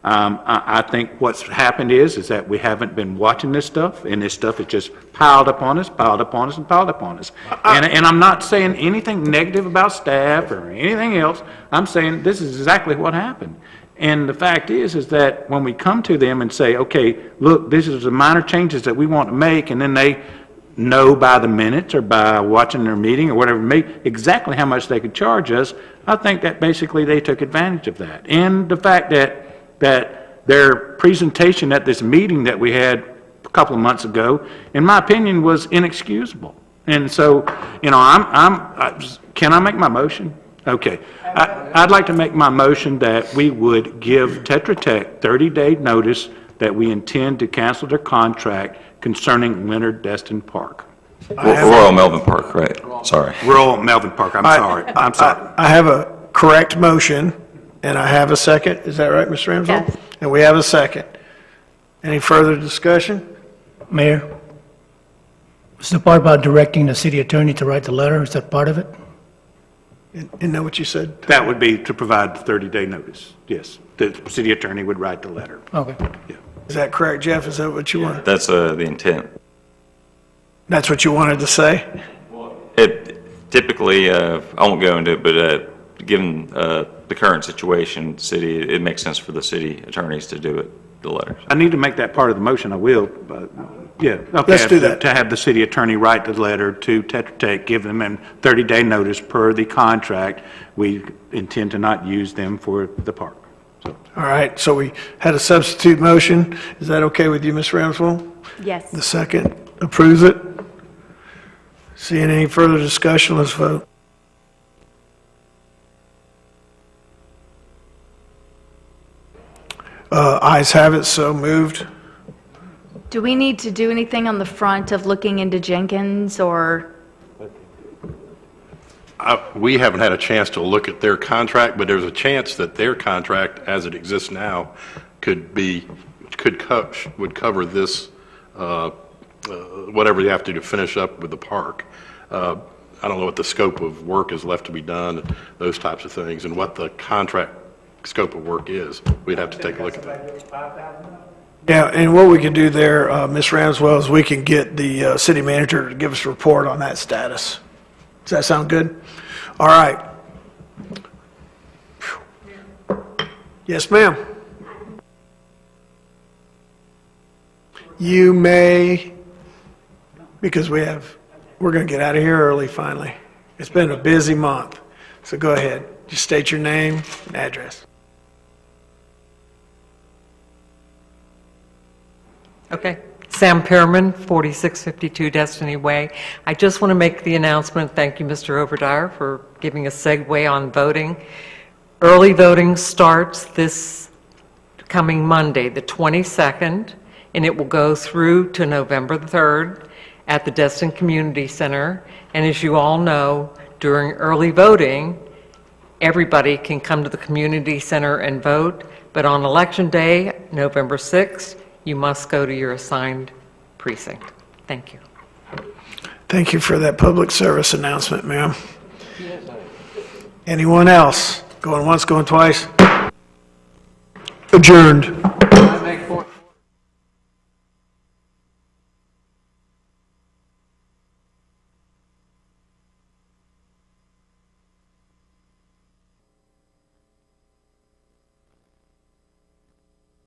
I think what's happened is that we haven't been watching this stuff, and this stuff is just piled upon us, piled upon us, and piled upon us. And I'm not saying anything negative about staff or anything else. I'm saying this is exactly what happened. And the fact is that when we come to them and say, okay, look, this is the minor changes that we want to make, and then they know by the minutes or by watching their meeting or whatever, exactly how much they could charge us, I think that basically they took advantage of that. And the fact that their presentation at this meeting that we had a couple of months ago, in my opinion, was inexcusable. And so, you know, can I make my motion? Okay. I'd like to make my motion that we would give Tetra Tech 30-day notice that we intend to cancel their contract concerning Leonard Destin Park. Royal Melvin Park, right? Sorry. Royal Melvin Park, I'm sorry. I'm sorry. I have a correct motion, and I have a second. Is that right, Mr. Ramsdell? Yes. And we have a second. Any further discussion? Mayor, is the part about directing the city attorney to write the letter, is that part of it? Isn't that what you said? That would be to provide the 30-day notice, yes. The city attorney would write the letter. Okay. Yeah. Is that correct, Jeff? Is that what you wanted? That's the intent. That's what you wanted to say? It typically, I won't go into it, but given the current situation, city, it makes sense for the city attorneys to do it, the letters. I need to make that part of the motion, I will, but, yeah. Okay, Let's do that. To have the city attorney write the letter to Tetra Tech, give them a 30-day notice per the contract. We intend to not use them for the park. So. All right, so we had a substitute motion. Is that okay with you, Ms. Ramswell? Yes. The second approves it. Seeing any further discussion, let's vote. Ayes have it, so moved. Do we need to do anything on the front of looking into Jenkins or? We haven't had a chance to look at their contract, but there's a chance that their contract, as it exists now, would cover this, whatever you have to do to finish up with the park. I don't know what the scope of work is left to be done, those types of things, and what the contract scope of work is. We'd have to take a look at that. Yeah, and what we can do there, Ms. Ramswell, is we can get the city manager to give us a report on that status. Does that sound good? All right. Yes, ma'am. You may, because we're going to get out of here early finally. It's been a busy month, so go ahead. Just state your name and address. Okay. Sam Pearman, 4652 Destiny Way. I just want to make the announcement, thank you, Mr. Overdyer, for giving a segue on voting. Early voting starts this coming Monday, the 22nd, and it will go through to November the 3rd at the Destin Community Center. And as you all know, during early voting, everybody can come to the community center and vote, but on Election Day, November 6th, you must go to your assigned precinct. Thank you. Thank you for that public service announcement, ma'am. Anyone else? Going once, going twice? Adjourned.